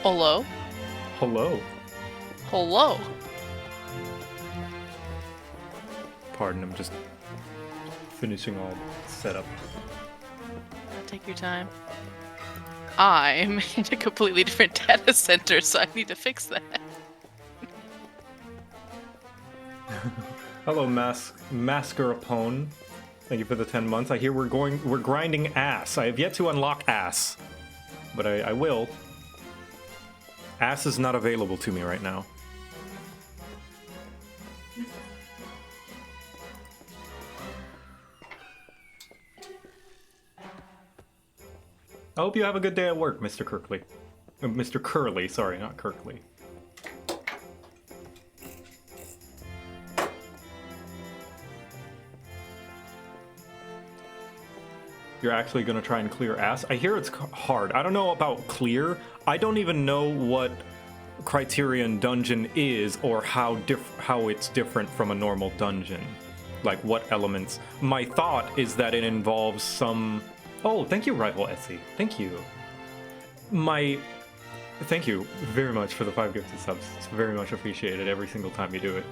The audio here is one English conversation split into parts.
Hello? Hello. Hello? Pardon, I'm just finishing all setup. Take your time. I'm in a completely different data center, so I need to fix that. Hello, Mascarapone. Thank you for the 10 months. I hear we're grinding ass. I have yet to unlock ass, but I will. Ass is not available to me right now. I hope you have a good day at work, Mr. Kirkley. Mr. Curly, sorry, not Kirkley. You're actually gonna try and clear ass? I hear it's hard. I don't know about clear. I don't even know what Criterion dungeon is or how it's different from a normal dungeon. Like what elements. My thought is that it involves some... Oh, thank you, Rival Etsy. Thank you. Thank you very much for the 5 gifted subs. It's very much appreciated every single time you do it.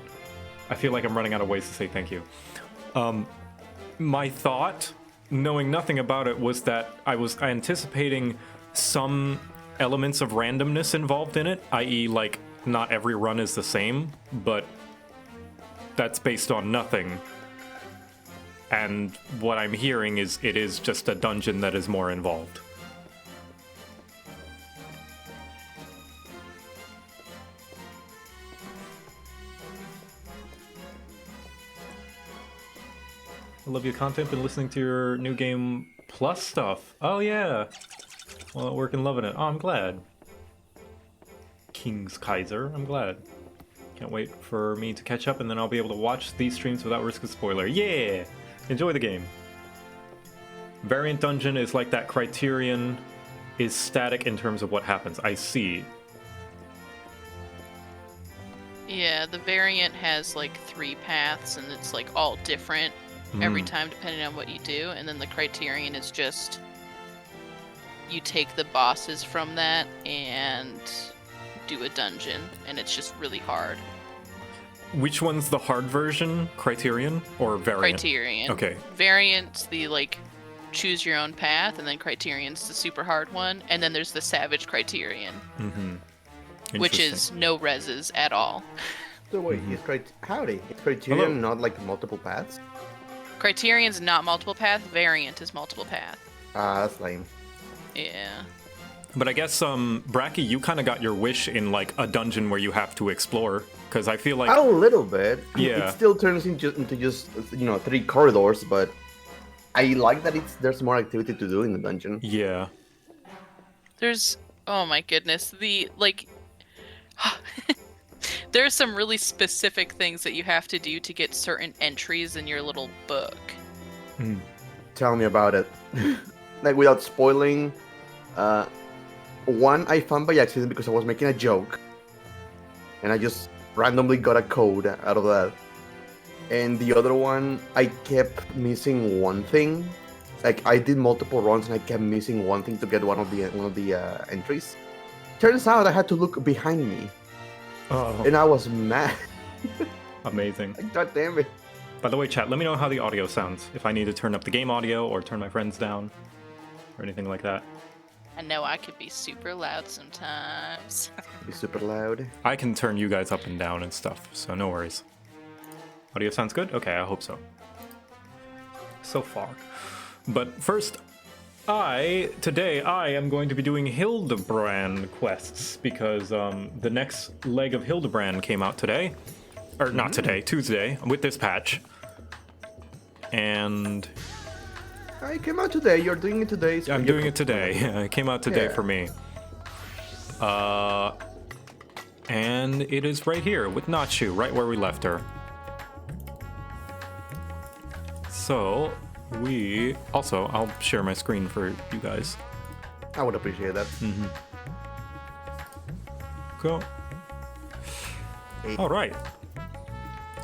I feel like I'm running out of ways to say thank you. My thought, knowing nothing about it, was that I was anticipating some elements of randomness involved in it, i.e. like not every run is the same, but that's based on nothing. And what I'm hearing is it is just a dungeon that is more involved. I love your content. Been listening to your new game plus stuff. Oh yeah. Well, at work and loving it. Oh, I'm glad. King's Kaiser. I'm glad. Can't wait for me to catch up, and then I'll be able to watch these streams without risk of spoiler. Yeah! Enjoy the game. Variant dungeon is like that. Criterion is static in terms of what happens. I see. Yeah, the variant has like 3 paths, and it's like all different every time depending on what you do. And then the Criterion is just you take the bosses from that and do a dungeon, and it's just really hard. Which one's the hard version? Criterion or Variant? Criterion. Okay. Variant's the like choose your own path, and then Criterion's the super hard one, and then there's the Savage Criterion, which is no reses at all. So wait, is Criterion not like multiple paths? Criterion's not multiple path. Variant is multiple path. Ah, that's lame. Yeah. But I guess, Bracky, you kind of got your wish in, like, a dungeon where you have to explore, because I feel like... A little bit. Yeah. It still turns into just, 3 corridors, but I like that there's more activity to do in the dungeon. Yeah. There's... Oh my goodness. There's some really specific things that you have to do to get certain entries in your little book. Tell me about it. Like, without spoiling... One I found by accident because I was making a joke, and I just randomly got a code out of that. And the other one, I kept missing one thing. Like, I did multiple runs and I kept missing one thing to get one of the entries. Turns out I had to look behind me, and I was mad. Amazing. God damn it! By the way, chat, let me know how the audio sounds. If I need to turn up the game audio or turn my friends down, or anything like that. I know I could be super loud sometimes. Be super loud. I can turn you guys up and down and stuff, so no worries. Audio sounds good? Okay, I hope so. So far. But first, today I am going to be doing Hildibrand quests, because the next leg of Hildibrand came out today. Or not today, Tuesday, with this patch. And... It came out today. You're doing it today. So I'm doing it today. It came out today for me. And it is right here with Nachu, right where we left her. So, I'll share my screen for you guys. I would appreciate that. Go. All right.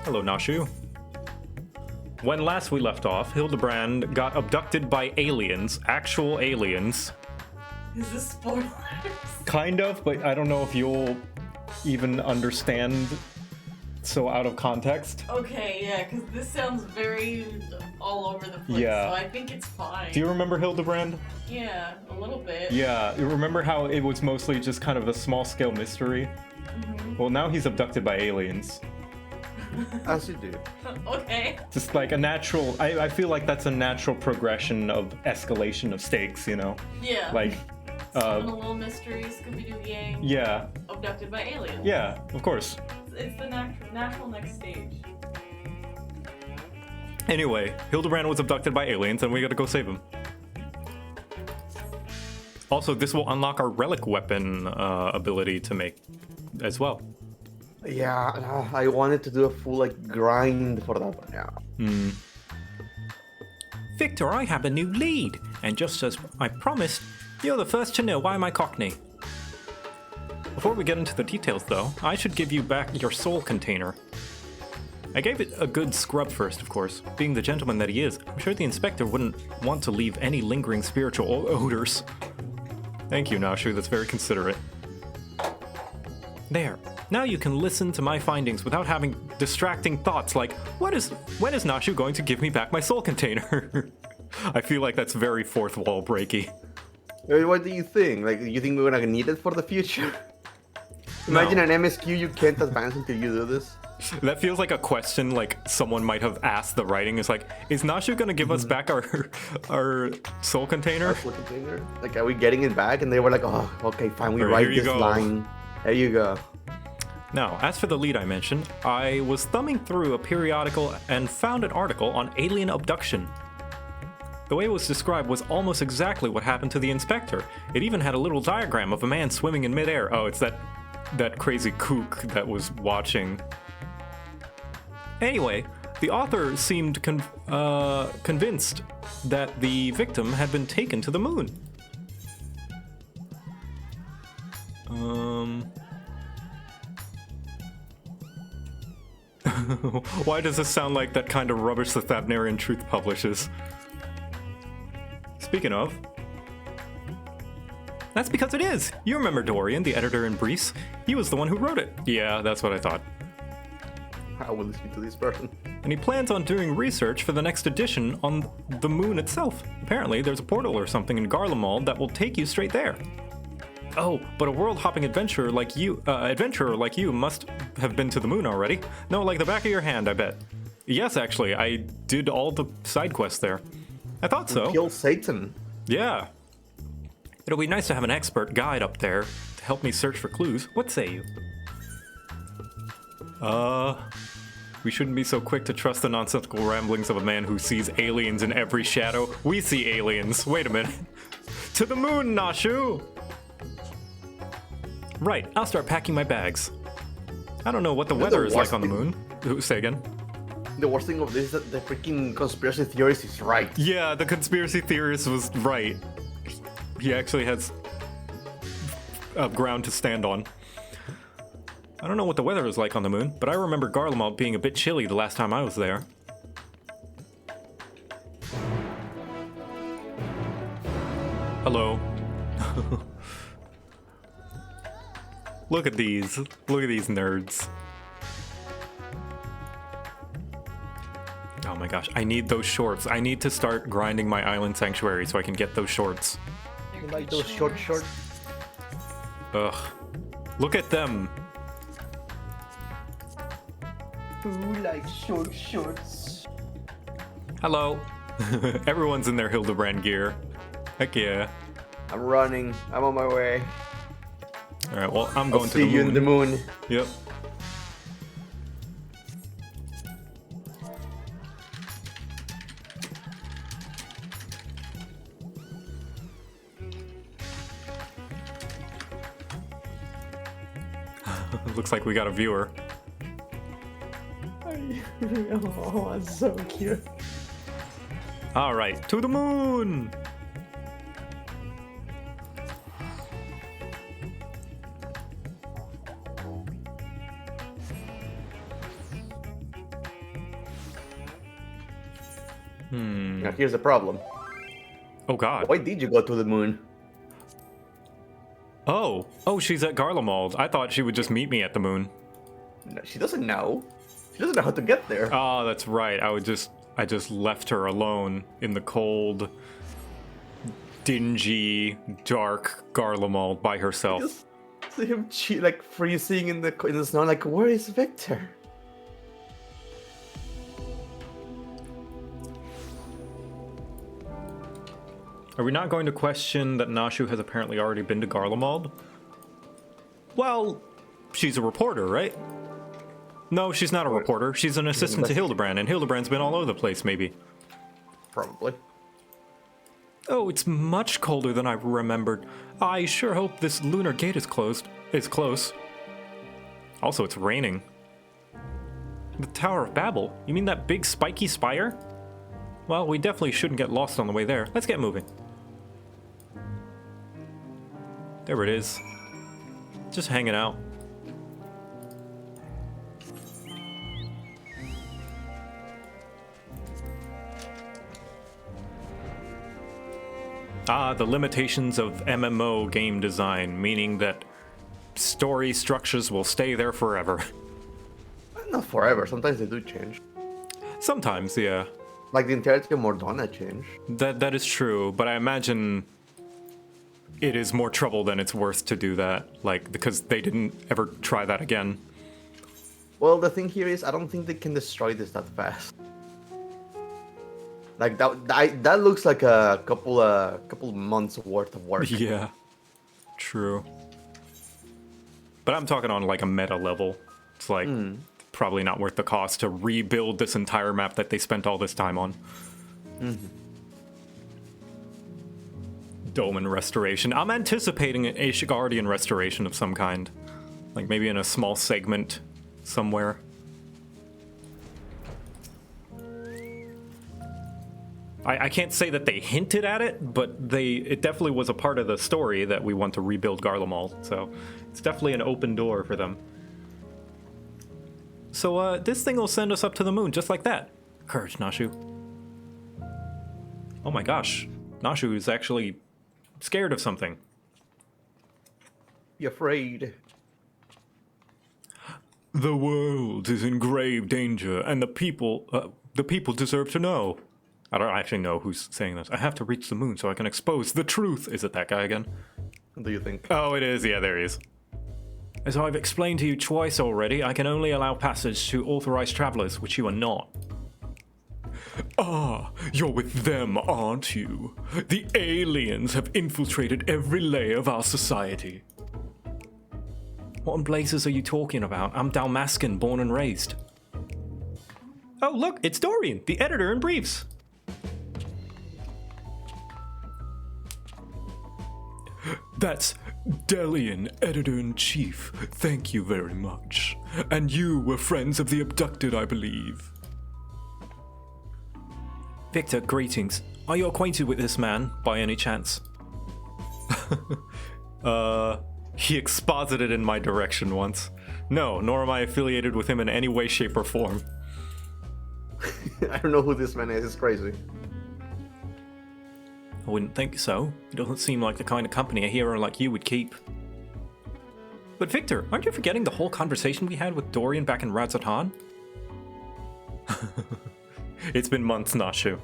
Hello, Nashu. When last we left off, Hildibrand got abducted by aliens, actual aliens. Is this spoilers? Kind of, but I don't know if you'll even understand so out of context. Okay, yeah, because this sounds very all over the place, Yeah. so I think it's fine. Do you remember Hildibrand? Yeah, a little bit. Yeah, you remember how it was mostly just kind of a small-scale mystery? Mhm. Well, now he's abducted by aliens. As you do. Okay. Just like a natural... I feel like that's a natural progression of escalation of stakes, you know? Yeah. Like, Solving a little mystery, Scooby-Doo gang, yeah, abducted by aliens. yeah, of course. It's the natural next stage. Anyway, Hildibrand was abducted by aliens and we gotta go save him. Also, this will unlock our Relic weapon ability to make as well. Yeah, I wanted to do a full like grind for that one. Yeah. Victor, I have a new lead, and just as I promised, you're the first to know why I'm Cockney. Before we get into the details, though, I should give you back your soul container. I gave it a good scrub first, of course. Being the gentleman that he is, I'm sure the inspector wouldn't want to leave any lingering spiritual odors. Thank you, Nashu, that's very considerate. There. Now you can listen to my findings without having distracting thoughts like, when is Nashu going to give me back my soul container? I feel like that's very fourth wall breaky. What do you think? Like, you think we're gonna need it for the future? Imagine an MSQ you can't advance until you do this. That feels like a question like someone might have asked the writing. Is like, is Nashu gonna give us back our soul container? Our full container? Like, are we getting it back? And they were like, oh, okay, fine, we Here write you this go. line. There you go. Now, as for the lead I mentioned, I was thumbing through a periodical and found an article on alien abduction. The way it was described was almost exactly what happened to the inspector. It even had a little diagram of a man swimming in midair. Oh, it's that crazy kook that was watching. Anyway, the author seemed convinced that the victim had been taken to the moon. Why does this sound like that kind of rubbish the Thabnarian Truth publishes? Speaking of... That's because it is! You remember Dorian, the editor in Brees? He was the one who wrote it. Yeah, that's what I thought. I will listen to this person. And he plans on doing research for the next edition on the moon itself. Apparently, there's a portal or something in Garlemald that will take you straight there. Oh, but a world-hopping adventurer like you must have been to the moon already. No, like the back of your hand, I bet. Yes, actually, I did all the side quests there. I thought so. Kill Satan. Yeah. It'll be nice to have an expert guide up there to help me search for clues. What say you? We shouldn't be so quick to trust the nonsensical ramblings of a man who sees aliens in every shadow. We see aliens. Wait a minute. To the moon, Nashu! Right, I'll start packing my bags. I don't know what the weather is like on the moon. Say again. The worst thing of this is that the freaking conspiracy theorist is right. Yeah, the conspiracy theorist was right. He actually has ground to stand on. I don't know what the weather is like on the moon, but I remember Garlemald being a bit chilly the last time I was there. Hello. Look at these. Look at these nerds. Oh my gosh, I need those shorts. I need to start grinding my island sanctuary so I can get those shorts. You like those short shorts? Ugh. Look at them. Who likes short shorts? Hello. Everyone's in their Hildibrand gear. Heck yeah. I'm running. I'm on my way. Alright, well, I'm I'll going to see the you moon. in the moon. Yep. Looks like we got a viewer. Oh, that's so cute. Alright, to the moon! Now here's the problem. Oh god. Why did you go to the moon? Oh, she's at Garlemald. I thought she would just meet me at the moon. No, she doesn't know. She doesn't know how to get there. Oh, that's right. I just left her alone in the cold, dingy, dark Garlemald by herself. Just see him like freezing in the snow. Like, where is Victor? Are we not going to question that Nashu has apparently already been to Garlemald? Well, she's a reporter, right? No, she's not a reporter. She's an assistant to Hildibrand, and Hildibrand's been all over the place, maybe. Probably. Oh, it's much colder than I remembered. I sure hope this lunar gate is closed. It's close. Also, it's raining. The Tower of Babel? You mean that big spiky spire? Well, we definitely shouldn't get lost on the way there. Let's get moving. There it is. Just hanging out. Ah, the limitations of MMO game design, meaning that story structures will stay there forever. Not forever. Sometimes they do change. Sometimes, yeah. Like the entirety of Mordona changed. That is true, but I imagine it is more trouble than it's worth to do that, like, because they didn't ever try that again. Well, the thing here is, I don't think they can destroy this that fast. Like that looks like a couple months worth of work. Yeah, true. But I'm talking on like a meta level. It's like probably not worth the cost to rebuild this entire map that they spent all this time on. Dolmen restoration. I'm anticipating an Guardian restoration of some kind. Like maybe in a small segment somewhere. I can't say that they hinted at it, but it definitely was a part of the story that we want to rebuild Garlemald. So it's definitely an open door for them. So this thing will send us up to the moon just like that. Courage, Nashu. Oh my gosh. Nashu is actually scared of something. Be afraid. The world is in grave danger, and the people deserve to know. I don't actually know who's saying this. I have to reach the moon so I can expose the truth. Is it that guy again? What do you think? Oh, it is. Yeah, there he is. As I've explained to you twice already, I can only allow passage to authorized travelers, which you are not. Ah, you're with them, aren't you? The aliens have infiltrated every layer of our society. What in blazes are you talking about? I'm Dalmascan, born and raised. Oh, look, it's Dorian, the editor in briefs. That's Delian, editor-in-chief. Thank you very much. And you were friends of the abducted, I believe. Victor, greetings. Are you acquainted with this man, by any chance? He exposited in my direction once. No, nor am I affiliated with him in any way, shape, or form. I don't know who this man is. It's crazy. I wouldn't think so. It doesn't seem like the kind of company a hero like you would keep. But Victor, aren't you forgetting the whole conversation we had with Dorian back in Radzatan? It's been months, Nashu.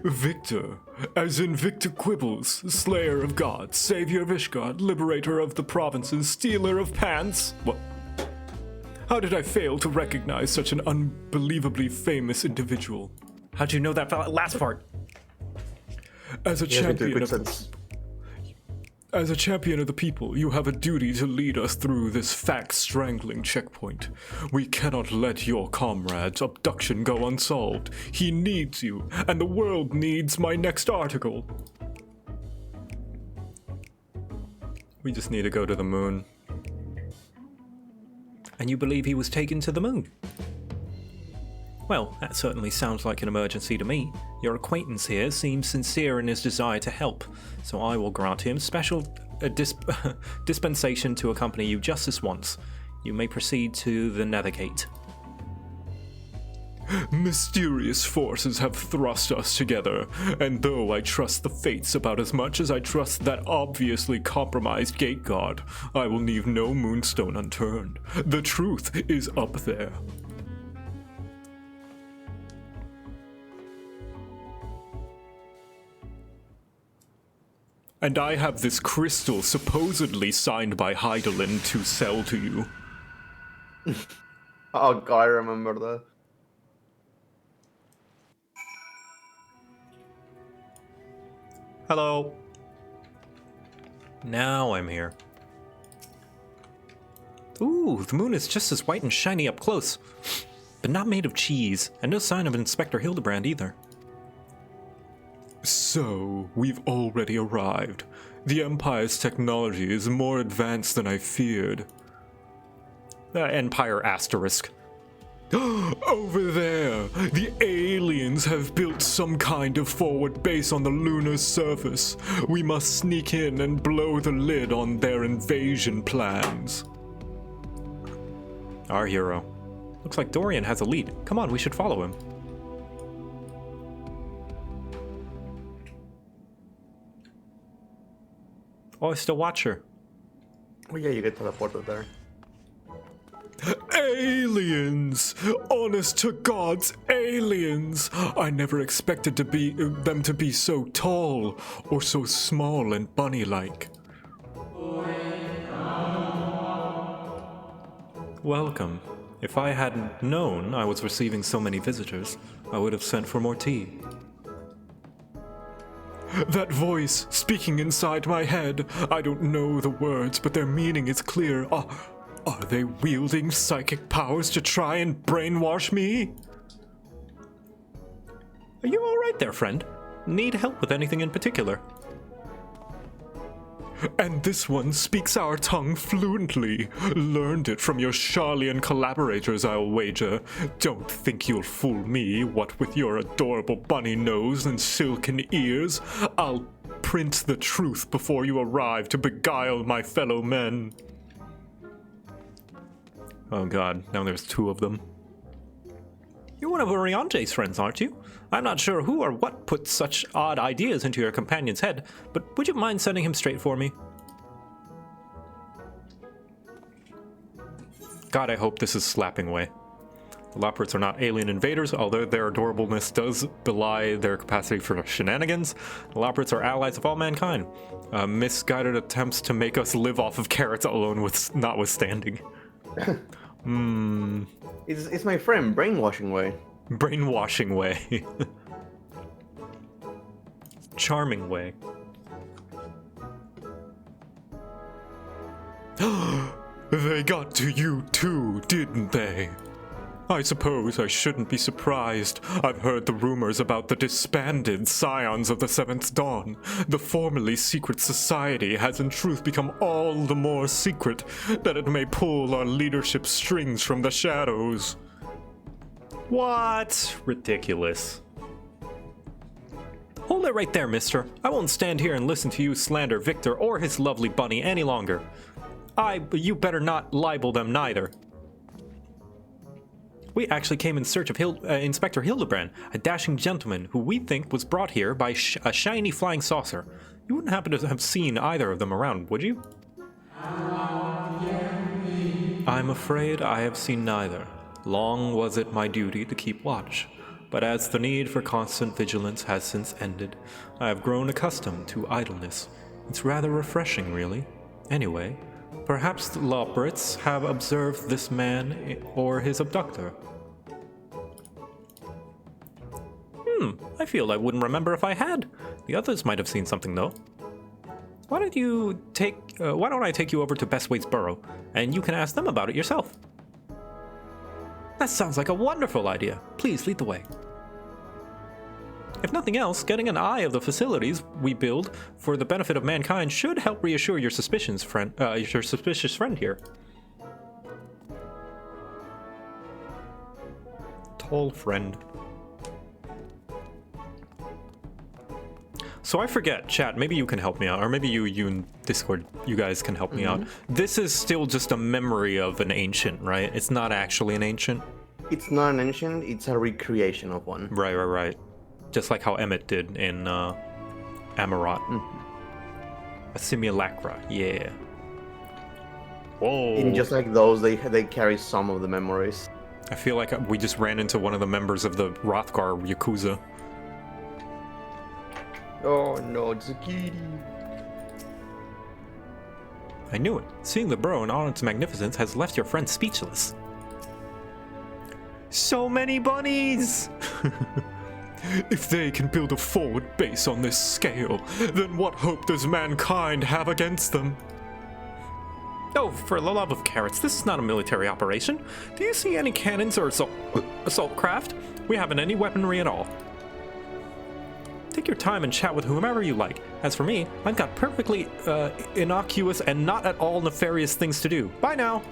Victor, as in Victor Quibbles, slayer of gods, savior of Ishgard, liberator of the provinces, stealer of pants? What? How did I fail to recognize such an unbelievably famous individual? How'd you know that last part? As a champion of the people, you have a duty to lead us through this fact-strangling checkpoint. We cannot let your comrade's abduction go unsolved. He needs you, and the world needs my next article. We just need to go to the moon. And you believe he was taken to the moon? Well, that certainly sounds like an emergency to me. Your acquaintance here seems sincere in his desire to help, so I will grant him special dispensation to accompany you just this once. You may proceed to the Nethergate. Mysterious forces have thrust us together, and though I trust the fates about as much as I trust that obviously compromised gate guard, I will leave no moonstone unturned. The truth is up there. And I have this crystal supposedly signed by Heidelin to sell to you. Oh god, I remember that. Hello. Now I'm here. Ooh, the moon is just as white and shiny up close, but not made of cheese, and no sign of Inspector Hildibrand either. So, we've already arrived. The Empire's technology is more advanced than I feared. Empire asterisk. Over there, the aliens have built some kind of forward base on the lunar surface. We must sneak in and blow the lid on their invasion plans. Our hero. Looks like Dorian has a lead. Come on, we should follow him. Oh, I still watch her. Oh yeah, you get teleported there. Aliens! Honest to God's aliens! I never expected them to be so tall, or so small and bunny-like. Welcome. If I hadn't known I was receiving so many visitors, I would have sent for more tea. That voice speaking inside my head. I don't know the words, but their meaning is clear. Are they wielding psychic powers to try and brainwash me? Are you all right there, friend? Need help with anything in particular? And this one speaks our tongue fluently. Learned it from your Charlian collaborators, I'll wager. Don't think you'll fool me, what with your adorable bunny nose and silken ears. I'll print the truth before you arrive to beguile my fellow men. Oh god, now there's two of them. You're one of Oriante's friends, aren't you? I'm not sure who or what put such odd ideas into your companion's head, but would you mind sending him straight for me? God, I hope this is slapping way. The Loporits are not alien invaders, although their adorableness does belie their capacity for shenanigans. The Loporits are allies of all mankind. Misguided attempts to make us live off of carrots alone notwithstanding. It's my friend, brainwashing way. Brainwashing way. Charming way. They got to you too, didn't they? I suppose I shouldn't be surprised. I've heard the rumors about the disbanded Scions of the Seventh Dawn. The formerly secret society has in truth become all the more secret that it may pull our leadership strings from the shadows. What? Ridiculous. Hold it right there, mister. I won't stand here and listen to you slander Victor or his lovely bunny any longer. You better not libel them neither. We actually came in search of Inspector Hildibrand, a dashing gentleman who we think was brought here by a shiny flying saucer. You wouldn't happen to have seen either of them around, would you? I'm afraid I have seen neither. Long was it my duty to keep watch, but as the need for constant vigilance has since ended, I have grown accustomed to idleness. It's rather refreshing, really. Anyway, perhaps the Loporits have observed this man or his abductor. I feel I wouldn't remember if I had. The others might have seen something, though. Why don't I take you over to Bestwaite's burrow, and you can ask them about it yourself? That sounds like a wonderful idea. Please lead the way. If nothing else, getting an eye of the facilities we build for the benefit of mankind should help reassure your suspicious friend here. Tall friend. So I forget, chat, maybe you can help me out, or maybe you in Discord, you guys can help me out. This is still just a memory of an ancient, right? It's not actually an ancient. it's not an ancient, it's a recreation of one. Right. Just like how Emmett did in Amarat. A simulacra, yeah. Whoa. And just like those, they carry some of the memories. I feel like we just ran into one of the members of the Rothgar Yakuza. Oh no, it's a kitty. I knew it. Seeing the borough in all its magnificence has left your friend speechless. So many bunnies! If they can build a forward base on this scale, then what hope does mankind have against them? Oh, for the love of carrots, this is not a military operation. Do you see any cannons or assault craft? We haven't any weaponry at all. Take your time and chat with whomever you like. As for me, I've got perfectly innocuous and not at all nefarious things to do. Bye now.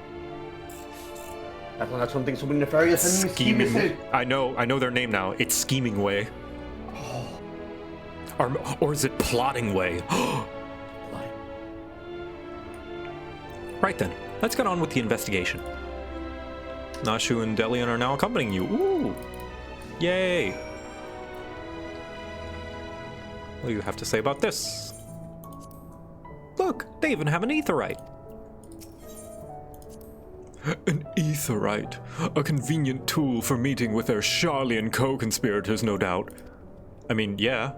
That's not something so nefarious and Scheming. I know their name now. It's Scheming Way. Or is it Plotting Way? Right then, let's get on with the investigation. Nashu and Delian are now accompanying you. Ooh! Yay! What do you have to say about this? Look, they even have an aetherite. An aetherite. A convenient tool for meeting with their Charlian co-conspirators, no doubt. I mean, yeah.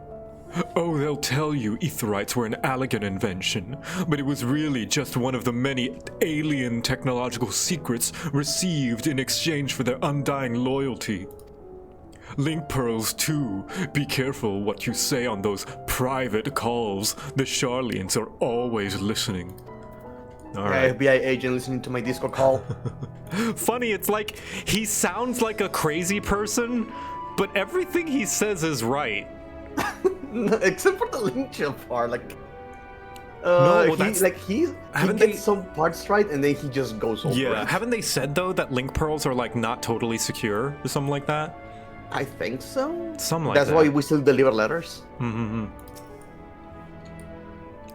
Oh, they'll tell you aetherites were an Allegan invention, but it was really just one of the many alien technological secrets received in exchange for their undying loyalty. Link pearls too. Be careful what you say on those private calls. The Charlians are always listening. Alright. FBI agent listening to my disco call. Funny, it's like he sounds like a crazy person, but everything he says is right. No, except for the link chill part, like well, he gets some parts right and then he just goes over Yeah, it. haven't they said though that link pearls are like not totally secure or something like that? I think so. Something like That's that. why we still deliver letters. Mm-hmm.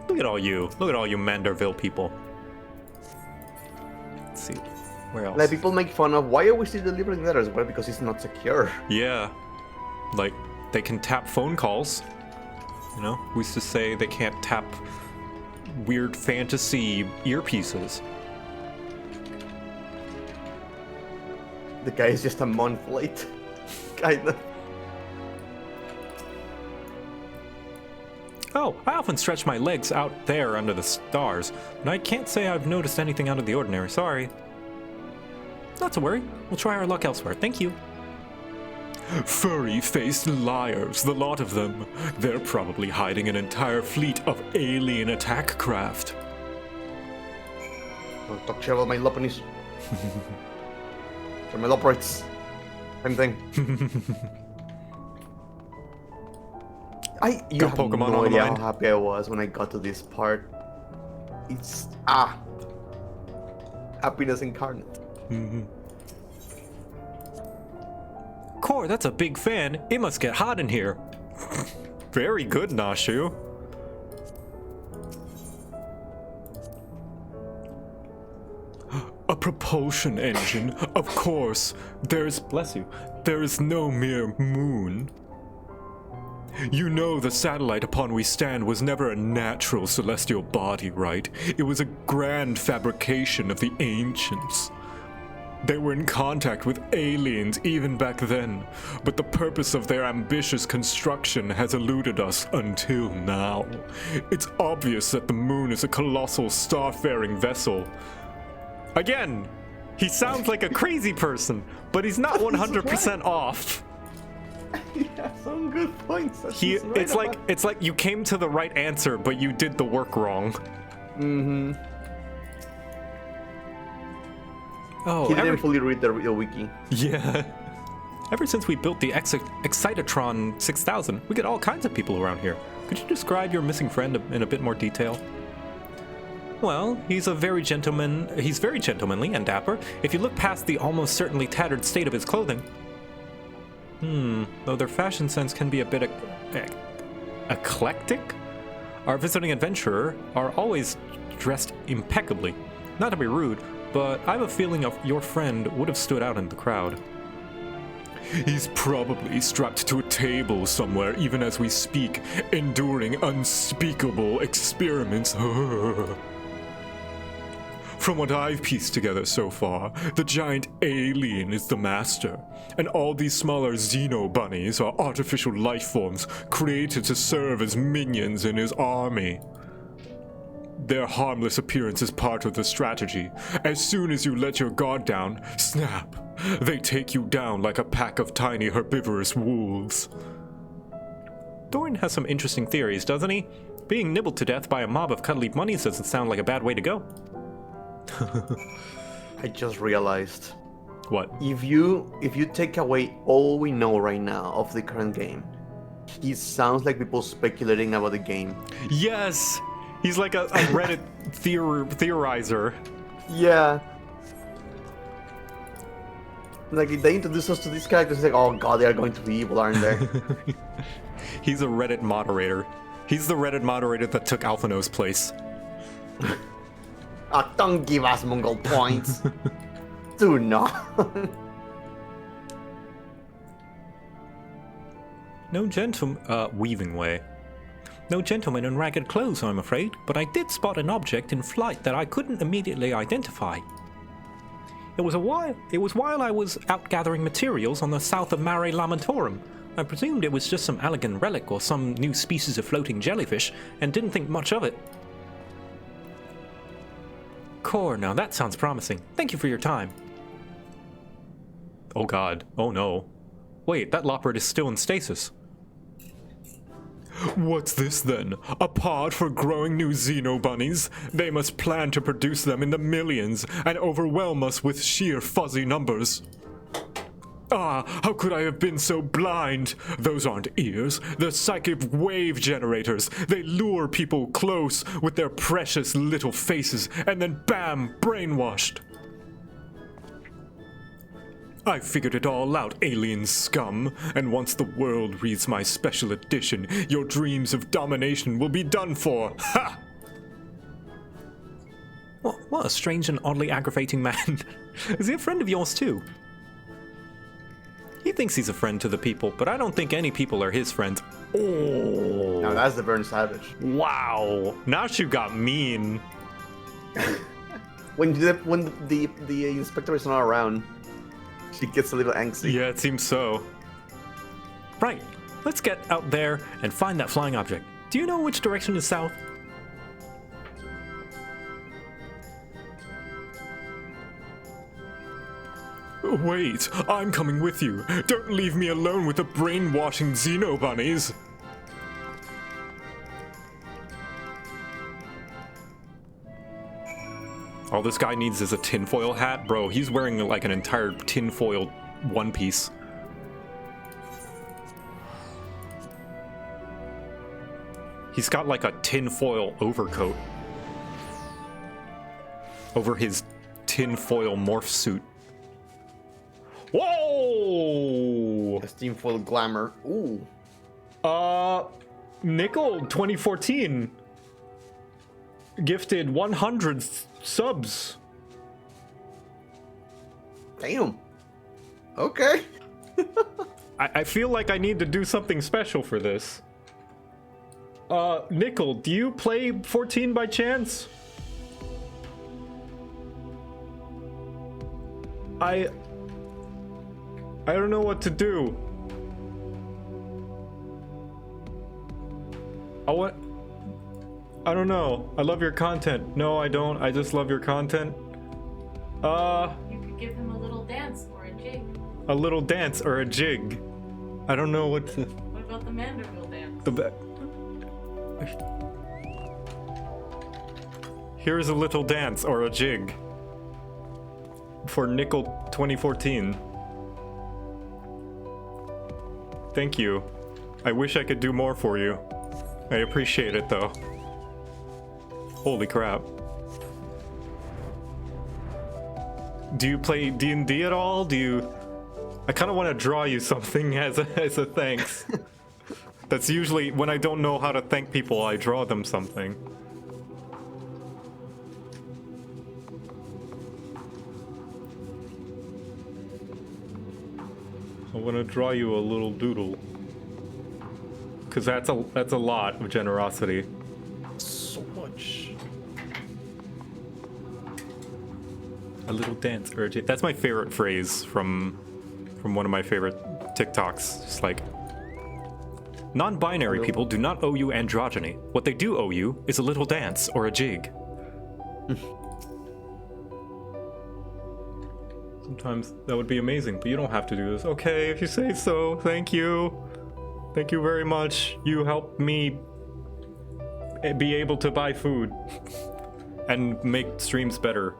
Look at all you Manderville people. Let's see, where else? Like people make fun of why are we still delivering letters? Well, because it's not secure. Yeah, like they can tap phone calls. You know, we used to say they can't tap weird fantasy earpieces. The guy is just a month late. Kinda. Oh, I often stretch my legs out there under the stars, and I can't say I've noticed anything out of the ordinary, sorry. Not to worry, we'll try our luck elsewhere, thank you. Furry-faced liars, the lot of them. They're probably hiding an entire fleet of alien attack craft. Don't talk shit about my Lopanis. For my Loprites. Same thing. You Got have Pokemon no on the idea mind? how happy I was when I got to this part. It's happiness incarnate. Core, that's a big fan. It must get hot in here. Very good, Nashu. A propulsion engine, of course. Bless you. There is no mere moon. You know the satellite upon we stand was never a natural celestial body, right? It was a grand fabrication of the ancients. They were in contact with aliens even back then, but the purpose of their ambitious construction has eluded us until now. It's obvious that the moon is a colossal star-faring vessel. Again, he sounds like a crazy person, but he's not 100% off. Yeah, some good points. It's like you came to the right answer, but you did the work wrong. Mm-hmm. Oh, He didn't fully read the wiki. Yeah. Ever since we built the Excitatron 6000, we get all kinds of people around here. Could you describe your missing friend in a bit more detail? Well, he's very gentlemanly and dapper, if you look past the almost certainly tattered state of his clothing. Though their fashion sense can be a bit eclectic, our visiting adventurer are always dressed impeccably. Not to be rude, but I have a feeling your friend would have stood out in the crowd. He's probably strapped to a table somewhere even as we speak, enduring unspeakable experiments. From what I've pieced together so far, the giant alien is the master, and all these smaller xeno bunnies are artificial life forms created to serve as minions in his army. Their harmless appearance is part of the strategy. As soon as you let your guard down, snap, they take you down like a pack of tiny herbivorous wolves. Dorian has some interesting theories, doesn't he? Being nibbled to death by a mob of cuddly bunnies doesn't sound like a bad way to go. I just realized. What? If you take away all we know right now of the current game, he sounds like people speculating about the game. Yes! He's like a Reddit theorizer. Yeah. Like, if they introduce us to these characters, it's like, oh god, they are going to be evil, aren't they? He's a Reddit moderator. He's the Reddit moderator that took Alphino's place. Don't give us Mongol points. Do not. No weaving way. No gentleman in ragged clothes, I'm afraid, but I did spot an object in flight that I couldn't immediately identify. It was while I was out gathering materials on the south of Mare Lamentorum. I presumed it was just some elegant relic or some new species of floating jellyfish, and didn't think much of it. Core, now that sounds promising. Thank you for your time. Oh god. Oh no. Wait, that Loppert is still in stasis. What's this then? A pod for growing new xeno bunnies? They must plan to produce them in the millions and overwhelm us with sheer fuzzy numbers. Ah, how could I have been so blind? Those aren't ears, they're psychic wave generators. They lure people close with their precious little faces and then bam, brainwashed. I figured it all out, alien scum, and once the world reads my special edition, your dreams of domination will be done for. Ha! What a strange and oddly aggravating man. Is he a friend of yours too? He thinks he's a friend to the people, but I don't think any people are his friends. Oh. Now that's the Burn Savage. Wow. Now she got mean. When the inspector is not around, she gets a little angsty. Yeah, it seems so. Right. Let's get out there and find that flying object. Do you know which direction is south? Wait, I'm coming with you. Don't leave me alone with the brainwashing xeno bunnies. All this guy needs is a tinfoil hat? Bro, he's wearing like an entire tinfoil one piece. He's got like a tinfoil overcoat over his tinfoil morph suit. Whoa! A tinfoil glamour. Ooh. Nickel 2014 gifted 100 subs. Damn. Okay. I feel like I need to do something special for this. Nickel, do you play 14 by chance? I don't know what to do. I don't know. I love your content. No, I don't. I just love your content. You could give him a little dance or a jig. A little dance or a jig. I don't know what to... What about the Manderville dance? Here's a little dance or a jig. For Nickel 2014. Thank you. I wish I could do more for you. I appreciate it though. Holy crap. Do you play D&D at all? I kind of want to draw you something as a thanks. That's usually when I don't know how to thank people, I draw them something. I want to draw you a little doodle. Because that's a lot of generosity. So much. A little dance urge. That's my favorite phrase from one of my favorite TikToks. Just like, non-binary people do not owe you androgyny. What they do owe you is a little dance or a jig. Sometimes that would be amazing, but you don't have to do this. Okay, if you say so. Thank you. Thank you very much. You helped me be able to buy food and make streams better.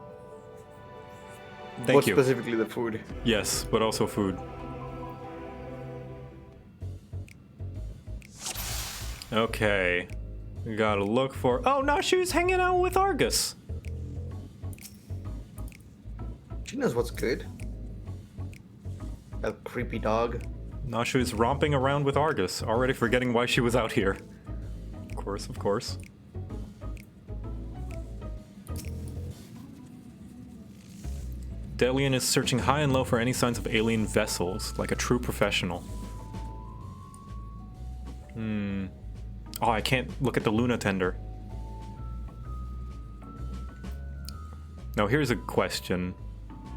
Thank you. Specifically the food. Yes, but also food. Okay. We gotta look for... Oh, no, she was hanging out with Argus. She knows what's good. That creepy dog. Nasha is romping around with Argus, already forgetting why she was out here. Of course, of course. Delian is searching high and low for any signs of alien vessels, like a true professional. Oh, I can't look at the Luna tender. Now here's a question.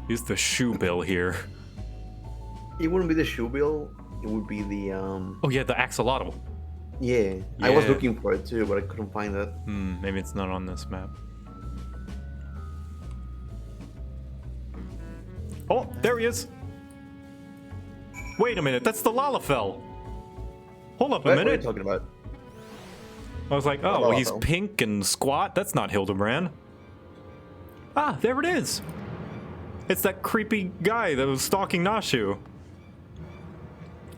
Is the shoe bill here? It wouldn't be the shoe bill. It would be the Oh yeah, the axolotl. Yeah, I was Yeah. looking for it too, but I couldn't find it. Maybe it's not on this map. Oh, there he is. Wait a minute, that's the Lalafell. Hold up a What are you minute. talking about? I was like, oh, well, he's Lalafell. pink and squat. That's not Hildibrand. Ah, there it is. It's that creepy guy that was stalking Nashu.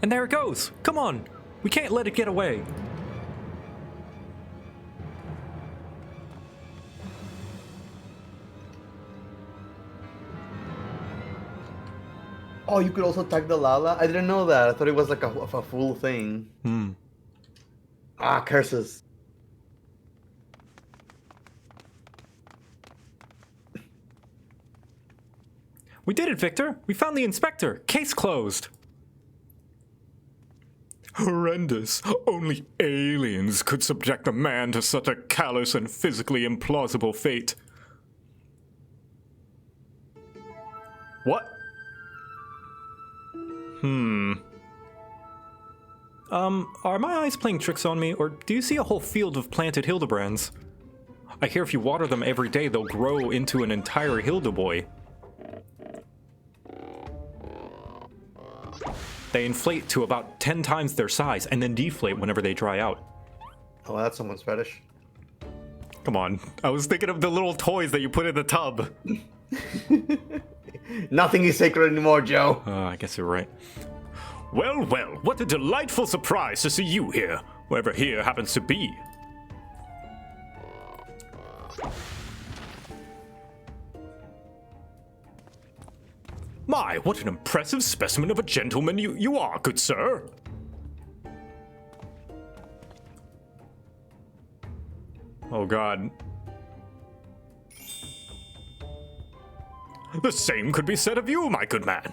And there it goes. Come on. We can't let it get away. Oh, you could also tag the Lala? I didn't know that. I thought it was like a full thing. Ah, curses. We did it, Victor. We found the inspector. Case closed. Horrendous. Only aliens could subject a man to such a callous and physically implausible fate. What? Are my eyes playing tricks on me, or do you see a whole field of planted Hildibrands? I hear if you water them every day, they'll grow into an entire Hildiboy. They inflate to about 10 times their size and then deflate whenever they dry out. Oh, that's someone's fetish. Come on, I was thinking of the little toys that you put in the tub. Nothing is sacred anymore, Joe. I guess you're right. Well, well, what a delightful surprise to see you here, wherever here happens to be. My, what an impressive specimen of a gentleman you are, good sir. Oh, God. The same could be said of you, my good man.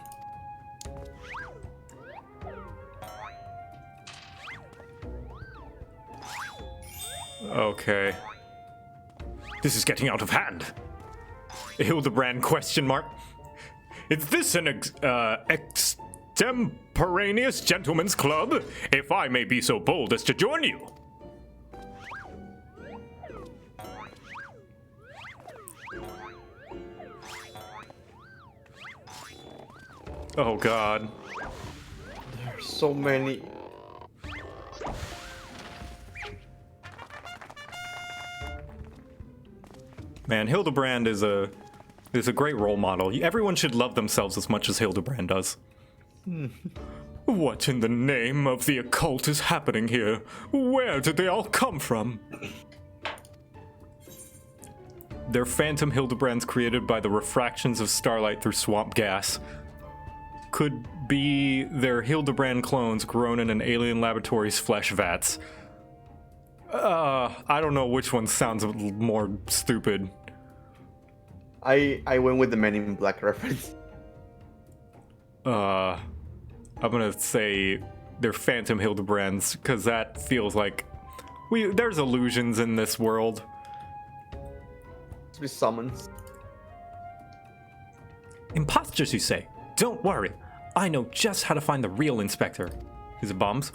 Okay. This is getting out of hand. Hildibrand question mark. Is this an extemporaneous gentleman's club, if I may be so bold as to join you? Oh, God. There's so many. Man, Hildibrand is a great role model. Everyone should love themselves as much as Hildibrand does. What in the name of the occult is happening here? Where did they all come from? They're phantom Hildibrands created by the refractions of starlight through swamp gas. Could be their Hildibrand clones grown in an alien laboratory's flesh vats. I don't know which one sounds a little more stupid. I went with the Men in Black reference. I'm gonna say they're Phantom Hildibrands, because that feels like there's illusions in this world. To be summons. Imposters, you say? Don't worry. I know just how to find the real inspector. Is it bombs?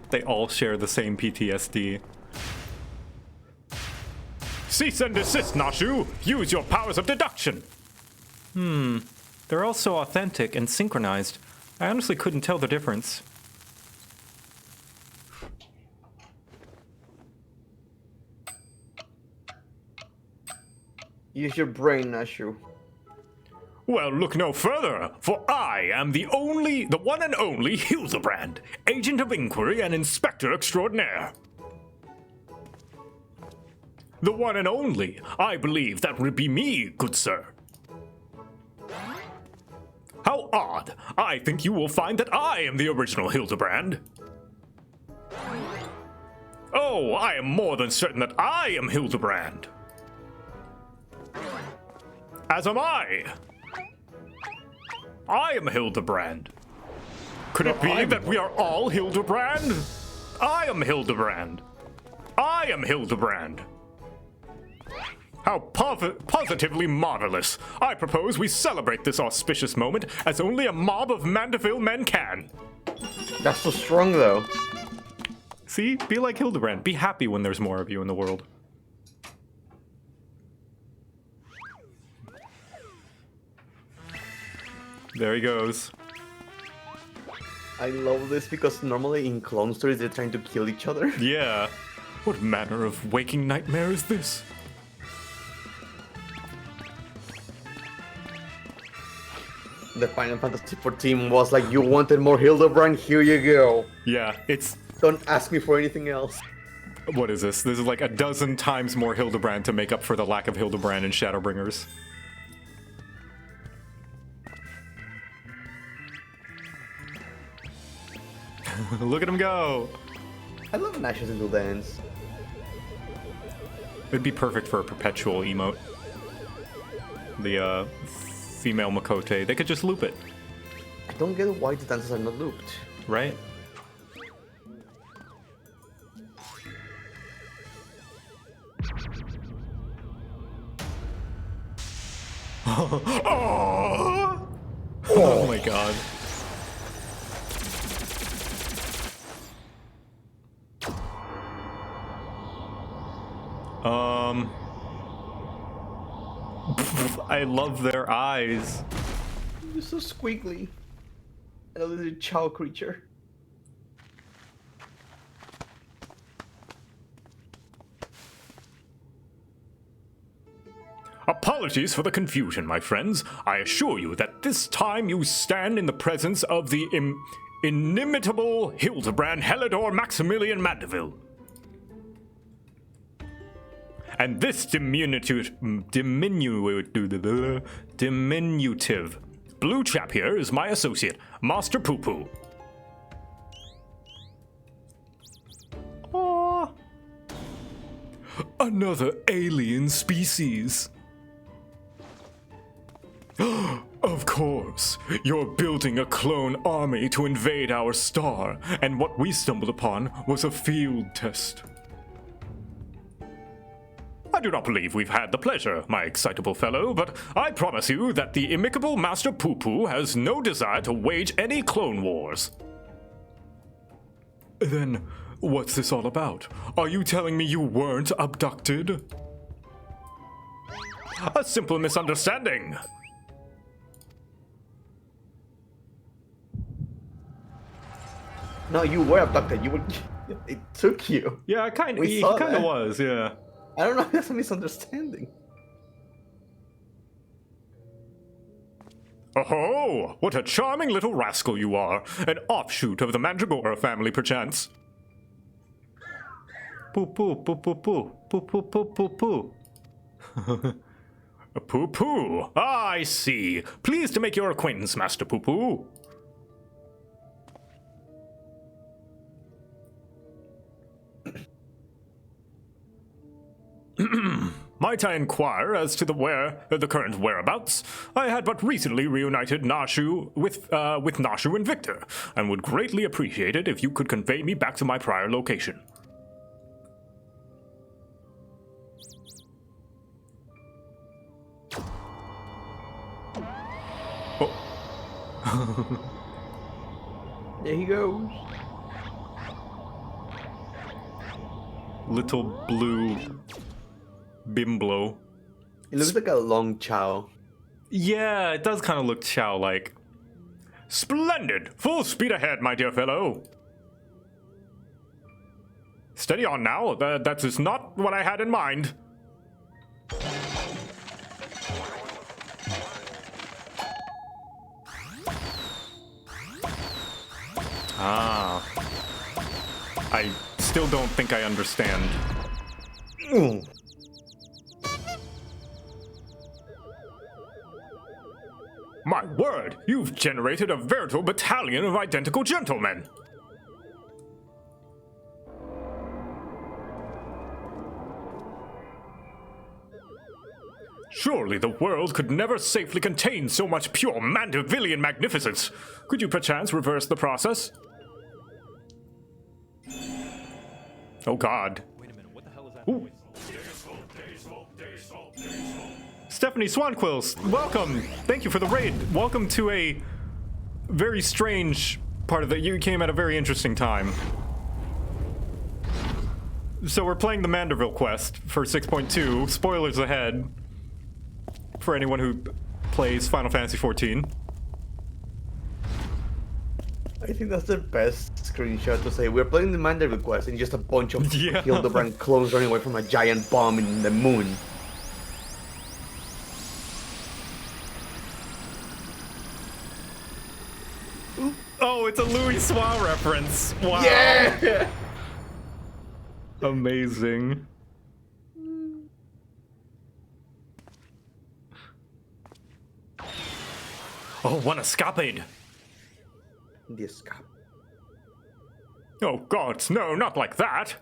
They all share the same PTSD. Cease and desist, Nashu! Use your powers of deduction! They're all so authentic and synchronized. I honestly couldn't tell the difference. Use your brain, Nashu. Well, look no further, for I am the one and only Hildibrand, agent of inquiry and inspector extraordinaire. The one and only. I believe that would be me, good sir. How odd. I think you will find that I am the original Hildibrand. Oh, I am more than certain that I am Hildibrand. As am I. I am Hildibrand. Could it be that we are all Hildibrand? I am Hildibrand. I am Hildibrand. How positively marvelous. I propose we celebrate this auspicious moment as only a mob of Mandeville men can. That's so strong, though. See? Be like Hildibrand. Be happy when there's more of you in the world. There he goes. I love this because normally in clone stories they're trying to kill each other. Yeah. What manner of waking nightmare is this? The Final Fantasy XIV was like, you wanted more Hildibrand, here you go. Yeah, it's... Don't ask me for anything else. What is this? This is like a dozen times more Hildibrand to make up for the lack of Hildibrand in Shadowbringers. Look at him go! I love Nash's little dance. It'd be perfect for a perpetual emote. The, female Makote. They could just loop it. I don't get why the dances are not looped. Right? Oh! Oh my god. I love their eyes. They're so squiggly. I love this chow creature. Apologies for the confusion, my friends. I assure you that this time you stand in the presence of the inimitable Hildibrand Helidor Maximilian Mandeville. And this diminutive blue chap here is my associate, Master Poo Poo. Aww. Another alien species. Of course, you're building a clone army to invade our star, and what we stumbled upon was a field test. I do not believe we've had the pleasure, my excitable fellow, but I promise you that the amicable Master Poo Poo has no desire to wage any clone wars. Then, what's this all about? Are you telling me you weren't abducted? A simple misunderstanding. No, you were abducted. You were. It took you. Yeah, he kind of was, yeah. I don't know. That's a misunderstanding. Oh, what a charming little rascal you are! An offshoot of the Mandragora family, perchance. Poo poo poo poo poo poo poo poo poo poo. Poo poo. Ah, I see. Pleased to make your acquaintance, Master Poo Poo. Might I inquire as to the current whereabouts? I had but recently reunited Nashu with Nashu and Victor, and would greatly appreciate it if you could convey me back to my prior location. Oh. There he goes. Little blue bimbo. It looks like a long chow. Yeah, it does kind of look chow-like. Splendid! Full speed ahead, my dear fellow. Steady on now. That is not what I had in mind. Ah. I still don't think I understand. My word, you've generated a veritable battalion of identical gentlemen. Surely the world could never safely contain so much pure Mandevillian magnificence. Could you perchance reverse the process? Oh God. Wait a minute, what the hell is that Ooh. noise? Stephanie Swanquills, welcome. Thank you for the raid. Welcome to a very strange part of the... You came at a very interesting time. So we're playing the Manderville quest for 6.2. Spoilers ahead for anyone who plays Final Fantasy XIV. I think that's the best screenshot to say we're playing the Manderville quest and just a bunch of Yeah. Hildibrand clones running away from a giant bomb in the moon. Oh, it's a Louis Soir reference. Wow. Yeah! Amazing. Oh, one escapade. The escape. Oh, gods, no, not like that.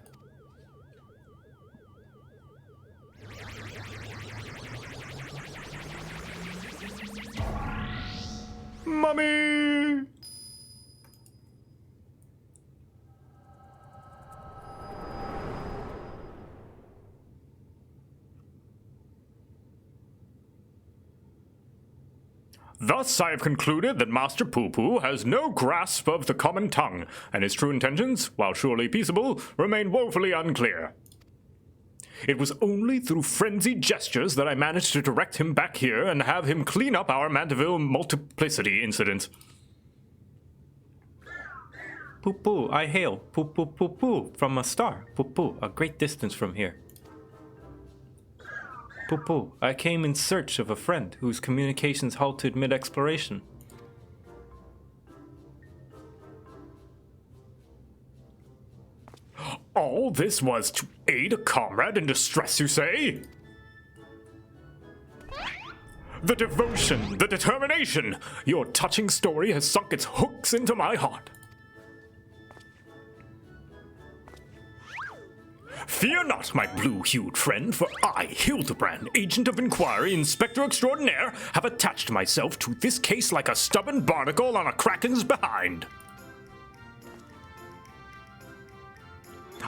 Mummy! Thus, I have concluded that Master Poo-Poo has no grasp of the common tongue, and his true intentions, while surely peaceable, remain woefully unclear. It was only through frenzied gestures that I managed to direct him back here and have him clean up our Mandeville multiplicity incident. Poo-Poo, I hail. Poo-Poo-Poo-Poo from a star. Poo-Poo, a great distance from here. Poo-Poo, I came in search of a friend whose communications halted mid-exploration. All this was to aid a comrade in distress, you say? The devotion, the determination! Your touching story has sunk its hooks into my heart. Fear not, my blue-hued friend, for I, Hildibrand, Agent of Inquiry, Inspector Extraordinaire, have attached myself to this case like a stubborn barnacle on a kraken's behind.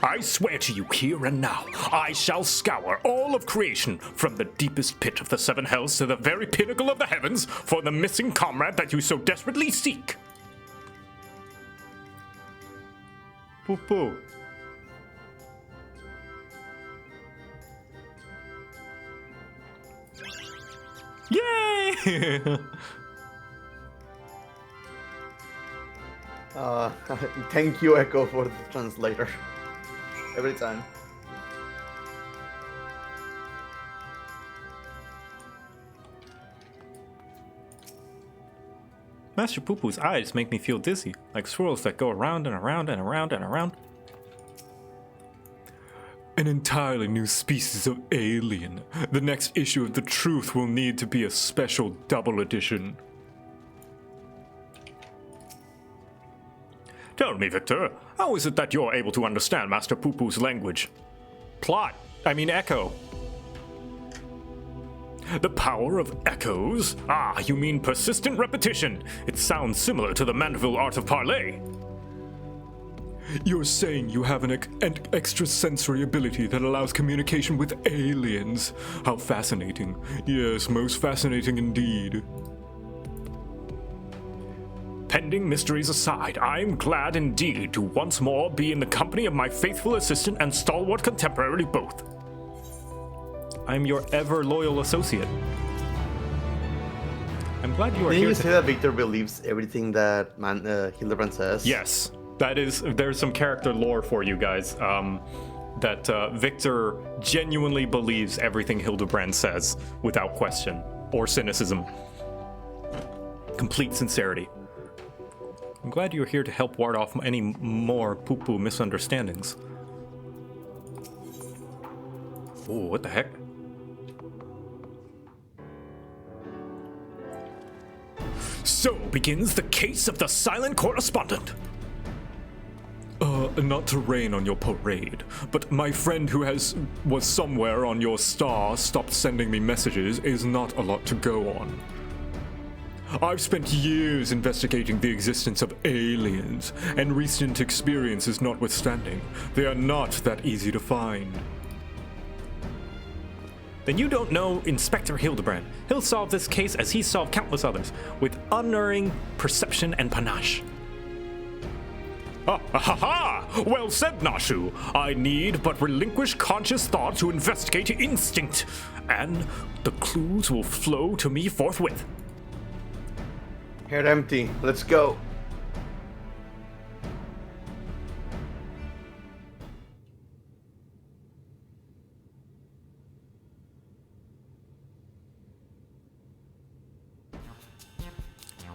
I swear to you here and now, I shall scour all of creation, from the deepest pit of the seven hells to the very pinnacle of the heavens, for the missing comrade that you so desperately seek. Poo-Poo. Yay! Thank you, Echo, for the translator. Every time. Master Poo-Poo's eyes make me feel dizzy, like swirls that go around and around and around and around. An entirely new species of alien. The next issue of The Truth will need to be a special double edition. Tell me, Victor, how is it that you're able to understand Master Poo-Poo's language? Echo. The power of echoes? Ah, you mean persistent repetition. It sounds similar to the Mandeville art of parley. You're saying you have an extrasensory ability that allows communication with aliens. How fascinating. Yes, most fascinating indeed. Pending mysteries aside, I'm glad indeed to once more be in the company of my faithful assistant and stalwart contemporary both. I'm your ever loyal associate. I'm glad you are Didn't here you to... say that Victor believes everything that Hildibrand says? Yes, there's some character lore for you guys. That Victor genuinely believes everything Hildibrand says without question or cynicism. Complete sincerity. I'm glad you're here to help ward off any more poo-poo misunderstandings. Oh, what the heck? So begins the case of the silent correspondent. Not to rain on your parade, but my friend who was somewhere on your star stopped sending me messages is not a lot to go on. I've spent years investigating the existence of aliens, and recent experiences notwithstanding, they are not that easy to find. Then you don't know Inspector Hildibrand. He'll solve this case as he solved countless others, with unerring perception and panache. Ha! Well said, Nashu. I need but relinquish conscious thought to investigate instinct, and the clues will flow to me forthwith. Head empty. Let's go.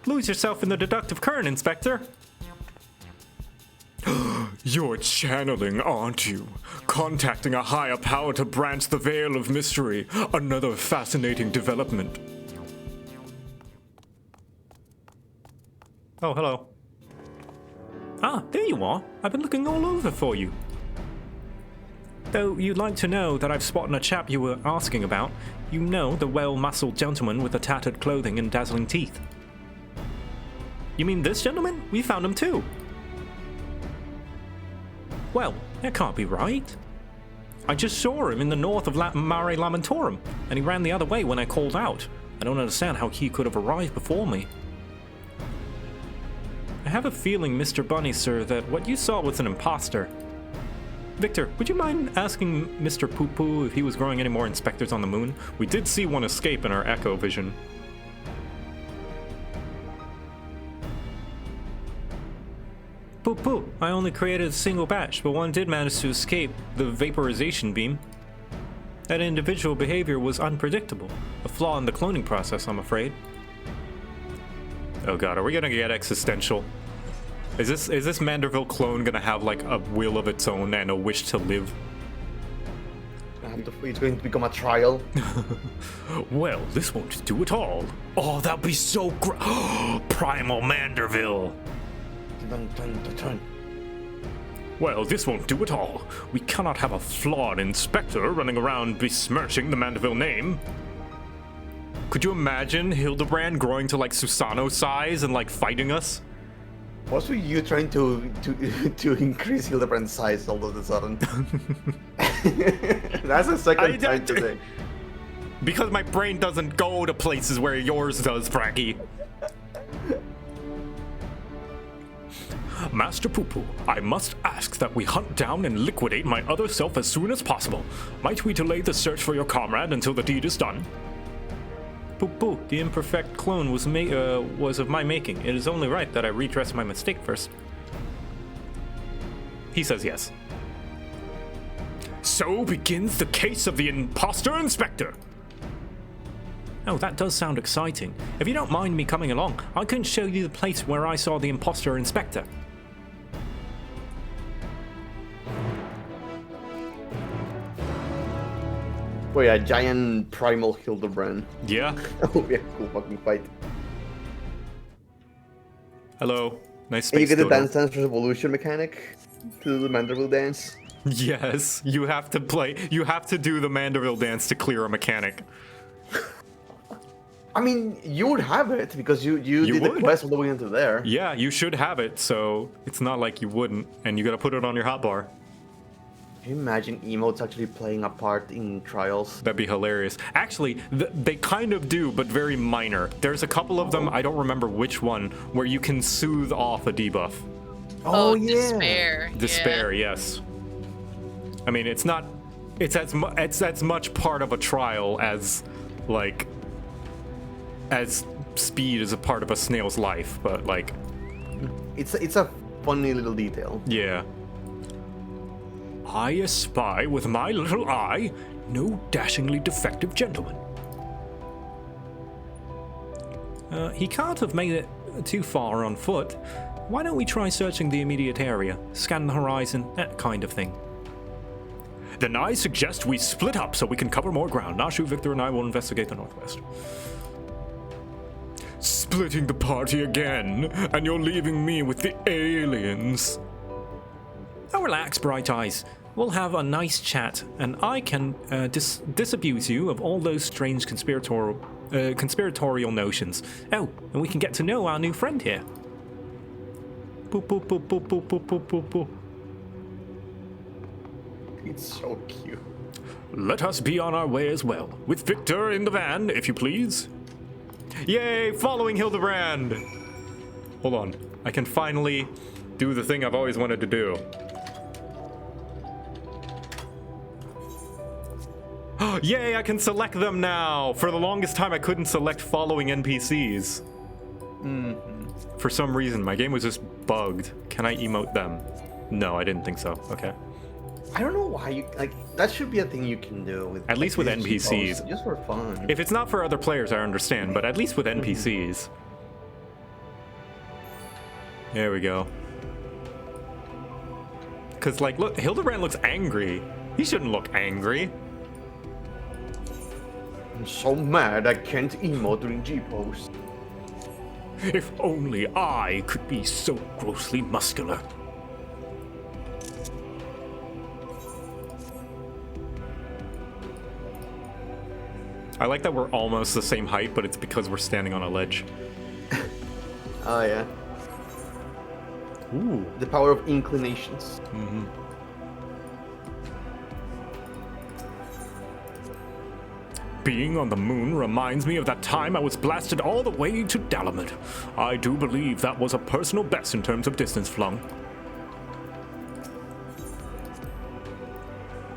Lose yourself in the deductive current, Inspector. You're channeling, aren't you? Contacting a higher power to branch the veil of mystery. Another fascinating development. Oh, hello. Ah, there you are. I've been looking all over for you. Though you'd like to know that I've spotted a chap you were asking about. You know, the well-muscled gentleman with the tattered clothing and dazzling teeth. You mean this gentleman? We found him too. Well, that can't be right. I just saw him in the north of Mare Lamentorum, and he ran the other way when I called out. I don't understand how he could have arrived before me. I have a feeling, Mr. Bunny, sir, that what you saw was an imposter. Victor, would you mind asking Mr. Poo-Poo if he was growing any more inspectors on the moon? We did see one escape in our echo vision. Poo-Poo, I only created a single batch, but one did manage to escape the vaporization beam. That individual behavior was unpredictable. A flaw in the cloning process, I'm afraid. Oh god, are we gonna get existential? Is this Mandeville clone gonna have like a will of its own and a wish to live? It's going to become a trial. Well, this won't do at all. Oh, that'd be so great. Primal Mandeville. Turn. Well, this won't do at all. We cannot have a flawed inspector running around besmirching the Mandeville name. Could you imagine Hildibrand growing to like Susano size and like fighting us? What's with you trying to increase Hildibrand's size all of a sudden? That's the second time today. Because my brain doesn't go to places where yours does, Frankie. Master Poo-Poo, I must ask that we hunt down and liquidate my other self as soon as possible. Might we delay the search for your comrade until the deed is done? Poo-Poo, the imperfect clone was of my making. It is only right that I redress my mistake first. He says yes. So begins the case of the Imposter Inspector. Oh, that does sound exciting. If you don't mind me coming along, I can show you the place where I saw the Imposter Inspector. Wait, a giant primal Hildibrand. Yeah. That would be a cool fucking fight. Hello. Nice And you space get the dodo. Dance Dance Revolution mechanic to do the Mandeville dance. Yes, you have to do the Mandeville dance to clear a mechanic. I mean, you would have it because you did would. the quest all the way into there. Yeah, you should have it, so it's not like you wouldn't, and you gotta put it on your hotbar. Can you imagine emotes actually playing a part in trials? That'd be hilarious. Actually, they kind of do, but very minor. There's a couple of them, I don't remember which one, where you can soothe off a debuff. Oh, yeah. Despair. Despair, yes. I mean, it's not. It's as much part of a trial as, like, as speed is a part of a snail's life, but like. It's a funny little detail. Yeah. I espy with my little eye no dashingly defective gentleman. He can't have made it too far on foot. Why don't we try searching the immediate area, scan the horizon, that kind of thing? Then I suggest we split up so we can cover more ground. Nashu, Victor, and I will investigate the northwest. Splitting the party again, and you're leaving me with the aliens. Now relax, Bright Eyes. We'll have a nice chat, and I can disabuse you of all those strange conspiratorial notions. Oh, and we can get to know our new friend here. Boop, boop, boop, boop, boop, boop, boop, boop, boop. It's so cute. Let us be on our way as well, with Victor in the van, if you please. Yay, following Hildibrand! Hold on, I can finally do the thing I've always wanted to do. Yay, I can select them now! For the longest time I couldn't select following NPCs. For some reason, my game was just bugged. Can I emote them? No, I didn't think so. Okay. I don't know why you like that should be a thing you can do with At least with these NPCs. GPOs, just for fun. If it's not for other players, I understand, but at least with NPCs. There we go. Cause like, look, Hildibrand looks angry. He shouldn't look angry. I'm so mad I can't emote during G-post. If only I could be so grossly muscular. I like that we're almost the same height, but it's because we're standing on a ledge. Oh yeah. Ooh. The power of inclinations. Mm-hmm. Being on the moon reminds me of that time I was blasted all the way to Dalamud. I do believe that was a personal best in terms of distance flung.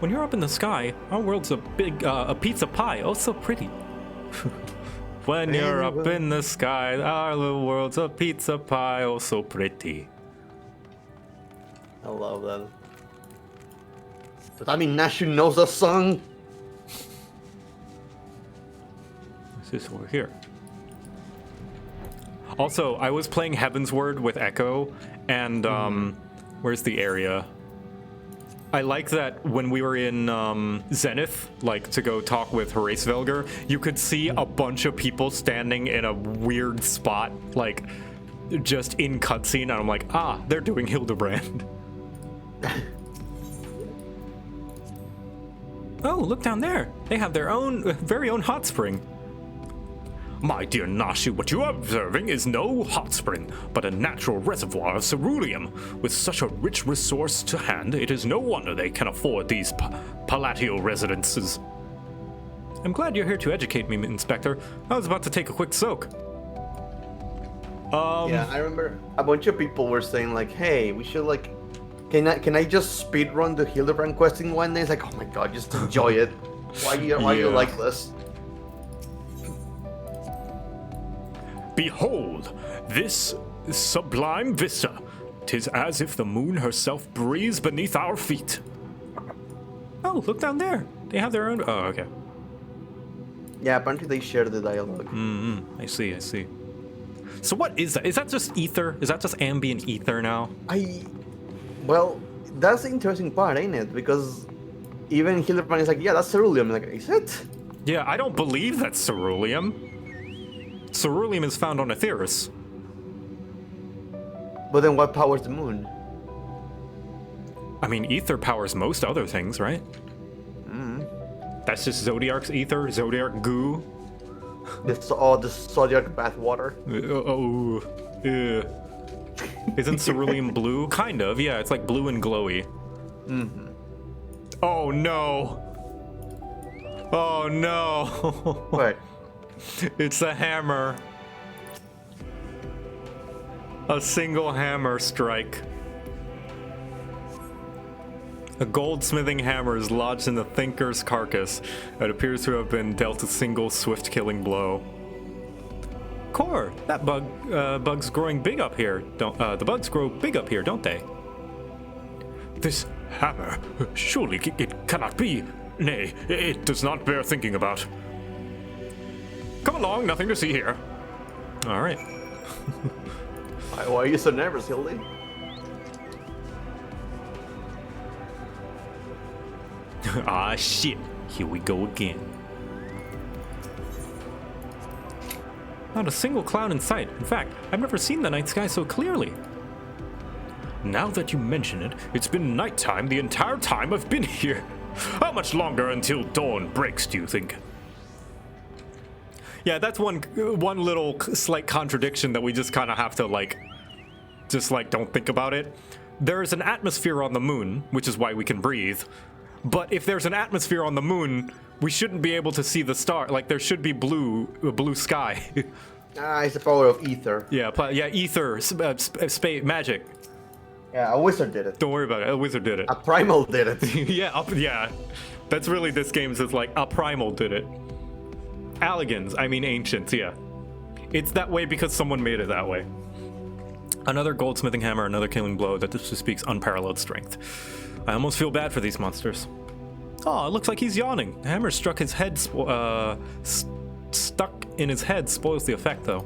When you're up in the sky, our world's a big, a pizza pie, oh so pretty. When you're up in the sky, our little world's a pizza pie, oh so pretty. I love that. But I mean, Nashu knows the song. What's this over here? Also, I was playing Heaven's Word with Echo, and where's the area? I like that when we were in Zenith, like to go talk with Horace Velger, you could see a bunch of people standing in a weird spot, like just in cutscene, and I'm like, ah, they're doing Hildibrand. Oh, look down there. They have their own, very own hot spring. My dear Nashu, what you are observing is no hot spring, but a natural reservoir of ceruleum. With such a rich resource to hand, it is no wonder they can afford these palatial residences. I'm glad you're here to educate me, Inspector. I was about to take a quick soak. Yeah, I remember a bunch of people were saying like, "Hey, we should like, can I just speedrun the Hildibrand quest in one day?" It's like, oh my god, just enjoy it. Why you like this? Behold, this sublime vista. 'Tis as if the moon herself breathes beneath our feet. Oh, look down there. They have their own. Oh, okay. Yeah, apparently they share the dialogue. I see. So what is that? Is that just ether? Is that just ambient ether now? Well, that's the interesting part, ain't it? Because even Hildibrand is like, yeah, that's ceruleum. Like, is it? Yeah, I don't believe that's ceruleum. Ceruleum is found on Aetheris. But then what powers the moon? I mean, ether powers most other things, right? That's just Zodiarc's ether, Zodiarc goo. The zodiac bathwater. Isn't cerulean blue? Kind of, yeah. It's like blue and glowy. Mm-hmm. Oh no! Oh no! What? It's a hammer. A single hammer strike. A goldsmithing hammer is lodged in the thinker's carcass. It appears to have been dealt a single swift killing blow. Core, that bug's growing big up here. The bugs grow big up here, don't they? This hammer, surely it cannot be. Nay, it does not bear thinking about. Come along, nothing to see here. All right. Why are you so nervous, Hildy? Ah, shit. Here we go again. Not a single cloud in sight. In fact, I've never seen the night sky so clearly. Now that you mention it, it's been nighttime the entire time I've been here. How much longer until dawn breaks, do you think? Yeah, that's one little slight contradiction that we just kind of have to don't think about it. There's an atmosphere on the moon, which is why we can breathe. But if there's an atmosphere on the moon, we shouldn't be able to see the star. Like, there should be blue sky. It's the power of ether. Yeah, ether, space, magic. Yeah, a wizard did it. Don't worry about it. A wizard did it. A primal did it. yeah. That's really this game's is like a primal did it. Alligans, I mean ancients, yeah. It's that way because someone made it that way. Another goldsmithing hammer, another killing blow that just speaks unparalleled strength. I almost feel bad for these monsters. Oh, it looks like he's yawning. The hammer struck his head, stuck in his head spoils the effect, though.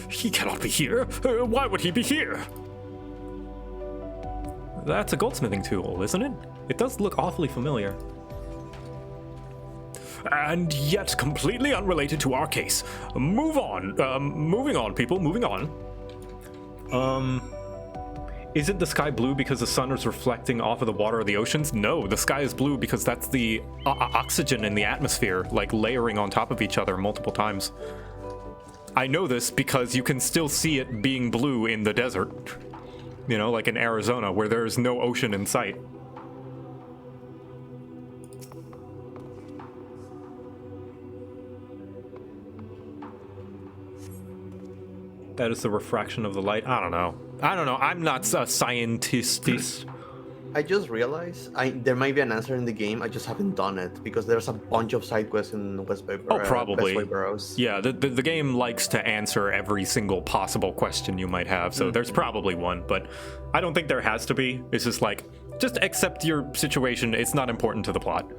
He cannot be here. Why would he be here? That's a goldsmithing tool, isn't it? It does look awfully familiar. And yet completely unrelated to our case. Move on. Moving on, people. Moving on. Isn't the sky blue because the sun is reflecting off of the water of the oceans? No, the sky is blue because that's the oxygen in the atmosphere, like layering on top of each other multiple times. I know this because you can still see it being blue in the desert. You know, like in Arizona, where there's no ocean in sight. That is the refraction of the light. I don't know. I'm not a scientist. I just realized there might be an answer in the game. I just haven't done it because there's a bunch of side quests in West Bay. Oh, probably. West Bay Burrows. Yeah, the game likes to answer every single possible question you might have, so there's probably one, but I don't think there has to be. It's just like, just accept your situation. It's not important to the plot.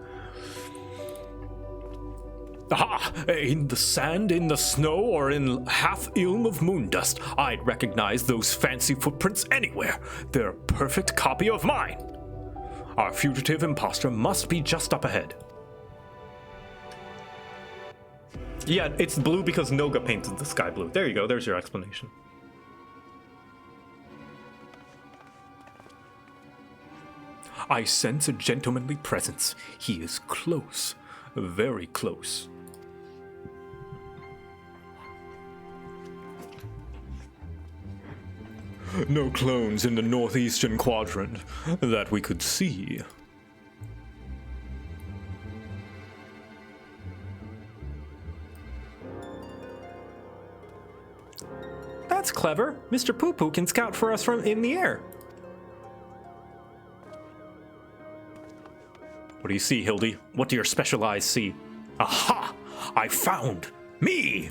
Aha! In the sand, in the snow, or in half ilm of moon dust, I'd recognize those fancy footprints anywhere. They're a perfect copy of mine. Our fugitive imposter must be just up ahead. Yeah, it's blue because Noga painted the sky blue. There you go, there's your explanation. I sense a gentlemanly presence. He is close, very close. No clones in the northeastern quadrant that we could see. That's clever. Mr. Poo Poo can scout for us from in the air. What do you see, Hildy? What do your special eyes see? Aha! I found me!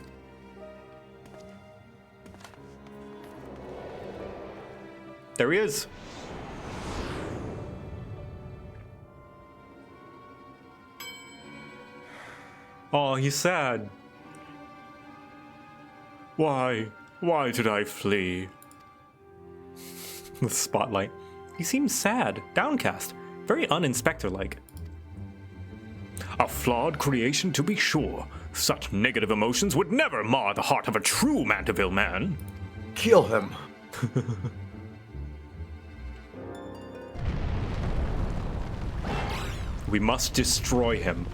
There he is. Oh, he's sad. Why did I flee? The spotlight. He seems sad, downcast, very un-Inspector-like. A flawed creation, to be sure. Such negative emotions would never mar the heart of a true Mandeville man. Kill him. We must destroy him.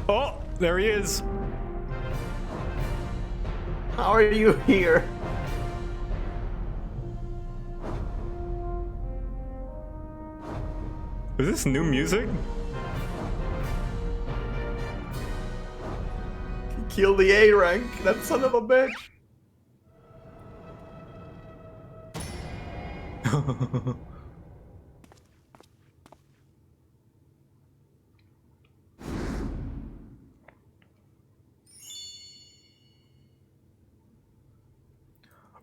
Oh, there he is. How are you here? Is this new music? Kill the A rank, that son of a bitch.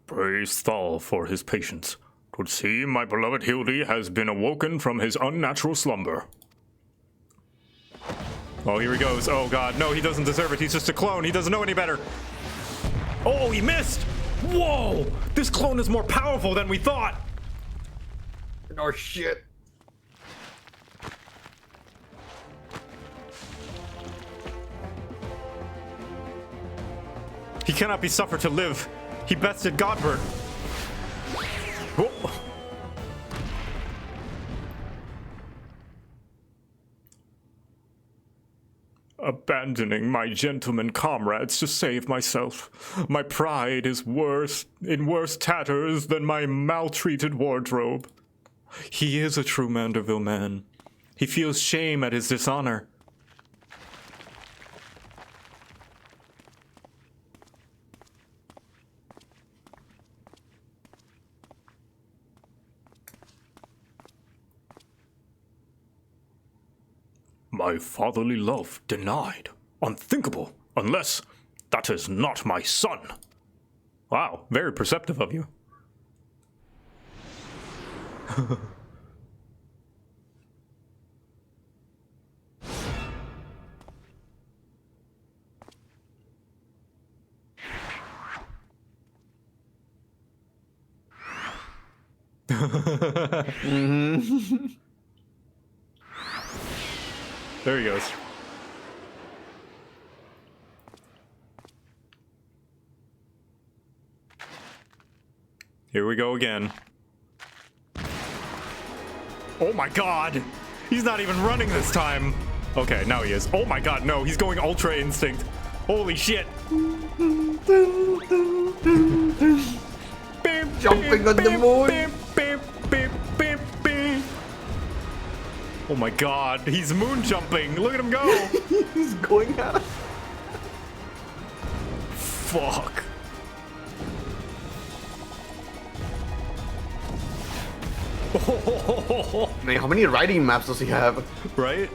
Praise Thal for his patience. 'Twould seem my beloved Hildy has been awoken from his unnatural slumber. Oh, here he goes. Oh god, no, he doesn't deserve it. He's just a clone. He doesn't know any better. Oh, he missed! Whoa! This clone is more powerful than we thought! Oh shit. He cannot be suffered to live. He bested Godbert. Whoa. Abandoning my gentlemen comrades to save myself. My pride is in worse tatters than my maltreated wardrobe. He is a true Manderville man. He feels shame at his dishonor. My fatherly love denied. Unthinkable, unless that is not my son. Wow, very perceptive of you. There he goes. Here we go again. Oh my god! He's not even running this time! Okay, now he is. Oh my god, no, he's going Ultra Instinct. Holy shit! Jumping on the moon! Oh my god, he's moon jumping! Look at him go! He's going out. Fuck. Man, how many riding maps does he have? Right?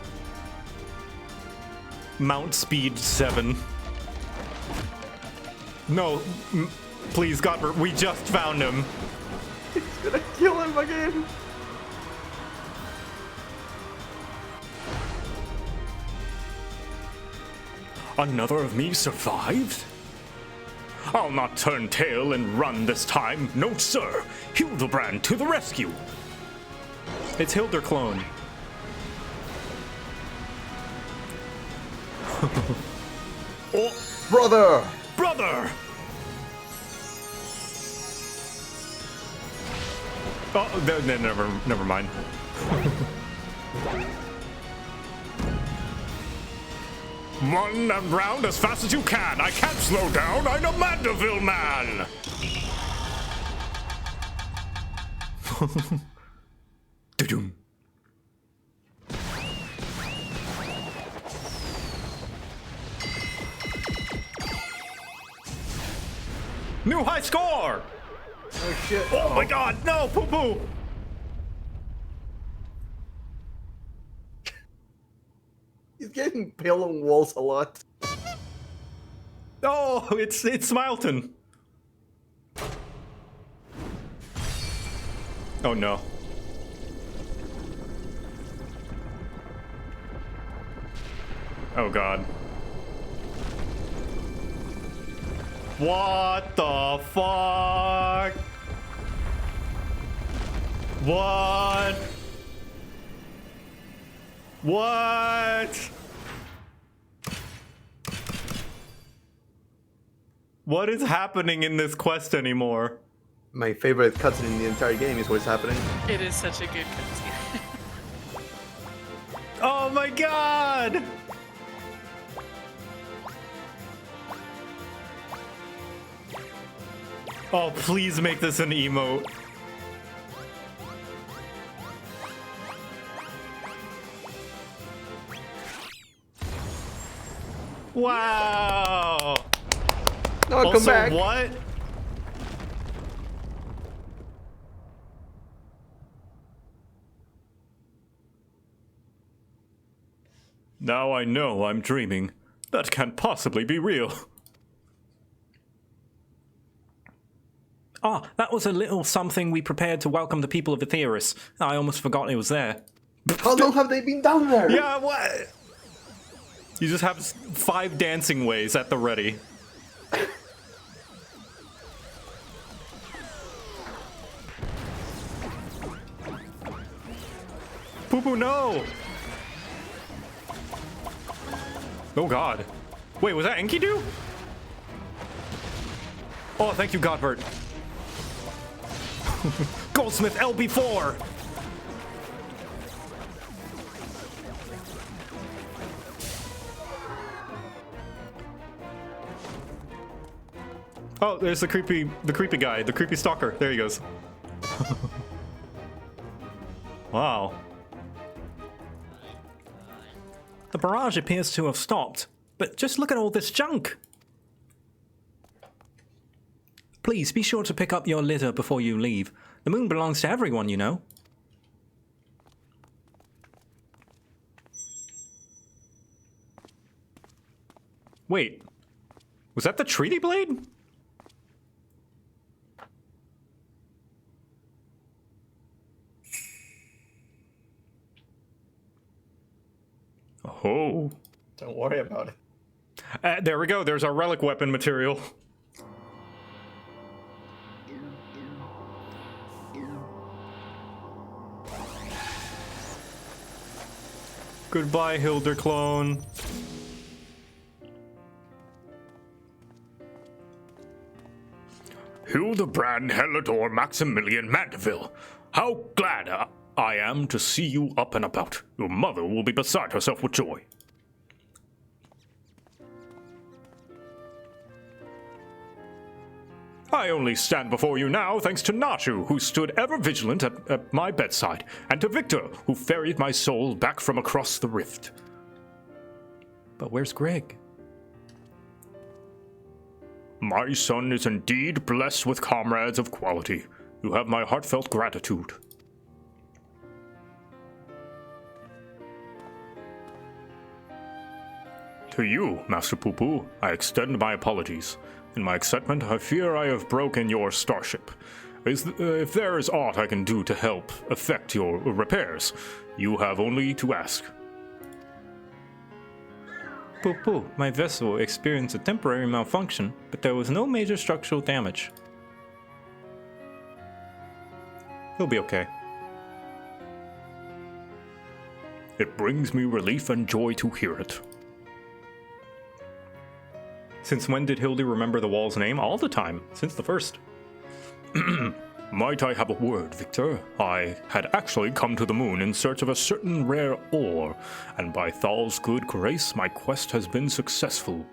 Mount Speed 7. No, please, Godbert, we just found him. He's gonna kill him again. Another of me survived? I'll not turn tail and run this time. No, sir. Hildibrand to the rescue. It's Hilder clone. Oh, Brother! brother! Oh, never mind. Run around as fast as you can. I can't slow down. I'm a Manderville man. Da-doom. New high score! Oh shit. Oh my god, no, poo-poo! He's getting pale on walls a lot. Oh, it's Smileton. Oh no. Oh god. What the fuck? What? What? What is happening in this quest anymore? My favorite cutscene in the entire game is what's happening. It is such a good cutscene. Oh my god! Oh, please make this an emote. Wow. No, Also, come back. what? Now I know I'm dreaming. That can't possibly be real. Ah, that was a little something we prepared to welcome the people of Etheirys. I almost forgot it was there. How long have they been down there? Yeah, what? You just have 5 dancing ways at the ready. Poo-poo, no! Oh god. Wait, was that Enkidu? Oh, thank you, Godbert. Goldsmith LB4! Oh, there's the creepy guy, the creepy stalker. There he goes. Wow. The barrage appears to have stopped, but just look at all this junk. Please be sure to pick up your litter before you leave. The moon belongs to everyone, you know. Wait, was that the treaty blade? Oh. Don't worry about it. There we go. There's our relic weapon material. Goodbye, Hilder clone. Hildibrand Helidor Maximilian Mandeville. How glad I am to see you up and about. Your mother will be beside herself with joy. I only stand before you now thanks to Nashu, who stood ever vigilant at my bedside, and to Victor, who ferried my soul back from across the rift. But where's Greg? My son is indeed blessed with comrades of quality. You have my heartfelt gratitude. To you, Master Poo-Poo, I extend my apologies. In my excitement, I fear I have broken your starship. If there is aught I can do to help effect your repairs, you have only to ask. Poo-Poo, my vessel experienced a temporary malfunction, but there was no major structural damage. He'll be okay. It brings me relief and joy to hear it. Since when did Hildy remember the wall's name? All the time, since the first. Might I have a word, Victor? I had actually come to the moon in search of a certain rare ore, and by Thal's good grace, my quest has been successful.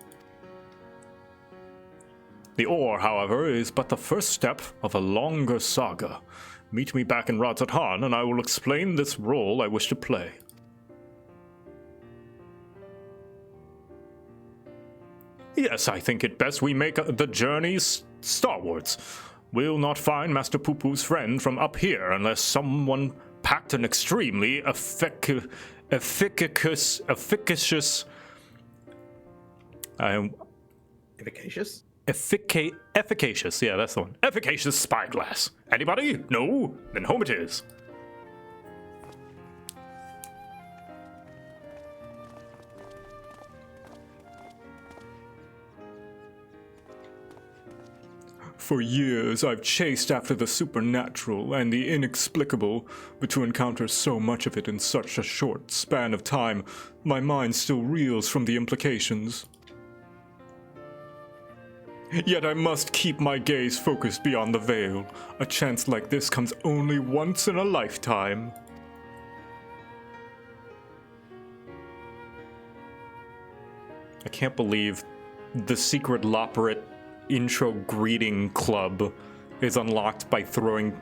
The ore, however, is but the first step of a longer saga. Meet me back in Radzatan, and I will explain this role I wish to play. Yes, I think it best we make the journey starwards. We'll not find Master Poo-Poo's friend from up here unless someone packed an extremely efficacious. Efficacious? Efficacious, yeah, that's the one. Efficacious spyglass. Anybody? No? Then home it is. For years, I've chased after the supernatural and the inexplicable, but to encounter so much of it in such a short span of time, my mind still reels from the implications. Yet I must keep my gaze focused beyond the veil. A chance like this comes only once in a lifetime. I can't believe the secret Loporrit intro greeting club is unlocked by putting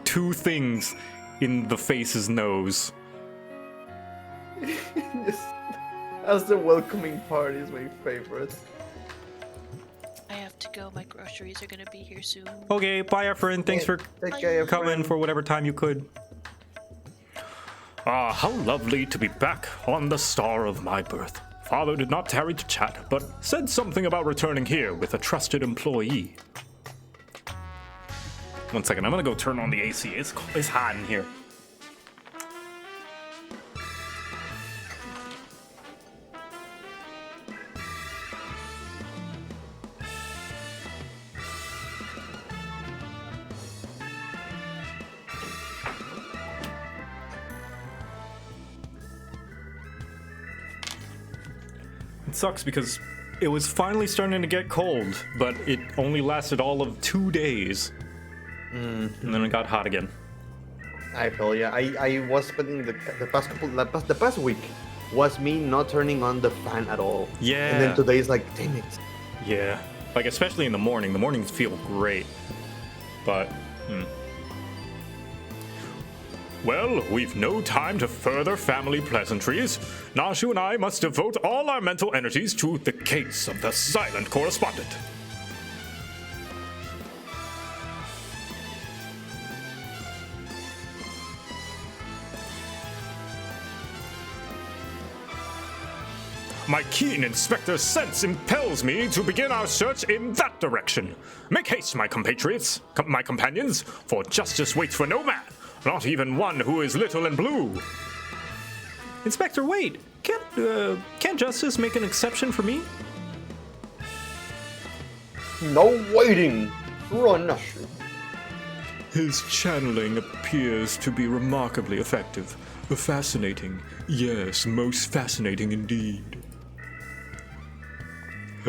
two things in the face's nose. Yes. As the welcoming party is my favorite. I have to go. My groceries are gonna be here soon. Okay, bye, our friend. Thanks for Take care, coming friend. for whatever time you could. Ah, how lovely to be back on the star of my birth. Father did not tarry to chat, but said something about returning here with a trusted employee. 1 second, I'm gonna go turn on the AC. It's hot in here. It sucks because it was finally starting to get cold, but it only lasted all of 2 days. And then it got hot again. I feel yeah. I was spending the past week was me not turning on the fan at all. Yeah. And then today is like, damn it. Yeah. Like, especially in the morning. The mornings feel great. But, Well, we've no time to further family pleasantries. Nashu and I must devote all our mental energies to the case of the silent correspondent. My keen inspector sense impels me to begin our search in that direction. Make haste, my compatriots, my companions, for justice waits for no man, not even one who is little and blue. Inspector, wait. Can't justice make an exception for me? No waiting. Run, Nashu. His channeling appears to be remarkably effective. Fascinating. Yes, most fascinating indeed.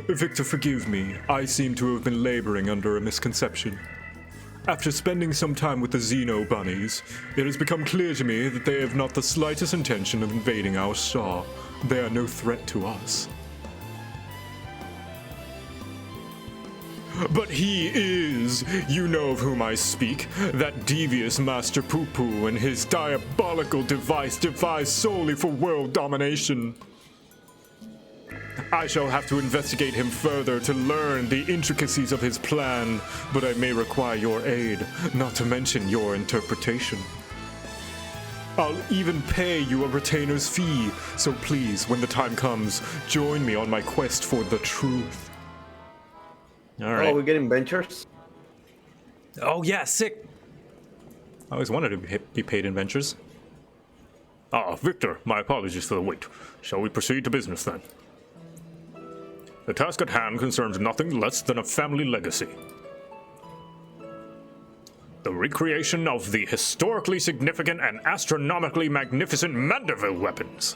Victor, forgive me. I seem to have been laboring under a misconception. After spending some time with the Xeno bunnies, it has become clear to me that they have not the slightest intention of invading our star. They are no threat to us. But he is, you know of whom I speak, that devious Master Poo-Poo and his diabolical device devised solely for world domination. I shall have to investigate him further to learn the intricacies of his plan, but I may require your aid, not to mention your interpretation. I'll even pay you a retainer's fee, so please, when the time comes, join me on my quest for the truth. All right. Oh, we're getting ventures? Oh, yeah, sick. I always wanted to be paid in ventures. Ah, Victor, my apologies for the wait. Shall we proceed to business then? The task at hand concerns nothing less than a family legacy. The recreation of the historically significant and astronomically magnificent Manderville weapons.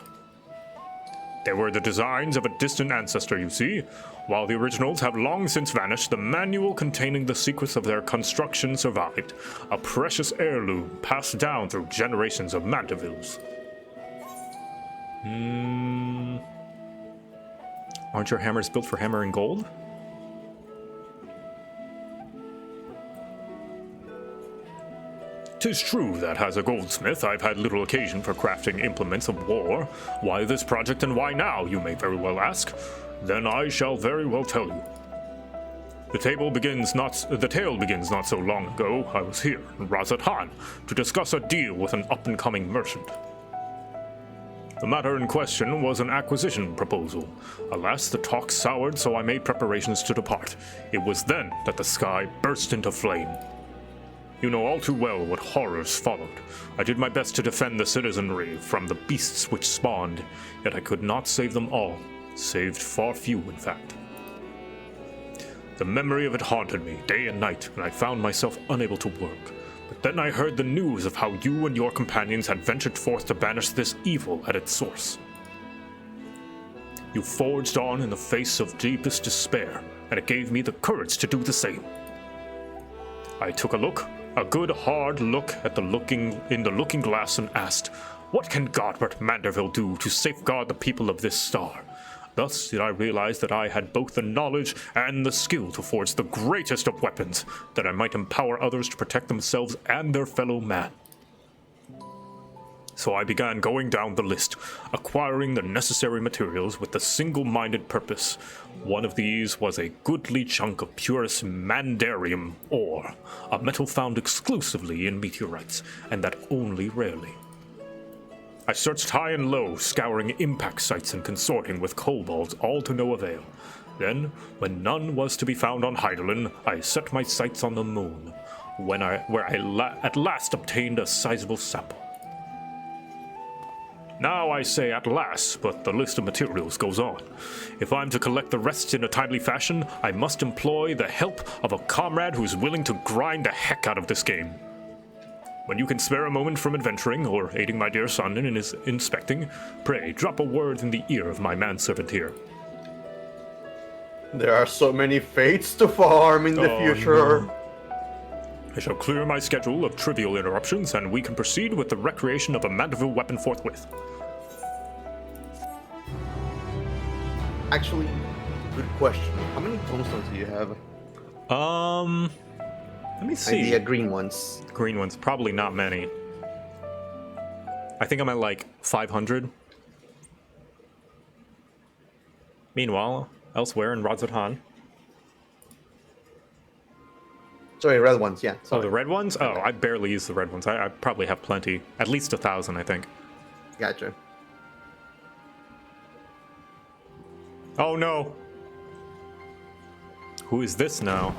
They were the designs of a distant ancestor, you see. While the originals have long since vanished, the manual containing the secrets of their construction survived, a precious heirloom passed down through generations of Mandervilles. Aren't your hammers built for hammering gold? "'Tis true that as a goldsmith I've had little occasion for crafting implements of war. Why this project and why now, you may very well ask. Then I shall very well tell you. The tale begins not so long ago. I was here, in Razat Han, to discuss a deal with an up-and-coming merchant. The matter in question was an acquisition proposal. Alas, the talk soured, so I made preparations to depart. It was then that the sky burst into flame. You know all too well what horrors followed. I did my best to defend the citizenry from the beasts which spawned, yet I could not save them all. Saved far few, in fact. The memory of it haunted me day and night, and I found myself unable to work. But then I heard the news of how you and your companions had ventured forth to banish this evil at its source. You forged on in the face of deepest despair, and it gave me the courage to do the same. I took a good hard look at the looking glass and asked, what can Godbert Manderville do to safeguard the people of this star? Thus did I realize that I had both the knowledge and the skill to forge the greatest of weapons, that I might empower others to protect themselves and their fellow man. So I began going down the list, acquiring the necessary materials with the single-minded purpose. One of these was a goodly chunk of purest mandarium ore, a metal found exclusively in meteorites, and that only rarely. I searched high and low, scouring impact sites and consorting with kobolds, all to no avail. Then, when none was to be found on Heidelin, I set my sights on the moon, where I at last obtained a sizable sample. Now I say at last, but the list of materials goes on. If I'm to collect the rest in a timely fashion, I must employ the help of a comrade who's willing to grind the heck out of this game. When you can spare a moment from adventuring, or aiding my dear son in his inspecting, pray drop a word in the ear of my manservant here. There are so many fates to farm in the future. No. I shall clear my schedule of trivial interruptions, and we can proceed with the recreation of a Mandeville weapon forthwith. Actually, good question. How many tombstones do you have? Let me see. The green ones. Green ones, probably not many. I think I'm at like 500. Meanwhile, elsewhere in Radzotan. Sorry, red ones, yeah. Oh, Sorry. the red ones? Oh, I barely use the red ones. I probably have plenty. At least 1,000, I think. Gotcha. Oh no! Who is this now?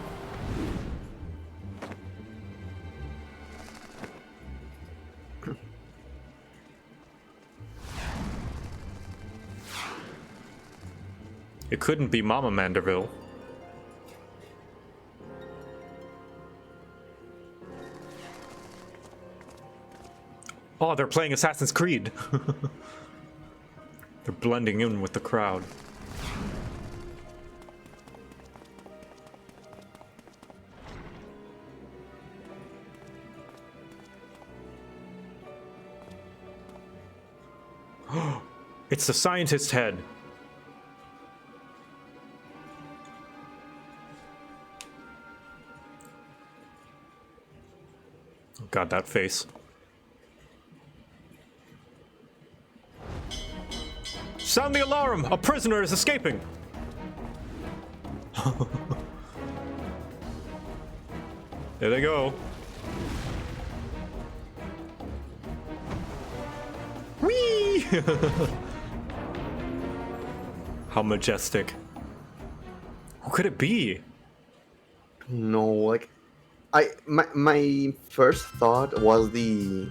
It couldn't be Mama Manderville. Oh, they're playing Assassin's Creed. They're blending in with the crowd. It's the scientist's head. Oh God, that face. Sound the alarm! A prisoner is escaping! There they go. Whee! How majestic. Who could it be? No, like, my first thought was the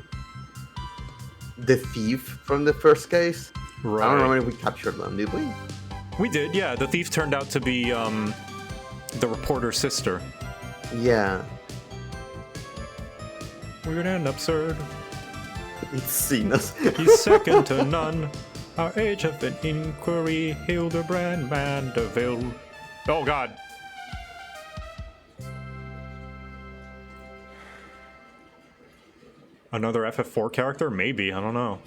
thief from the first case. Right. I don't remember if we captured them, did we? We did, yeah. The thief turned out to be the reporter's sister. Yeah. Weird and absurd. It's seen us. He's second to none. Our age of an inquiry, Hildibrand Mandeville. Oh God. Another FF4 character? Maybe, I don't know.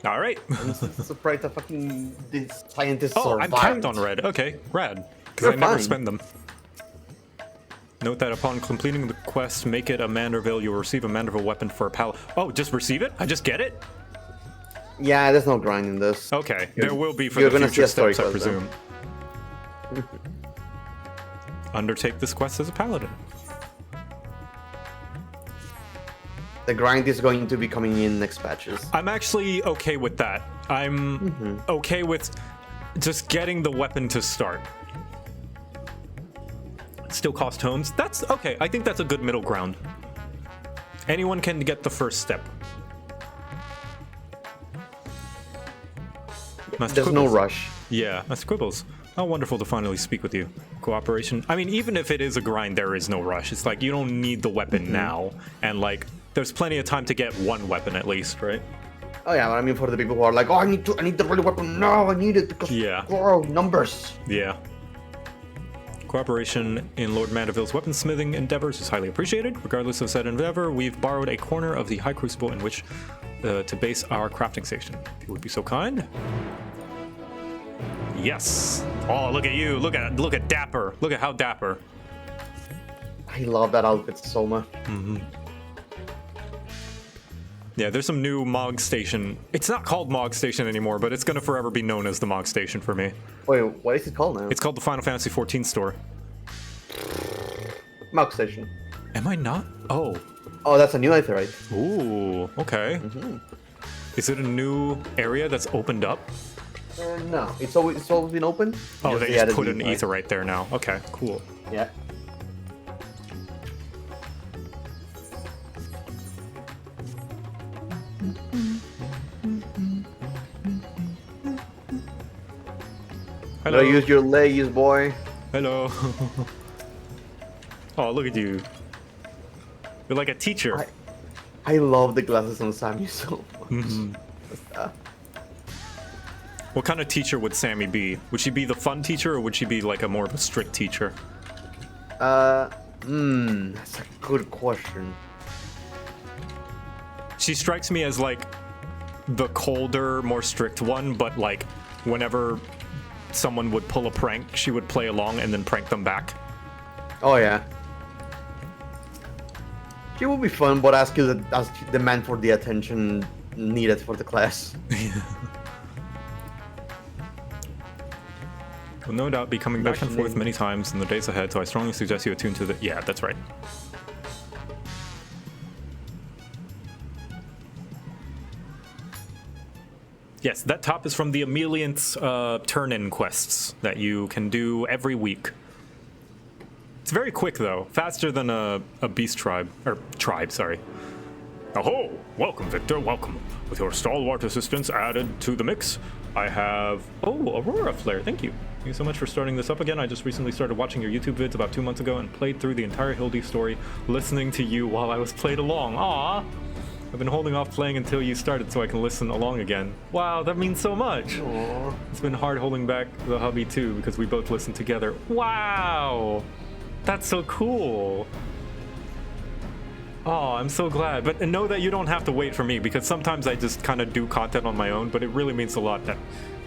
All right. I'm surprised that fucking this scientist Oh, I'm survived. capped on red. Okay, rad. Because You're I never fine. spend them. Note that upon completing the quest, make it a Manderville, you'll receive a Manderville weapon for a pal. Oh, just receive it? I just get it? Yeah, there's no grind in this. Okay, there will be for you're the gonna future see a story steps, I quest, presume. Undertake this quest as a paladin. The grind is going to be coming in next patches. I'm actually okay with that. I'm okay with just getting the weapon to start. Still cost homes. That's okay. I think that's a good middle ground. Anyone can get the first step. Master There's no Quibbles. rush. Yeah, Master Quibbles. How wonderful to finally speak with you. Cooperation. I mean, even if it is a grind, there is no rush. It's like you don't need the weapon now, and like there's plenty of time to get one weapon at least, right? Oh yeah, but I mean for the people who are like, oh, I need the really weapon now. I need it because Yeah. oh, numbers. Yeah. Cooperation in Lord Mandeville's weaponsmithing endeavors is highly appreciated. Regardless of said endeavor, we've borrowed a corner of the High Crucible in which to base our crafting station. If you would be so kind. Yes. Oh, look at you. Look at Dapper. Look at how dapper. I love that outfit so much. Yeah, there's some new Mog Station. It's not called Mog Station anymore, but it's gonna forever be known as the Mog Station for me. Wait, what is it called now? It's called the Final Fantasy XIV store. Mog Station. Am I not? Oh. Oh, that's a new item, right? Ooh, okay. Is it a new area that's opened up? No, it's always been open. Oh, they added just put the an ether right there now. Okay, cool. Yeah. Hello. Gotta use your legs, boy. Hello. Oh, look at you. You're like a teacher. I love the glasses on Sammy so much. What kind of teacher would Sammy be? Would she be the fun teacher, or would she be like a more of a strict teacher? That's a good question. She strikes me as like the colder, more strict one, but like whenever someone would pull a prank, she would play along and then prank them back. Oh yeah. She will be fun, but ask you as demand for the attention needed for the class. Will no doubt be coming back and forth many times in the days ahead, so I strongly suggest you attune to the... Yeah, that's right. Yes, that top is from the Emeliant's turn-in quests that you can do every week. It's very quick, though. Faster than a beast tribe. Or tribe, sorry. Oh, welcome, Victor, welcome. With your stalwart assistance added to the mix, I have... Oh, Aurora Flare, thank you. Thank you so much for starting this up again. I just recently started watching your YouTube vids about 2 months ago and played through the entire Hildy story, listening to you while I was played along. Aww. I've been holding off playing until you started so I can listen along again. Wow, that means so much. Aww. It's been hard holding back the hubby too because we both listen together. Wow, that's so cool. Oh, I'm so glad. But know that you don't have to wait for me because sometimes I just kind of do content on my own, but it really means a lot that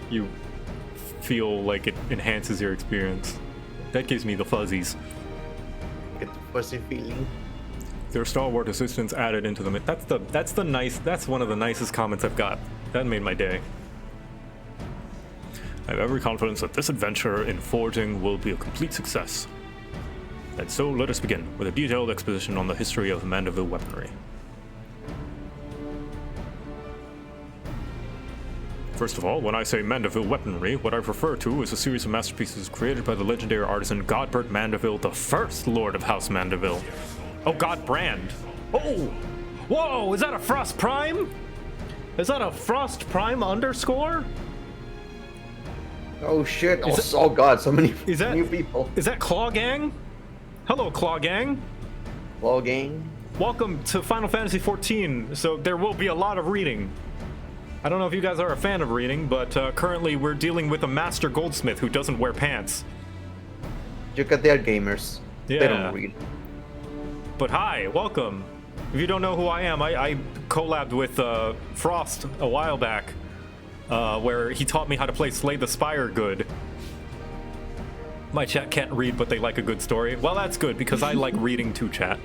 you feel like it enhances your experience. That gives me the fuzzies. Get the fuzzy feeling. Their stalwart assistance added into them. That's one of the nicest comments I've got. That made my day. I have every confidence that this adventure in forging will be a complete success. And so let us begin with a detailed exposition on the history of Mandeville weaponry. First of all, when I say Mandeville weaponry, what I refer to is a series of masterpieces created by the legendary artisan Godbert Mandeville, the first Lord of House Mandeville. Oh, Godbrand. Oh! Whoa, is that a Frost Prime? Is that a Frost Prime underscore? Oh shit! Oh god, so many Is that new people. Is that Claw Gang? Hello, Claw Gang. Claw Gang. Welcome to Final Fantasy XIV. So there will be a lot of reading. I don't know if you guys are a fan of reading, but currently we're dealing with a master goldsmith who doesn't wear pants. JoCat, they are gamers. Yeah. They don't read. But hi, welcome. If you don't know who I am, I collabed with Frost a while back, where he taught me how to play Slay the Spire good. My chat can't read, but they like a good story. Well, that's good, because I like reading too, chat.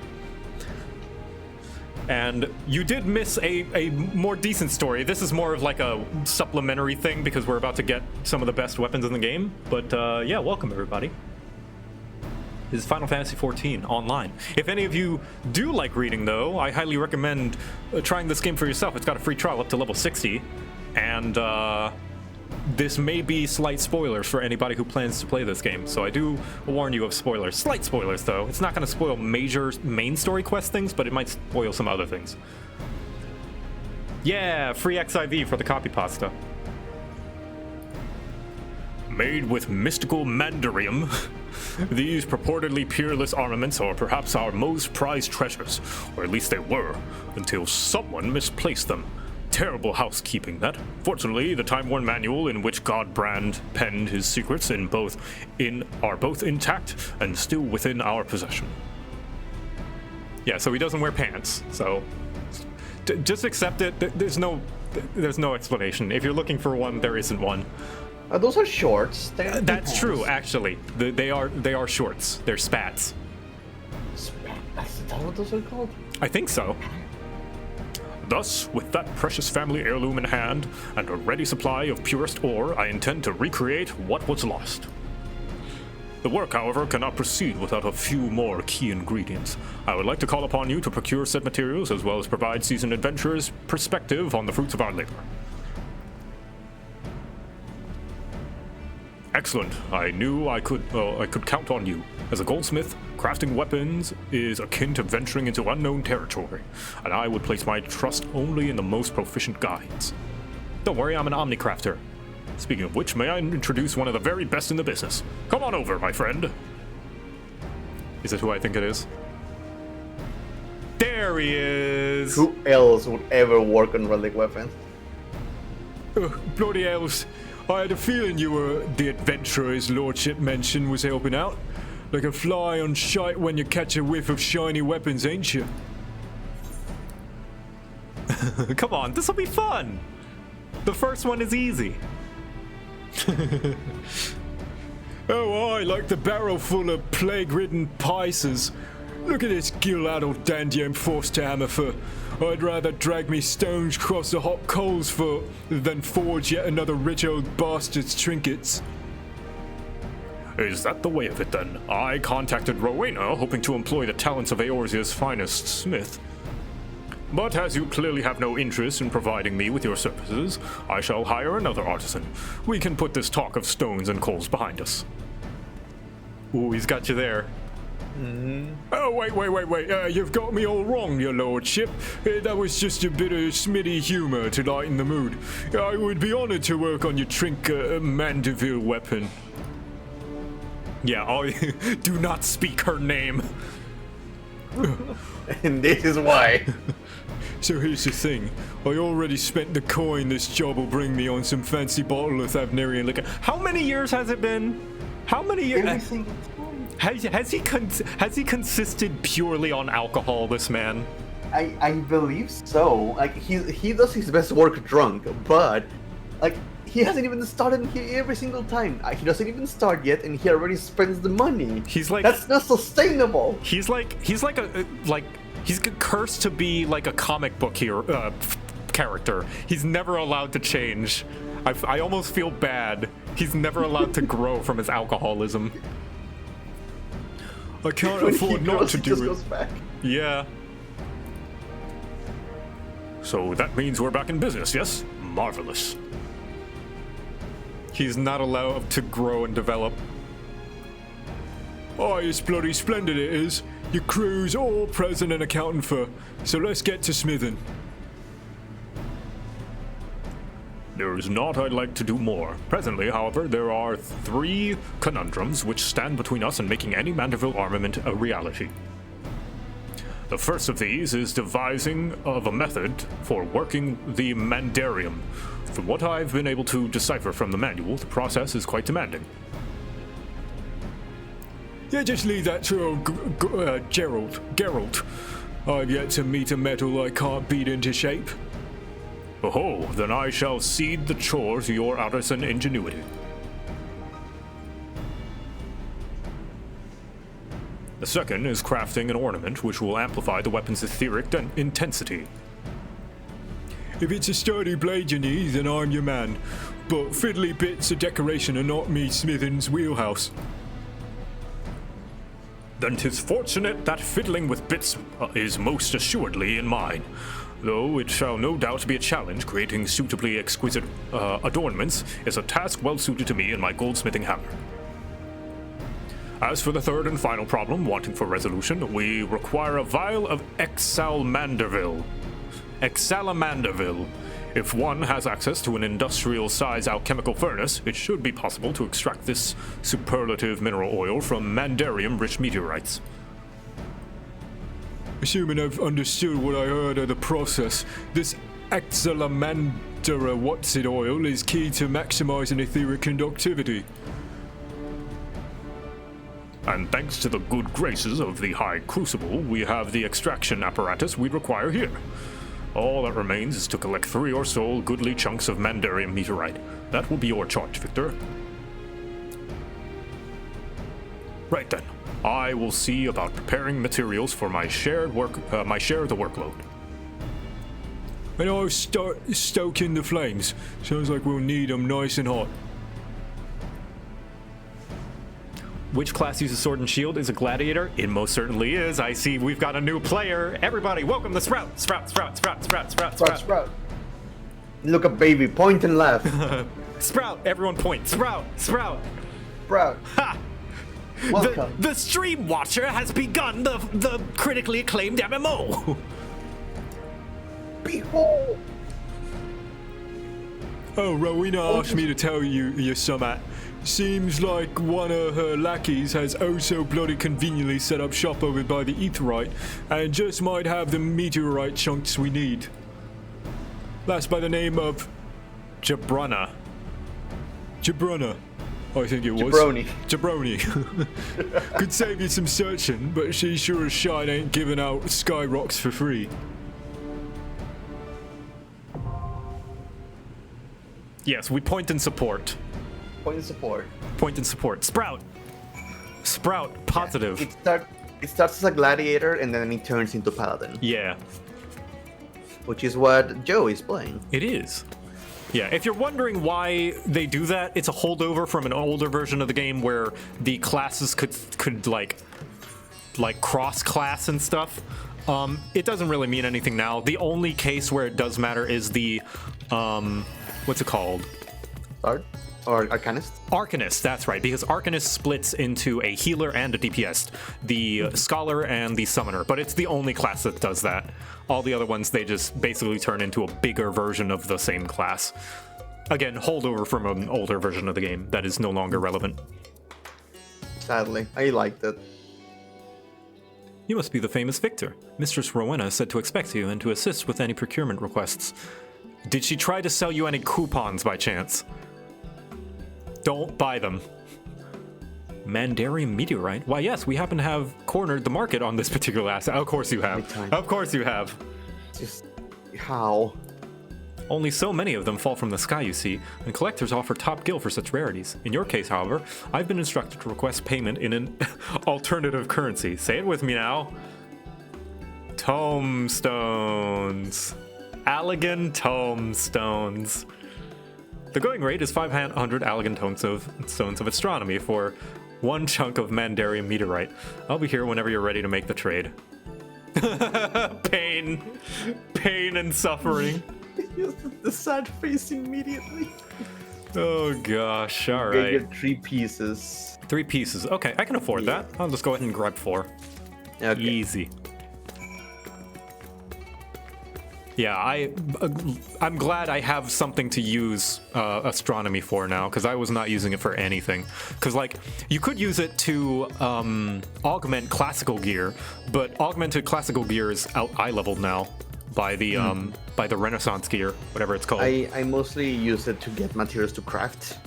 And you did miss a more decent story. This is more of like a supplementary thing, because we're about to get some of the best weapons in the game. But yeah, welcome everybody. This is Final Fantasy XIV Online. If any of you do like reading, though, I highly recommend trying this game for yourself. It's got a free trial up to level 60. And this may be slight spoilers for anybody who plans to play this game. So I do warn you of spoilers. Slight spoilers, though. It's not going to spoil major main story quest things, but it might spoil some other things. Yeah, free XIV for the copy pasta. Made with mystical mandarium, these purportedly peerless armaments are perhaps our most prized treasures, or at least they were, until someone misplaced them. terrible housekeeping, that. Fortunately, the time-worn manual in which Godbrand penned his secrets are both intact and still within our possession. Yeah, so he doesn't wear pants, so just accept it. There's no explanation. If you're looking for one, there isn't one. Those are shorts. That's true, actually. They are shorts. They're spats. Is that what those are called? I think so. Thus, with that precious family heirloom in hand and a ready supply of purest ore, I intend to recreate what was lost. The work, however, cannot proceed without a few more key ingredients. I would like to call upon you to procure said materials as well as provide seasoned adventurers perspective on the fruits of our labor. Excellent. I knew I could count on you. As a goldsmith, crafting weapons is akin to venturing into unknown territory, and I would place my trust only in the most proficient guides. Don't worry, I'm an omnicrafter. Speaking of which, may I introduce one of the very best in the business? Come on over, my friend. Is it who I think it is? There he is! Who else would ever work on relic weapons? Bloody elves. I had a feeling you were the adventurer his lordship mentioned was helping out. Like a fly on shite when you catch a whiff of shiny weapons, ain't you? Come on, this'll be fun! The first one is easy. Oh, I like the barrel full of plague-ridden pices. Look at this gill-addled dandy I'm forced to hammer for. I'd rather drag me stones across the hot coals for than forge yet another rich old bastard's trinkets. Is that the way of it, then? I contacted Rowena, hoping to employ the talents of Eorzea's finest smith. But as you clearly have no interest in providing me with your services, I shall hire another artisan. We can put this talk of stones and coals behind us. Ooh, he's got you there. Oh, wait. You've got me all wrong, your lordship. That was just a bit of Smitty humor to lighten the mood. I would be honored to work on your Mandeville weapon. Yeah, do not speak her name. And this is why. So here's the thing. I already spent the coin this job will bring me on some fancy bottle of Thavnarian liquor. How many years has it been? How many years? Every single time. Has he consisted purely on alcohol, this man? I believe so. Like he does his best work drunk, but like he hasn't even started here every single time. He doesn't even start yet, and he already spends the money. He's like, that's not sustainable. He's cursed to be like a comic book hero character. He's never allowed to change. I almost feel bad. He's never allowed to grow from his alcoholism. I can't afford not to do it. Goes back. Yeah. So that means we're back in business, yes? Marvelous. He's not allowed to grow and develop. Oh, it's bloody splendid it is. Your crew's all present and accounting for, so let's get to smithing. There is naught I'd like to do more. Presently, however, there are 3 conundrums which stand between us and making any Mandeville armament a reality. The first of these is devising of a method for working the Mandarium. From what I've been able to decipher from the manual, the process is quite demanding. Yeah, just leave that to old Geralt. I've yet to meet a metal I can't beat into shape. Oh, then I shall cede the chore to your artisan ingenuity. The second is crafting an ornament which will amplify the weapon's etheric intensity. If it's a sturdy blade you need, then I'm your man. But fiddly bits of decoration are not me smithing's wheelhouse. Then 'tis fortunate that fiddling with bits is most assuredly in mine. Though it shall no doubt be a challenge, creating suitably exquisite adornments is a task well suited to me and my goldsmithing hammer. As for the third and final problem, wanting for resolution, we require a vial of Exalmanderville. Exalmanderville. If one has access to an industrial-size alchemical furnace, it should be possible to extract this superlative mineral oil from Mandarium-rich meteorites. Assuming I've understood what I heard of the process, this Axelamandera Whatsit oil is key to maximizing etheric conductivity. And thanks to the good graces of the High Crucible, we have the extraction apparatus we require here. All that remains is to collect 3 or so goodly chunks of Mandarium meteorite. That will be your charge, Victor. Right then, I will see about preparing materials for my share of the workload. And I'll start stoking the flames. Sounds like we'll need them nice and hot. Which class uses sword and shield? Is a gladiator? It most certainly is. I see we've got a new player. Everybody, welcome to Sprout. Sprout. Look up, baby. Point and left. Sprout. Everyone point. Sprout. Proud. Ha! Welcome. The Stream Watcher has begun the critically acclaimed MMO. Behold. Oh, Rowena asked me to tell you something. Seems like one of her lackeys has oh so bloody conveniently set up shop over by the Aetherite and just might have the meteorite chunks we need. That's by the name of Jabrunna. I think it was. Jabroni. Could save you some searching, but she sure as shite ain't giving out sky rocks for free. Yes, we point and support. Point and support. Sprout, positive. It starts as a gladiator and then it turns into paladin, Yeah, which is what Joe is playing. it is. Yeah, if you're wondering why they do that, it's a holdover from an older version of the game where the classes could like cross class and stuff. It doesn't really mean anything now. The only case where it does matter is the what's it called? Bard? Or Arcanist? Arcanist, that's right, because Arcanist splits into a healer and a DPS, the Scholar and the Summoner, but it's the only class that does that. All the other ones, they just basically turn into a bigger version of the same class. Again, holdover from an older version of the game that is no longer relevant. Sadly, I liked it. You must be the famous Victor. Mistress Rowena said to expect you and to assist with any procurement requests. Did she try to sell you any coupons by chance? Don't buy them. Mandarium meteorite? Why, yes, we happen to have cornered the market on this particular asset. Of course you have. Of course you have. Just how? Only so many of them fall from the sky, you see, and collectors offer top gill for such rarities. In your case, however, I've been instructed to request payment in an alternative currency. Say it with me now. Tomestones. Allegan tomestones. The going rate is 500 Allegan stones of astronomy for 1 chunk of Mandarium meteorite. I'll be here whenever you're ready to make the trade. Pain and suffering. The sad face immediately. Oh gosh, all Get right. your 3 pieces. 3 pieces. Okay, I can afford that. I'll just go ahead and grab 4. Okay. Easy. Yeah, I'm glad I have something to use astronomy for now, because I was not using it for anything. Because, like, you could use it to augment classical gear, but augmented classical gear is out eye leveled now by the Renaissance gear, whatever it's called. I mostly use it to get materials to craft.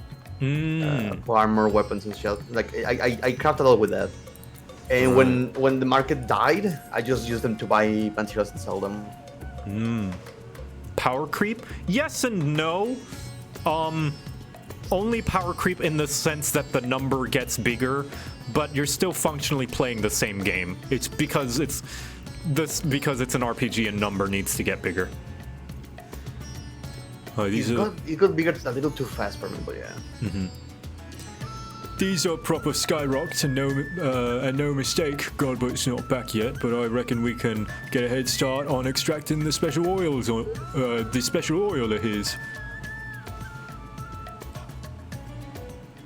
For armor, weapons, and stuff. Like, I craft a lot with that. And when the market died, I just used them to buy materials and sell them. Power creep? Yes and no. Only power creep in the sense that the number gets bigger, but you're still functionally playing the same game. It's because it's an RPG and number needs to get bigger. It got bigger a little too fast for me, but yeah. These are proper skyrocks and no mistake. Godbut's not back yet, but I reckon we can get a head start on extracting the special oils, the special oil of his.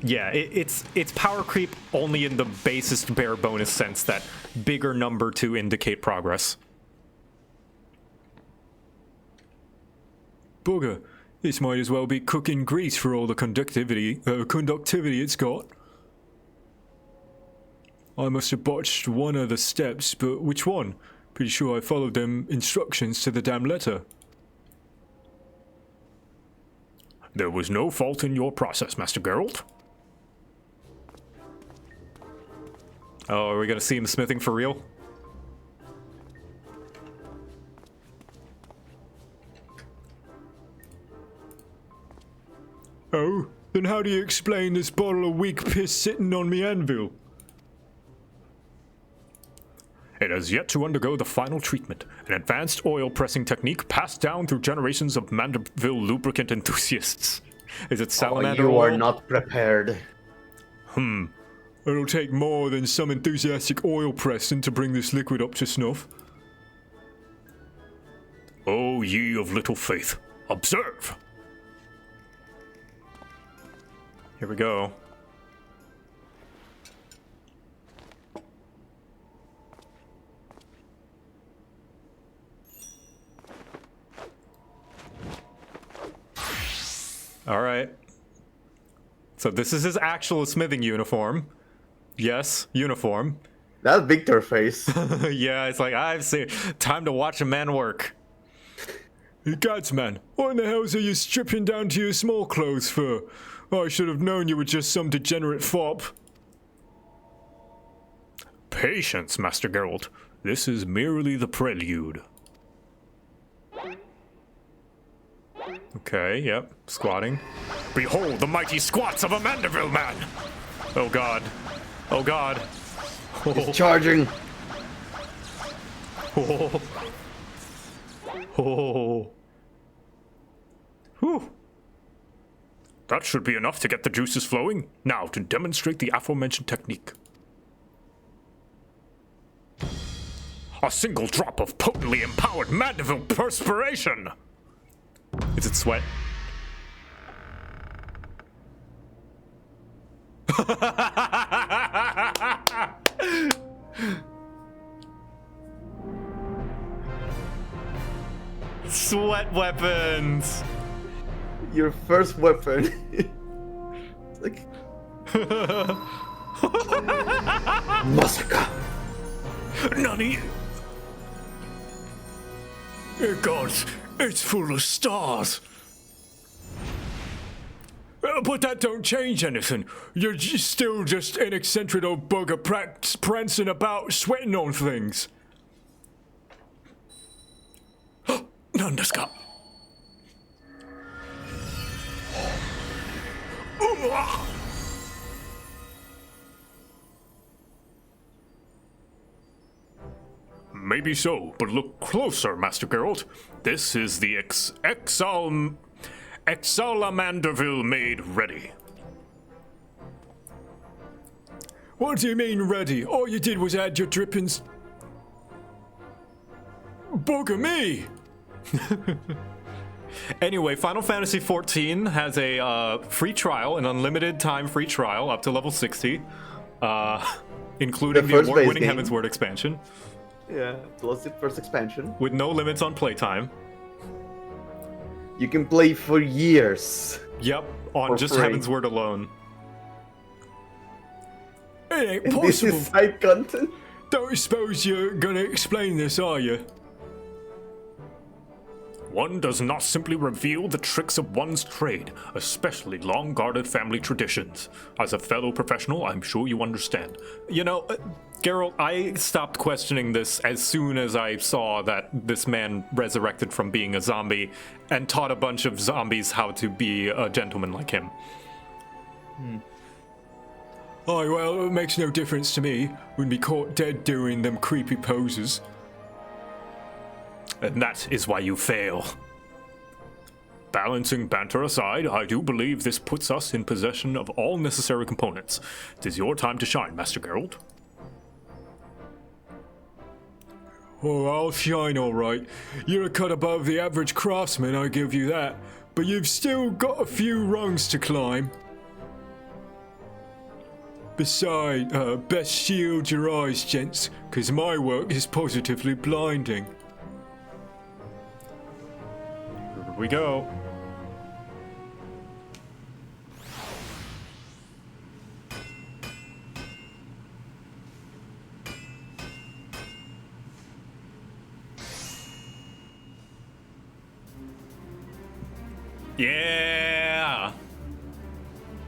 Yeah, it's power creep only in the basest bare bonus sense that bigger number to indicate progress. Bugger, this might as well be cooking grease for all the conductivity it's got. I must have botched one of the steps, but which one? Pretty sure I followed them instructions to the damn letter. There was no fault in your process, Master Geralt. Oh, are we gonna see him smithing for real? Oh, then how do you explain this bottle of weak piss sitting on me anvil? It has yet to undergo the final treatment, an advanced oil pressing technique passed down through generations of Mandeville lubricant enthusiasts. Is it Oh, salamander you are oil? not prepared. It'll take more than some enthusiastic oil pressing to bring this liquid up to snuff. O ye of little faith, observe! Here we go. All right. So this is his actual smithing uniform. Yes, uniform. That Victor face. Yeah, it's like, I've seen. Time to watch a man work. Hey, Gads, man, what in the hell's are you stripping down to your small clothes for? I should have known you were just some degenerate fop. Patience, Master Geralt. This is merely the prelude. Okay, yep, squatting. Behold the mighty squats of a Mandeville man! Oh god. Oh god. He's charging. Oh. Oh. Whew. That should be enough to get the juices flowing. Now to demonstrate the aforementioned technique. A single drop of potently empowered Mandeville perspiration! Is it sweat? Sweat weapons! Your first weapon. It's like massacre. Nani? God, it's full of stars. But that don't change anything. You're still just an eccentric old bugger prancing about, sweating on things. Nandaska. Maybe so, but look closer, Master Geralt. This is the Exalamanderville made ready. What do you mean ready? All you did was add your drippings. Bugger me! Anyway, Final Fantasy XIV has a free trial, an unlimited time free trial up to level 60, including The the first award-winning base game. Heavensward expansion, Yeah, plus the first expansion. with no limits on playtime. You can play for years. Yep, on For just free. Heavensward alone. It ain't And this possible. is side content. Don't suppose you're gonna explain this, are you? One does not simply reveal the tricks of one's trade, especially long-guarded family traditions. As a fellow professional, I'm sure you understand. You know, Geralt, I stopped questioning this as soon as I saw that this man resurrected from being a zombie and taught a bunch of zombies how to be a gentleman like him. Aye, well, it makes no difference to me. Wouldn't be caught dead doing them creepy poses. And that is why you fail. Balancing banter aside, I do believe this puts us in possession of all necessary components. It is your time to shine, Master Geralt. Oh, I'll shine all right. You're a cut above the average craftsman, I give you that. But you've still got a few rungs to climb. Besides, best shield your eyes, gents, 'cause my work is positively blinding. Here we go. Yeah,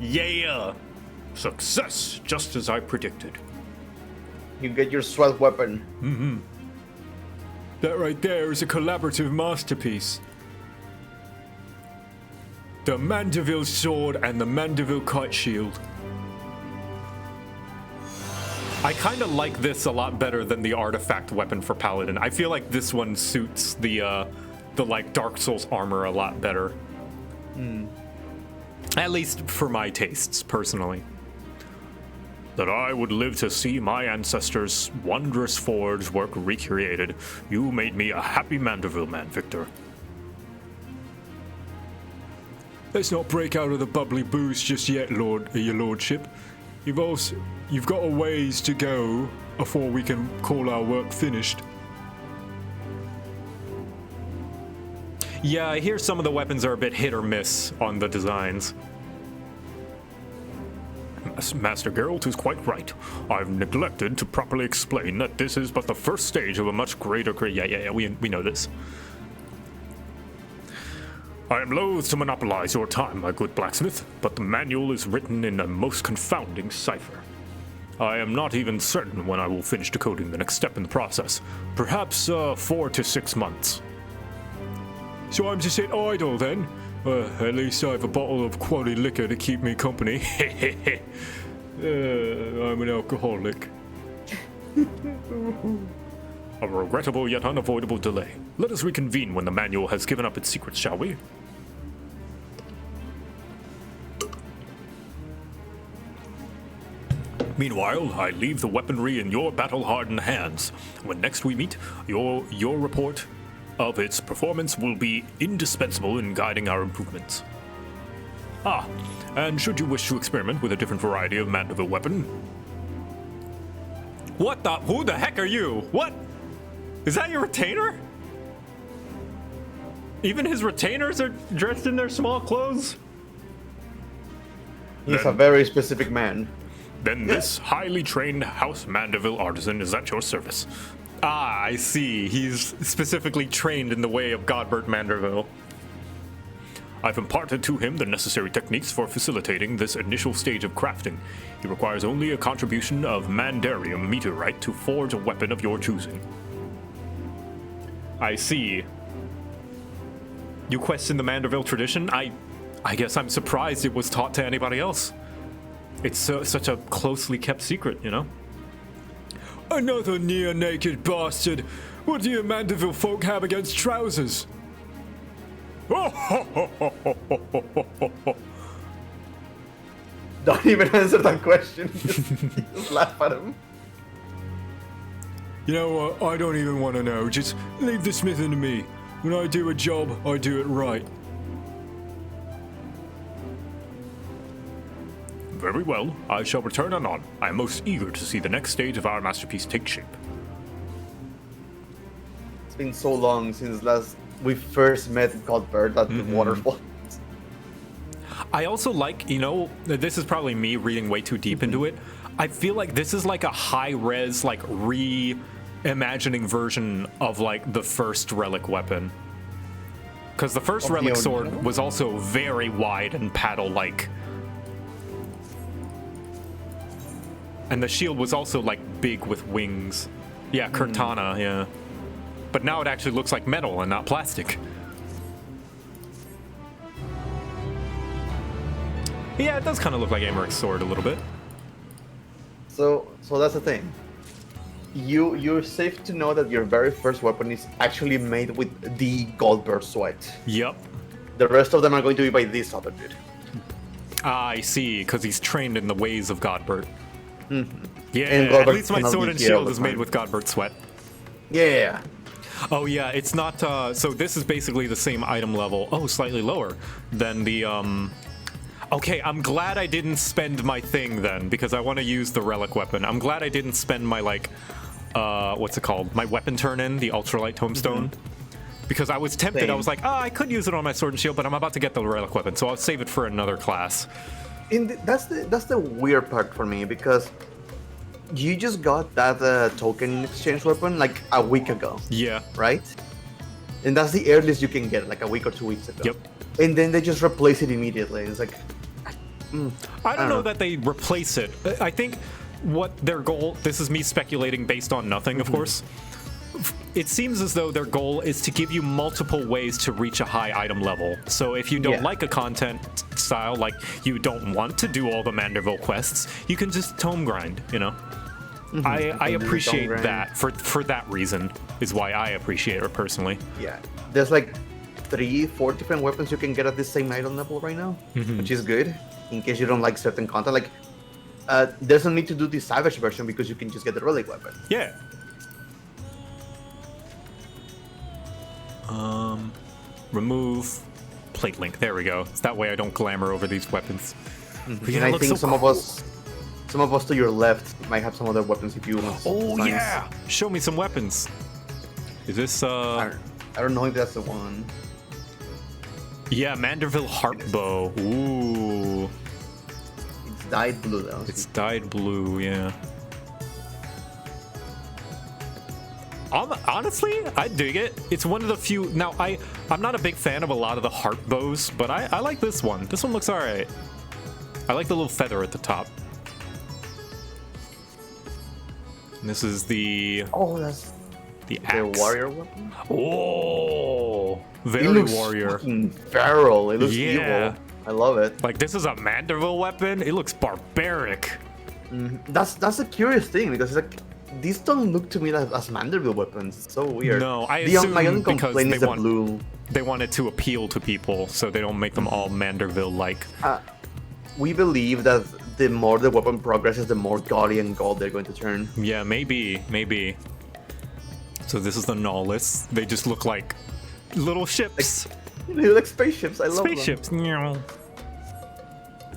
Yeah! Success, just as I predicted. You get your sweat weapon. That right there is a collaborative masterpiece. The Mandeville sword and the Mandeville kite shield. I kind of like this a lot better than the artifact weapon for Paladin. I feel like this one suits the like Dark Souls armor a lot better. At least for my tastes, personally. That I would live to see my ancestors' wondrous forge work recreated. You made me a happy Mandeville man, Victor. Let's not break out of the bubbly booze just yet, your lordship. You've got a ways to go before we can call our work finished. Yeah, I hear some of the weapons are a bit hit or miss on the designs. Master Geralt is quite right. I've neglected to properly explain that this is but the first stage of a much greater Yeah, we know this. I am loath to monopolize your time, my good blacksmith, but the manual is written in a most confounding cipher. I am not even certain when I will finish decoding the next step in the process. Perhaps 4 to 6 months. So I'm to sit idle then? At least I have a bottle of quality liquor to keep me company. I'm an alcoholic. A regrettable yet unavoidable delay. Let us reconvene when the manual has given up its secrets, shall we? Meanwhile, I leave the weaponry in your battle-hardened hands. When next we meet, your report of its performance will be indispensable in guiding our improvements. Ah, and should you wish to experiment with a different variety of Mandeville weapon... What the? Who the heck are you? What? Is that your retainer? Even his retainers are dressed in their small clothes? He's a very specific man. Then this highly trained House Mandeville artisan is at your service. Ah, I see. He's specifically trained in the way of Godbert Mandeville. I've imparted to him the necessary techniques for facilitating this initial stage of crafting. He requires only a contribution of Mandarium meteorite to forge a weapon of your choosing. I see. You question the Mandeville tradition? I guess I'm surprised it was taught to anybody else. It's such a closely kept secret, you know? Another near-naked bastard. What do you Mandeville folk have against trousers? Don't even answer that question. Just laugh at him. You know what? I don't even want to know. Just leave the smithing to me. When I do a job, I do it right. Very well, I shall return anon. I am most eager to see the next stage of our masterpiece take shape. It's been so long since we first met Godbert at the waterfall. I also like, you know, this is probably me reading way too deep into it. I feel like this is like a high-res, like, reimagining version of, like, the first Relic weapon. Because the first Relic sword was also very wide and paddle-like. And the shield was also, like, big with wings. Yeah, Cortana, yeah. But now it actually looks like metal and not plastic. Yeah, it does kind of look like Amaric's sword a little bit. So that's the thing. You're safe to know that your very first weapon is actually made with the Goldberg sweat. Yep. The rest of them are going to be by this other dude. Ah, I see, because he's trained in the ways of Godbert. Yeah, And at Godbert least my cannot sword be and here all shield the is made time. with Godbert sweat. Yeah. Oh yeah, it's not, so this is basically the same item level, slightly lower than the, okay, I'm glad I didn't spend my thing then, because I want to use the Relic weapon. I'm glad I didn't spend my, like, what's it called? My weapon turn-in, the Ultralight Tombstone. Because I was tempted, Same. I was like, I could use it on my sword and shield, but I'm about to get the Relic weapon, so I'll save it for another class. That's the weird part for me, because you just got that token exchange weapon like a week ago, Yeah. right? And that's the earliest you can get, like a week or 2 weeks ago. Yep. And then they just replace it immediately. It's like, I don't know that they replace it. I think what their goal, this is me speculating based on nothing, of course. It seems as though their goal is to give you multiple ways to reach a high item level. So if you don't like a content style, like you don't want to do all the Manderville quests, you can just tome grind, you know? I appreciate that for that reason is why I appreciate it personally. Yeah, there's like 3-4 different weapons you can get at the same item level right now, which is good in case you don't like certain content. Like, there's no need to do the Savage version because you can just get the Relic weapon. Yeah. Remove plate link. There we go. It's that way I don't glamour over these weapons. And I think some of us to your left might have some other weapons if you want. Oh yeah! Show me some weapons. Is this I don't know if that's the one. Yeah, Manderville Heartbow. Ooh. It's dyed blue though. It's dyed blue, yeah. Honestly, I dig it. It's one of the few. Now, I'm not a big fan of a lot of the heart bows, but I like this one. This one looks alright. I like the little feather at the top. And this is the. Oh, that's the axe. The warrior weapon. Oh, very it looks warrior. Fucking feral. It looks evil. I love it. Like this is a Manderville weapon. It looks barbaric. That's a curious thing because it's like. These don't look to me as Manderville weapons. It's so weird. No, I assume my only because complaint is the blue. They want it to appeal to people, so they don't make them all Manderville-like. We believe that the more the weapon progresses, the more gaudy and gold they're going to turn. Yeah, maybe. So this is the Nullis. They just look like little ships. They look like spaceships. I love spaceships. them.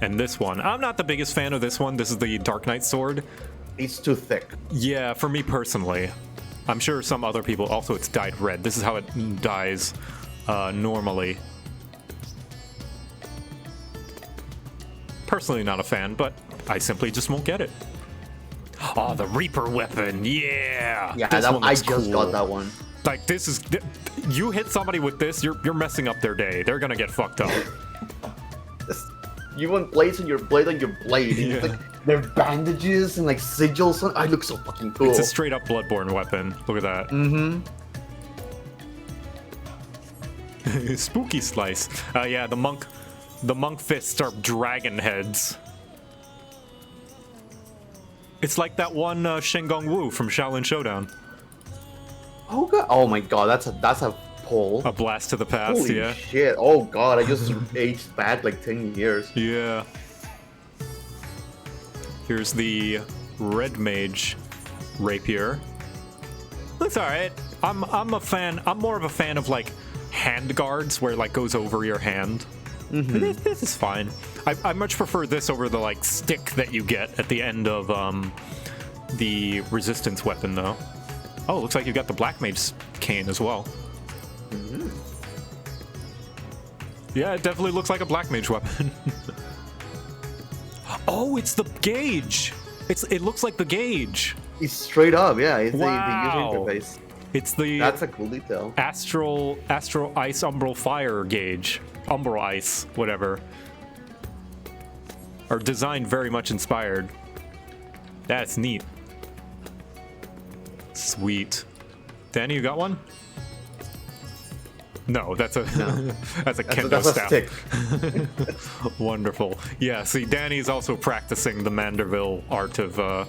And this one. I'm not the biggest fan of this one. This is the Dark Knight sword. It's too thick. Yeah, for me personally. I'm sure some other people, also it's dyed red. This is how it dyes normally. Personally not a fan, but I simply just won't get it. Oh, the Reaper weapon, yeah! Yeah, this one I looks just cool. got that one. Like, this is... You hit somebody with this, you're messing up their day. They're gonna get fucked up. You want blades on your blade on your blade. Yeah. It's like their bandages and like sigils. I look so fucking cool. It's a straight up Bloodborne weapon. Look at that. Spooky slice. Yeah, the monk fists are dragon heads. It's like that one Shengong Wu from Shaolin Showdown. Oh god! Oh my god! That's a pole. A blast to the past. Holy yeah. shit! Oh god! I just aged back like 10 years. Yeah. Here's the Red Mage rapier. Looks alright. I'm a fan. I'm more of a fan of like hand guards where it like goes over your hand. This is fine. I much prefer this over the like stick that you get at the end of the resistance weapon though. Oh, looks like you got the Black Mage's cane as well. Yeah, it definitely looks like a Black Mage weapon. Oh, it's the gauge. It looks like the gauge. It's straight up, yeah. It's wow. the user interface. It's the That's a cool detail. Astral Ice Umbral Fire gauge. Umbral Ice, whatever. Are designed very much inspired. That's neat. Sweet. Danny, you got one? No, that's a that's a kendo staff. Stick. Wonderful. Yeah, see, Danny's also practicing the Manderville art of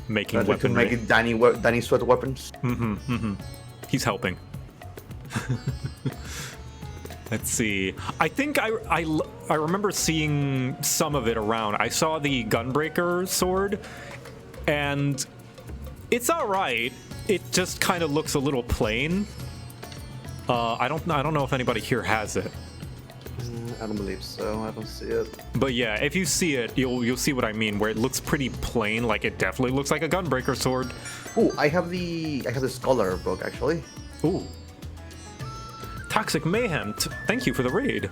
making weaponry. Making Danny sweat weapons. He's helping. Let's see. I think I remember seeing some of it around. I saw the Gunbreaker sword, and it's all right. It just kind of looks a little plain. I don't know if anybody here has it. I don't believe so. I don't see it. But yeah, if you see it, you'll see what I mean. Where it looks pretty plain, like it definitely looks like a Gunbreaker sword. Oh, I have the Scholar book actually. Ooh. Toxic Mayhem. Thank you for the raid.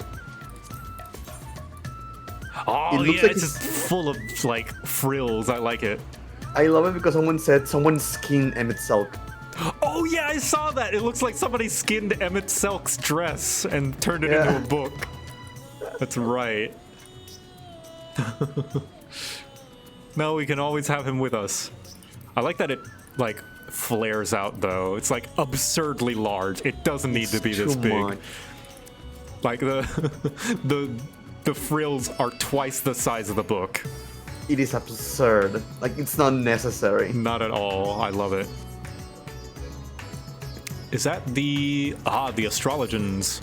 Oh It looks yeah, like it's just full of like frills. I like it. I love it because someone said someone skinned Emmett Selk. Oh yeah, I saw that. It looks like somebody skinned Emmett Selk's dress and turned it into a book. That's right. No, we can always have him with us. I like that it, like, flares out, though. It's, like, absurdly large. It doesn't need to be this too big. much. Like, the frills are twice the size of the book. It is absurd. Like, it's not necessary. Not at all. I love it. Is that the astrologians?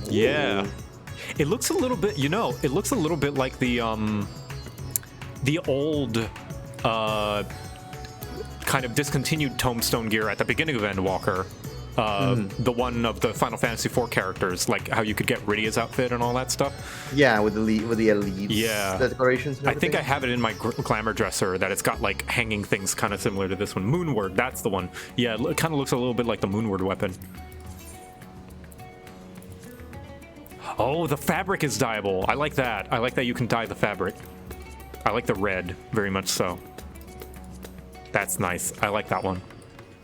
Yeah. It looks a little bit, it looks a little bit like the old kind of discontinued tombstone gear at the beginning of Endwalker. The one of the Final Fantasy IV characters, like how you could get Rydia's outfit and all that stuff. Yeah, with the elites. Yeah. The decorations. And I think I everything. have it in my glamour dresser that it's got like hanging things kind of similar to this one. Moonward, that's the one. Yeah, it kind of looks a little bit like the Moonward weapon. Oh, the fabric is dyeable. I like that. I like that you can dye the fabric. I like the red, very much so. That's nice. I like that one.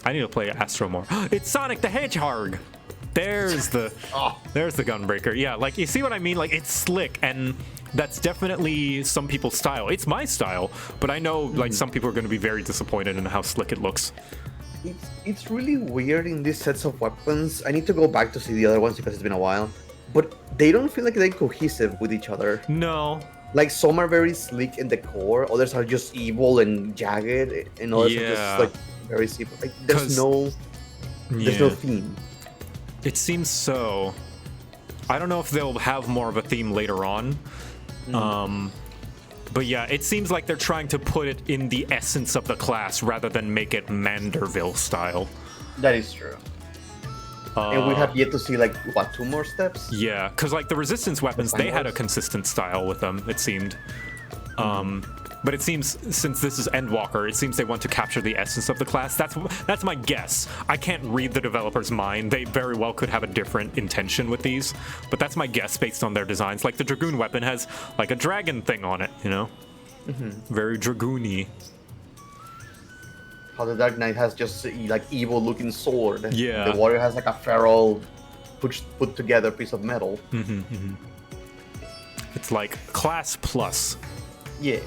I need to play Astro more. It's Sonic the Hedgehog! There's the Gunbreaker. Yeah, like, you see what I mean? Like, it's slick, and that's definitely some people's style. It's my style, but I know, like, some people are going to be very disappointed in how slick it looks. It's really weird in these sets of weapons. I need to go back to see the other ones because it's been a while. But they don't feel like they're cohesive with each other. No. Like, some are very sleek in the core, others are just evil and jagged, and others are just, like, very simple. Like, there's no theme. It seems so. I don't know if they'll have more of a theme later on. But yeah, it seems like they're trying to put it in the essence of the class rather than make it Manderville style. That is true. And we have yet to see, like, what, 2 more steps? Yeah, because, like, the Resistance weapons, they had a consistent style with them, it seemed. But it seems, since this is Endwalker, it seems they want to capture the essence of the class. That's my guess. I can't read the developer's mind. They very well could have a different intention with these, but that's my guess based on their designs. Like, the Dragoon weapon has, like, a dragon thing on it, you know? Very Dragoon-y. How the Dark Knight has just, like, evil-looking sword. Yeah. The Warrior has, like, a feral, put together piece of metal. It's like class plus, Yeah.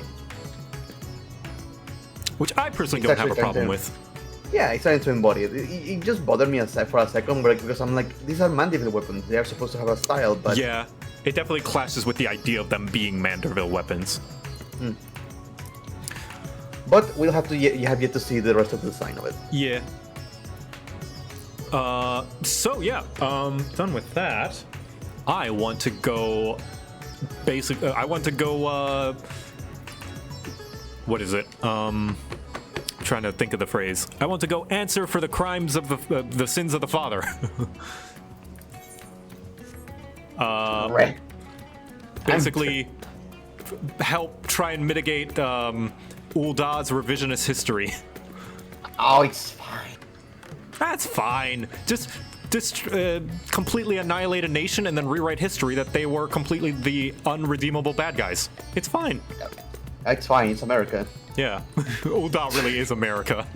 which I personally It's don't have a actually problem kind with. Yeah, it's trying to embody it. It just bothered me for a second, because I'm like, these are Mandeville weapons. They are supposed to have a style, but... Yeah, it definitely clashes with the idea of them being Manderville weapons. But we'll have to you have yet to see the rest of the design of it. Yeah. So yeah, done with that. I want to go. I want to go. What is it? Trying to think of the phrase. I want to go answer for the crimes of the sins of the father. Right. Basically, help try and mitigate Uldah's revisionist history. Oh, it's fine. That's fine. Just completely annihilate a nation and then rewrite history that they were completely the unredeemable bad guys. It's fine. It's fine. It's America. Yeah. Uldah really is America.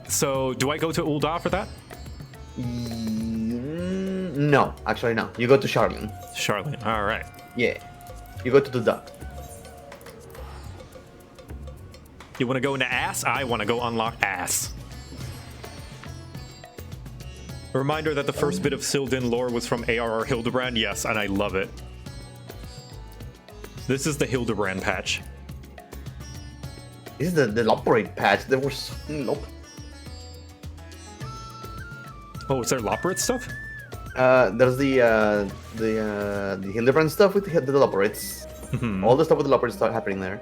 So do I go to Uldah for that? No, actually no. You go to Charlene. Charlotte. All right. Yeah. You go to the duck. You want to go into ass? I want to go unlock ass. A reminder that the first bit of Sildin lore was from ARR Hildibrand. Yes, and I love it. This is the Hildibrand patch. This is the Loporate patch. There were so many Oh, is there Loporate stuff? There's the Hildibrand stuff with the Loporates. All the stuff with the Loporates start happening there.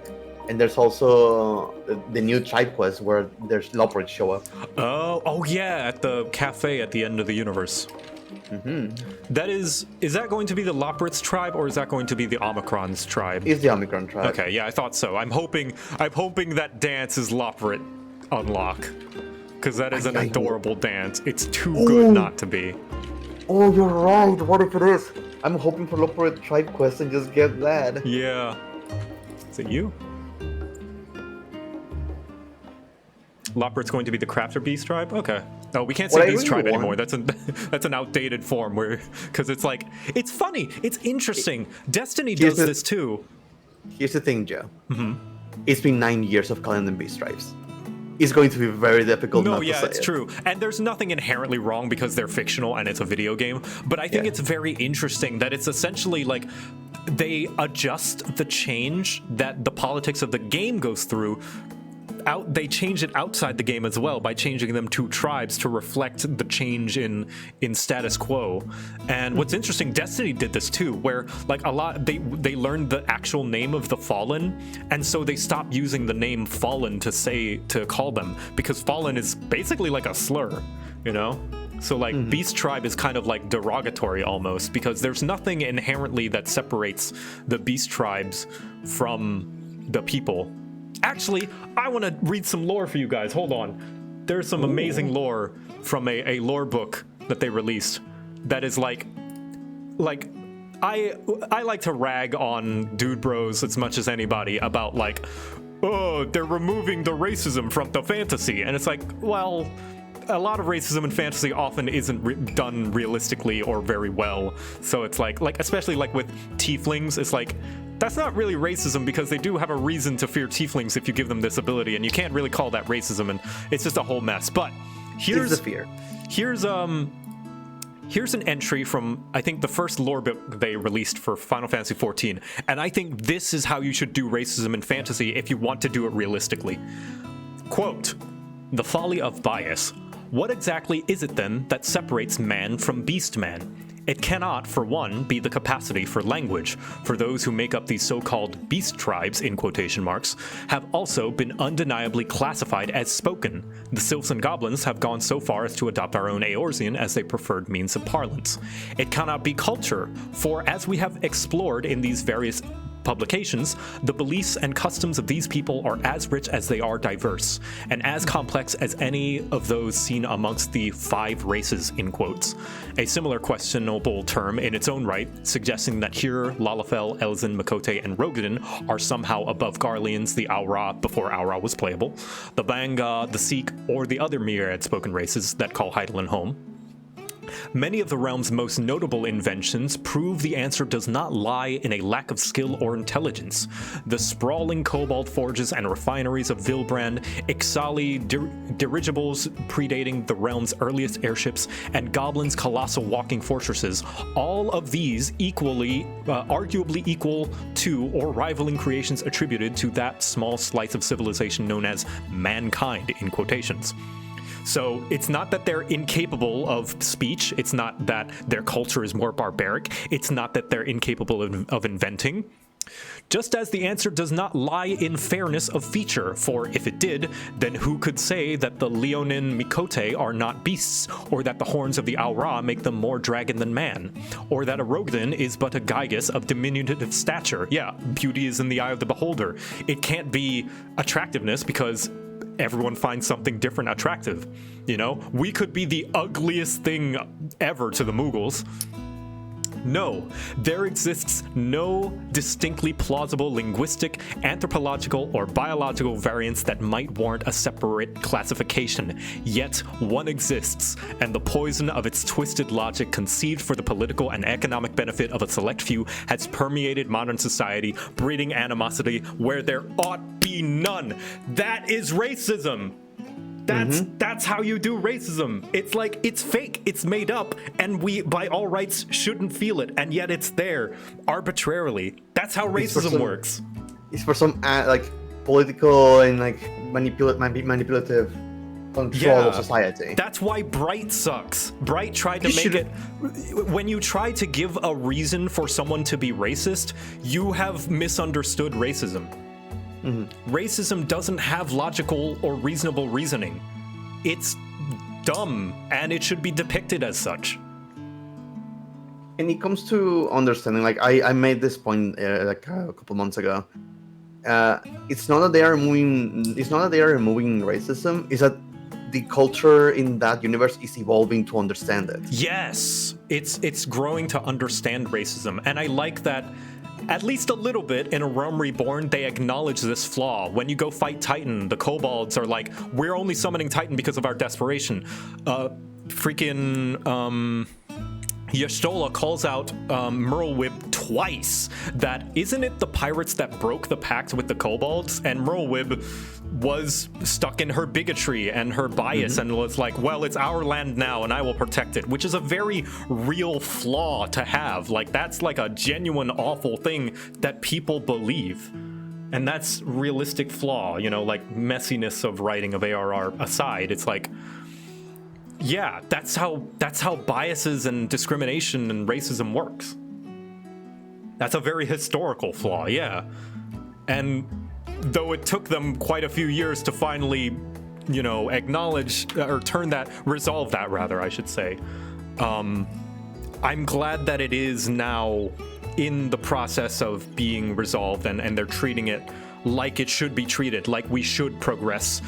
And there's also the new tribe quest where there's Loporates show up. Oh yeah, at the cafe at the end of the universe. That is that going to be the Loporates tribe or is that going to be the Omicron's tribe? It's the Omicron tribe. Okay, yeah, I thought so. I'm hoping that dance is Loporate unlock. Because that is an adorable dance. It's too good not to be. Oh, you're right. What if it is? I'm hoping for Loporate tribe quest and just get that. Yeah. Is it you? Lopert's going to be the Crafter Beast tribe? Okay. Oh, we can't What say I Beast really tribe want- anymore. That's an outdated form because it's like, it's funny. It's interesting. Destiny does this too. Here's the thing, Joe. It's been 9 years of calling them beast tribes. It's going to be very difficult not to say it's it. true. And there's nothing inherently wrong because they're fictional and it's a video game. But I think it's very interesting that it's essentially like they adjust the change that the politics of the game goes through. They change it outside the game as well by changing them to tribes to reflect the change in status quo. And what's interesting, Destiny did this too, where like a lot they learned the actual name of the Fallen, and so they stopped using the name Fallen to call them, because Fallen is basically like a slur, you know? So like Beast Tribe is kind of like derogatory almost, because there's nothing inherently that separates the Beast Tribes from the people. Actually, I want to read some lore for you guys. Hold on. There's some amazing lore from a lore book that they released that is like I like to rag on Dude Bros as much as anybody about like, oh, they're removing the racism from the fantasy. And it's like, well, a lot of racism in fantasy often isn't done realistically or very well. So it's like especially like with tieflings, it's like, that's not really racism because they do have a reason to fear tieflings if you give them this ability, and you can't really call that racism, and it's just a whole mess. But here's the fear. Here's an entry from, I think, the first lore book they released for Final Fantasy XIV, and I think this is how you should do racism in fantasy if you want to do it realistically. Quote, "The folly of bias. What exactly is it then that separates man from beast man? It cannot, for one, be the capacity for language, for those who make up these so-called beast tribes, in quotation marks, have also been undeniably classified as spoken. The sylphs and goblins have gone so far as to adopt our own Eorzean as their preferred means of parlance. It cannot be culture, for as we have explored in these various publications, the beliefs and customs of these people are as rich as they are diverse, and as complex as any of those seen amongst the 5 races," in quotes. A similar questionable term in its own right, suggesting that here Lalafell, Elzin, Makote, and Rogadin are somehow above Garleans, the Aura before Aura was playable, the Banga, the Sikh, or the other myriad spoken races that call Hydaelyn home. Many of the realm's most notable inventions prove the answer does not lie in a lack of skill or intelligence. The sprawling cobalt forges and refineries of Hildibrand, Ixali dirigibles predating the realm's earliest airships, and Goblin's colossal walking fortresses, all of these arguably equal to or rivaling creations attributed to that small slice of civilization known as mankind, in quotations. So it's not that they're incapable of speech, it's not that their culture is more barbaric, it's not that they're incapable of inventing. Just as the answer does not lie in fairness of feature, for if it did, then who could say that the Leonin Mikote are not beasts, or that the horns of the Aura make them more dragon than man, or that a Rogadin is but a Gygus of diminutive stature. Yeah, beauty is in the eye of the beholder. It can't be attractiveness because everyone finds something different attractive. You know, we could be the ugliest thing ever to the Mughals. No, there exists no distinctly plausible linguistic, anthropological, or biological variance that might warrant a separate classification. Yet one exists, and the poison of its twisted logic conceived for the political and economic benefit of a select few has permeated modern society, breeding animosity where there ought be none. That is racism. That's how you do racism. It's like, it's fake, it's made up, and we, by all rights, shouldn't feel it, and yet it's there, arbitrarily. That's how racism works. It's for some like political and like manipulative control of society. That's why Bright sucks. Bright tried to make it. When you try to give a reason for someone to be racist, you have misunderstood racism. Racism doesn't have logical or reasonable reasoning. It's dumb, and it should be depicted as such. And it comes to understanding, like I made this point like a couple months ago. It's not that they are removing racism. It's that the culture in that universe is evolving to understand it. Yes, it's growing to understand racism, and I like that. at least a little bit in A Realm Reborn, they acknowledge this flaw. When you go fight Titan, the kobolds are like, we're only summoning Titan because of our desperation. Y'shtola calls out Merlwyb twice. That isn't it the pirates that broke the pact with the kobolds? And Merlwyb was stuck in her bigotry and her bias and was like, well, it's our land now and I will protect it, which is a very real flaw to have. Like, that's like a genuine awful thing that people believe. And that's realistic flaw, you know, like messiness of writing of ARR aside. It's like, yeah, that's how biases and discrimination and racism works. That's a very historical flaw, yeah. And though it took them quite a few years to finally, you know, acknowledge or resolve that rather, I should say. I'm glad that it is now in the process of being resolved and they're treating it like it should be treated, like we should progress,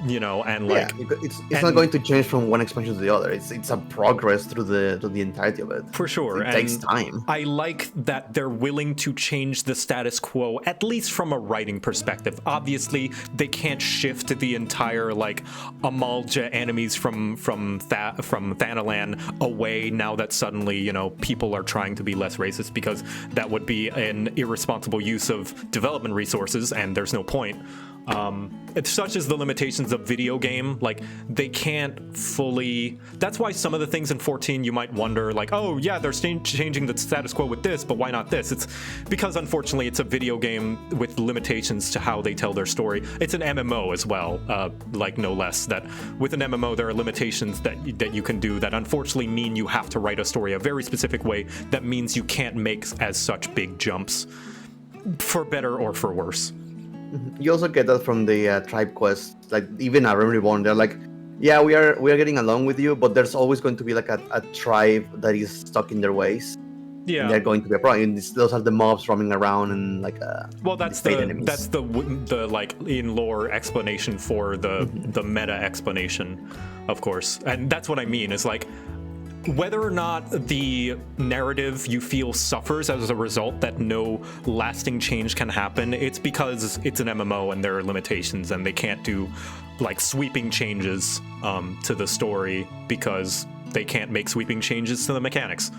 you know, and like it's not going to change from one expansion to the other. It's a progress through the entirety of it. For sure. It takes time. I like that they're willing to change the status quo, at least from a writing perspective. Obviously, they can't shift the entire like Amalja enemies from Thanalan away now that suddenly, you know, people are trying to be less racist, because that would be an irresponsible use of development resources, and there's no point. It's such as the limitations of video game, like they can't fully. That's why some of the things in 14 you might wonder, like, oh yeah, they're changing the status quo with this, but why not this? It's because unfortunately it's a video game with limitations to how they tell their story. It's an MMO as well, like no less. That with an MMO there are limitations that you can do that unfortunately mean you have to write a story a very specific way. That means you can't make as such big jumps, for better or for worse. You also get that from the tribe quest, like even A Realm Reborn. They're like, yeah, we are getting along with you, but there's always going to be like a tribe that is stuck in their ways. Yeah, and they're going to be a problem. Those are the mobs roaming around and like well, that's the like in lore explanation for the meta explanation, of course, and that's what I mean. Is like, whether or not the narrative you feel suffers as a result that no lasting change can happen, it's because it's an MMO and there are limitations and they can't do like sweeping changes to the story because they can't make sweeping changes to the mechanics.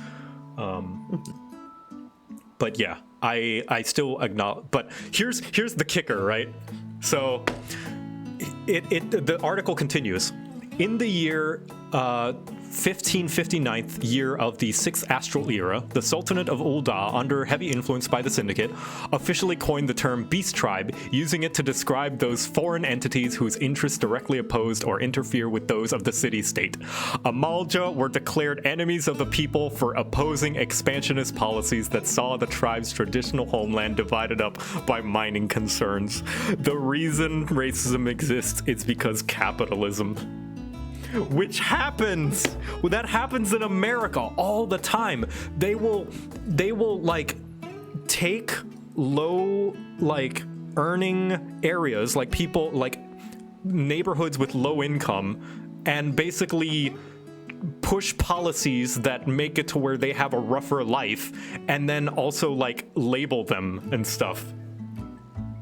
But yeah, I still acknowledge. But here's the kicker, right? So the article continues. In the year 1559th year of the 6th Astral Era, the Sultanate of Ul'dah, under heavy influence by the Syndicate, officially coined the term Beast Tribe, using it to describe those foreign entities whose interests directly opposed or interfere with those of the city-state. Amalja were declared enemies of the people for opposing expansionist policies that saw the tribe's traditional homeland divided up by mining concerns. The reason racism exists is because capitalism. Which happens. Well, that happens in America all the time. They will like take low like earning areas, like people like neighborhoods with low income, and basically push policies that make it to where they have a rougher life, and then also like label them and stuff.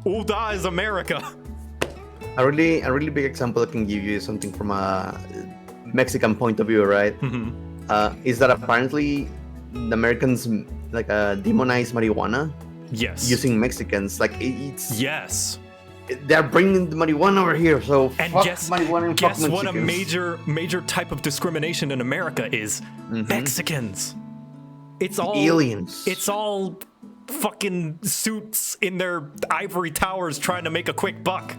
Ul'dah is America. A really big example I can give you is something from a Mexican point of view, right? Is that apparently the Americans like demonize marijuana? Yes. Using Mexicans, like it's yes. They're bringing the marijuana over here, so and fuck guess marijuana and fuck what a Mexicans. major type of discrimination in America is? Mexicans. It's all aliens. It's all fucking suits in their ivory towers trying to make a quick buck.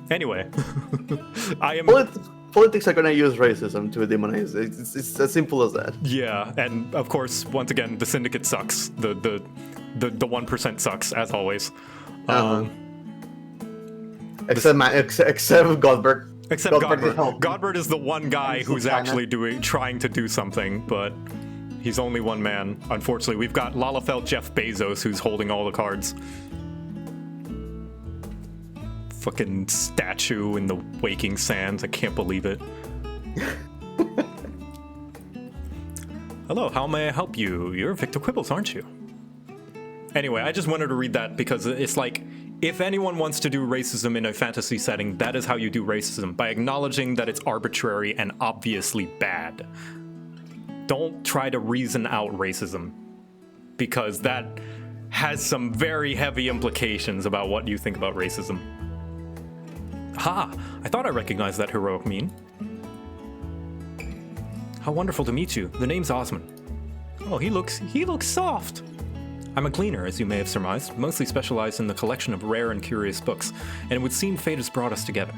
Anyway, I am. Politics are gonna use racism to demonize. It's as simple as that. Yeah, and of course, once again, the Syndicate sucks. The 1% sucks as always. Except Godbert. Except Godbert. Godbert is the one guy who's actually trying to do something, but he's only one man. Unfortunately, we've got Lalafell Jeff Bezos who's holding all the cards. Fucking statue in the waking sands. I can't believe it. Hello, how may I help you? You're Victor Quibbles, aren't you? Anyway, I just wanted to read that because it's like, if anyone wants to do racism in a fantasy setting, that is how you do racism, by acknowledging that it's arbitrary and obviously bad. Don't try to reason out racism, because that has some very heavy implications about what you think about racism. Ha! I thought I recognized that heroic mien. How wonderful to meet you. The name's Osmond. Oh, he looks soft. I'm a cleaner, as you may have surmised, mostly specialized in the collection of rare and curious books, and it would seem fate has brought us together.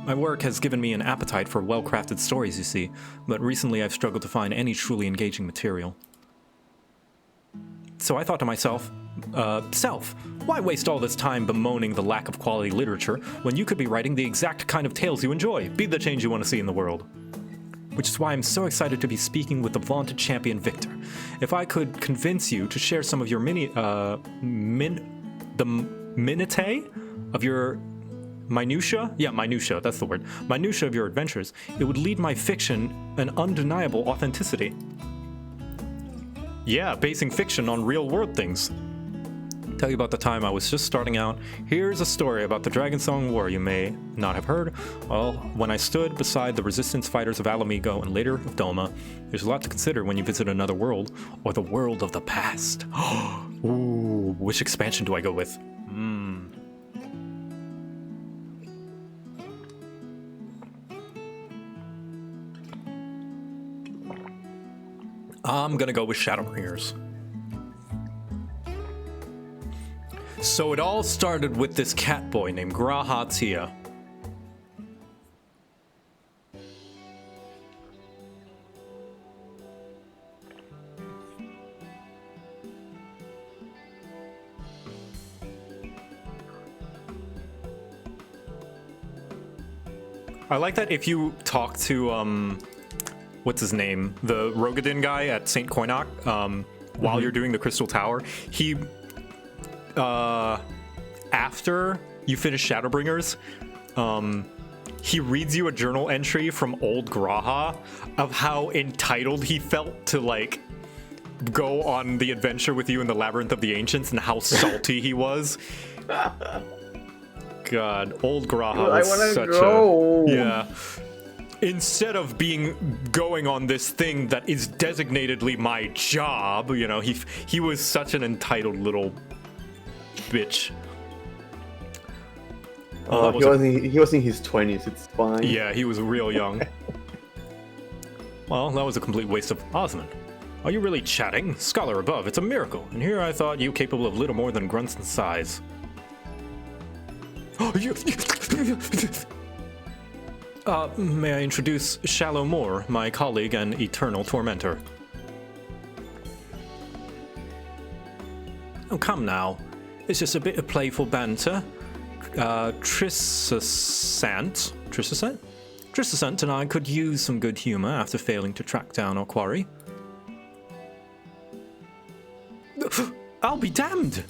My work has given me an appetite for well-crafted stories, you see, but recently I've struggled to find any truly engaging material. So I thought to myself, why waste all this time bemoaning the lack of quality literature when you could be writing the exact kind of tales you enjoy, be the change you want to see in the world? Which is why I'm so excited to be speaking with the vaunted champion Victor. If I could convince you to share some of your minutiae of your minutia? Yeah, minutia, that's the word. Minutia of your adventures, it would lead my fiction an undeniable authenticity. Yeah, basing fiction on real-world things. Tell you about the time I was just starting out. Here's a story about the Dragon Song War you may not have heard. Well, when I stood beside the resistance fighters of Alamigo and later of Doma, there's a lot to consider when you visit another world, or the world of the past. Ooh, which expansion do I go with? I'm gonna go with Shadowbringers. So it all started with this cat boy named Graha Tia. I like that if you talk to, what's his name? The Rogadin guy at St. Koinok, while you're doing the Crystal Tower, he... after you finish Shadowbringers, he reads you a journal entry from old Graha of how entitled he felt to, like, go on the adventure with you in the Labyrinth of the Ancients and how salty he was. God, old Graha was such a... Yeah. Instead of going on this thing that is designatedly my job, you know, he was such an entitled little... bitch. He was in his 20s, it's fine. Yeah, he was real young. Well, that was a complete waste of Osmond. Are you really chatting? Scholar above, it's a miracle. And here I thought you capable of little more than grunts and sighs. May I introduce Shallow Moore, my colleague and eternal tormentor. Oh, come now. It's just a bit of playful banter. Trissasant and I could use some good humor after failing to track down our quarry. I'll be damned!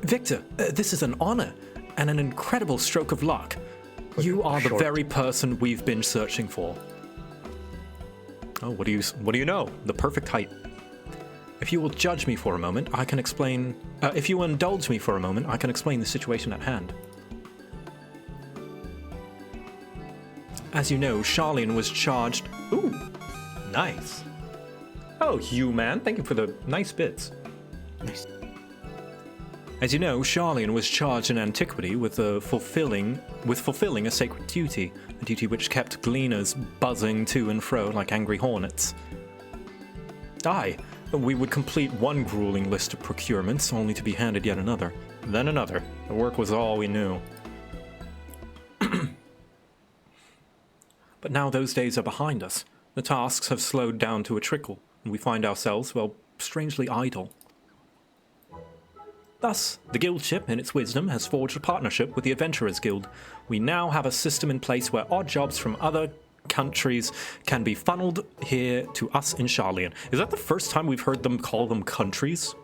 Victor, this is an honor and an incredible stroke of luck. You are the very person we've been searching for. Oh, what do you know? The perfect height. If you will judge me for a moment, I can explain... if you will indulge me for a moment, I can explain the situation at hand. As you know, Charlene was charged... Ooh, nice. Oh, you man, thank you for the nice bits. Nice. As you know, Charlene was charged in antiquity with fulfilling a sacred duty, a duty which kept gleaners buzzing to and fro like angry hornets. Aye. We would complete one grueling list of procurements, only to be handed yet another, then another. The work was all we knew. But now those days are behind us. The tasks have slowed down to a trickle, and we find ourselves, well, strangely idle. Thus, the Guildship, in its wisdom, has forged a partnership with the Adventurers Guild. We now have a system in place where odd jobs from other countries can be funneled here to us in Charlene. Is that the first time we've heard them call them countries?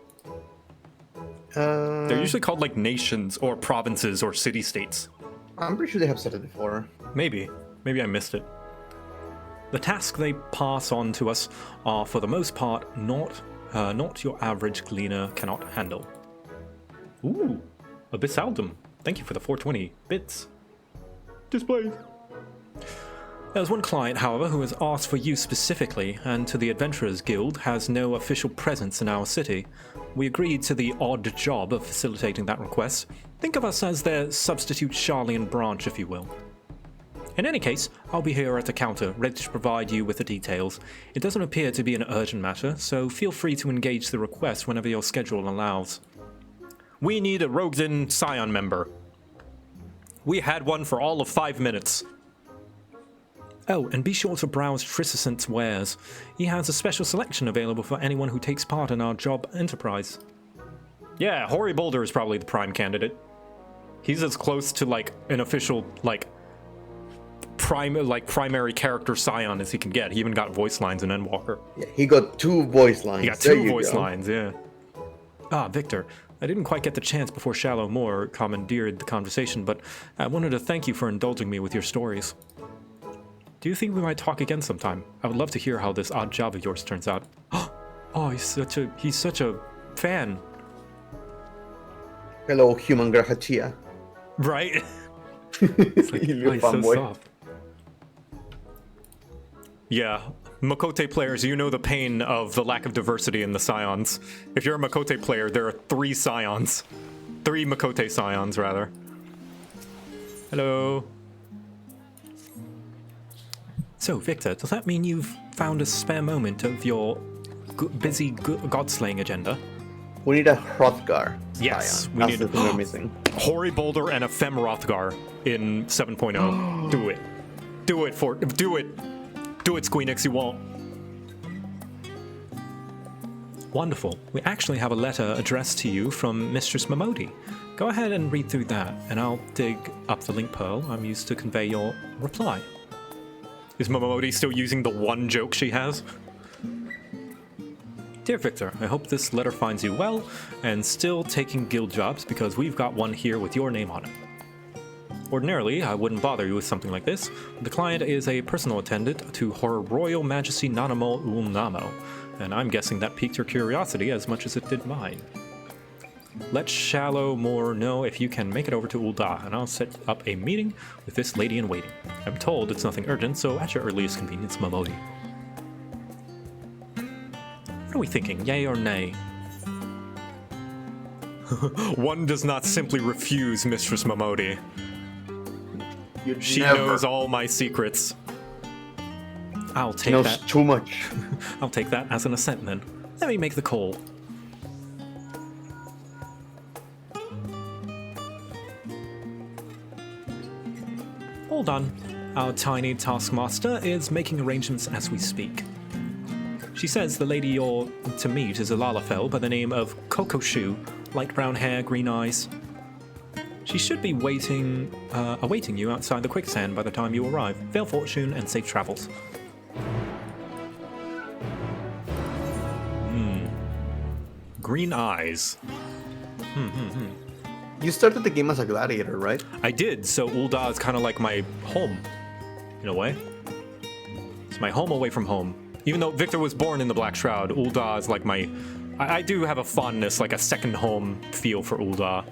They're usually called like nations or provinces or city-states. I'm pretty sure they have said it before. Maybe I missed it. The tasks they pass on to us are, for the most part, not your average gleaner cannot handle. Ooh, Abyssaldum. Thank you for the 420 bits. Display. There's one client, however, who has asked for you specifically, and to the Adventurers Guild has no official presence in our city. We agreed to the odd job of facilitating that request. Think of us as their substitute Charlian branch, if you will. In any case, I'll be here at the counter, ready to provide you with the details. It doesn't appear to be an urgent matter, so feel free to engage the request whenever your schedule allows. We need a Rogue's Scion member. We had one for all of 5 minutes. Oh, and be sure to browse Trisicent's wares. He has a special selection available for anyone who takes part in our job enterprise. Yeah, Hoary Boulder is probably the prime candidate. He's as close to, like, an official, like, primary character Scion as he can get. He even got voice lines in Endwalker. Yeah, he got 2 voice lines. He got 2 voice lines, yeah. Ah, Victor. I didn't quite get the chance before Shallow Moore commandeered the conversation, but I wanted to thank you for indulging me with your stories. Do you think we might talk again sometime? I would love to hear how this odd job of yours turns out. Oh, he's such a fan. Hello, human Grahachia. Right? It's like, You're he's fun so boy. soft. Yeah, Makote players, you know the pain of the lack of diversity in the Scions. If you're a Makote player, there are 3 Scions. 3 Makote Scions, rather. Hello. So, Victor, does that mean you've found a spare moment of your busy god-slaying agenda? We need a Hrothgar. Yes, Scion. we That's need the thing we're missing. Hoary Boulder and a Fem Hrothgar in 7.0. Do it. Do it, do it. Do it, Squeenix, you won't. Wonderful. We actually have a letter addressed to you from Mistress Momodi. Go ahead and read through that, and I'll dig up the link pearl I'm used to convey your reply. Is Momodi still using the one joke she has? Dear Victor, I hope this letter finds you well, and still taking guild jobs because we've got one here with your name on it. Ordinarily, I wouldn't bother you with something like this. The client is a personal attendant to Her Royal Majesty Nanamo Ulnamo, and I'm guessing that piqued your curiosity as much as it did mine. Let Shallow Moore know if you can make it over to Ul'dah, and I'll set up a meeting with this lady in waiting. I'm told it's nothing urgent, so at your earliest convenience, Momodi. What are we thinking, yay or nay? One does not simply refuse Mistress Momodi. She knows all my secrets. I'll take She knows that. too much. I'll take that as an assent then. Let me make the call. Hold on. Our tiny taskmaster is making arrangements as we speak. She says the lady you're to meet is a Lalafell by the name of Coco Shu, light brown hair, green eyes. She should be awaiting you outside the quicksand by the time you arrive. Fair fortune and safe travels. Green eyes. You started the game as a gladiator, right? I did, so Ul'dah is kind of like my home, in a way. It's my home away from home. Even though Victor was born in the Black Shroud, Ul'dah is like my... I do have a fondness, like a second home feel for Ul'dah.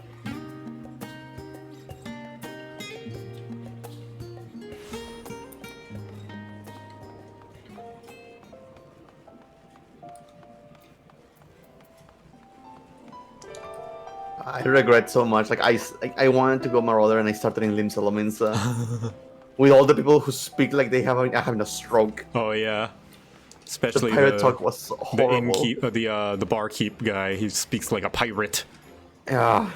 I regret so much. Like I wanted to go Marauder and I started in Lim Salamanca. With all the people who speak like they are having a stroke. Oh yeah, The especially pirate talk was horrible. the barkeep guy. He speaks like a pirate. Yeah.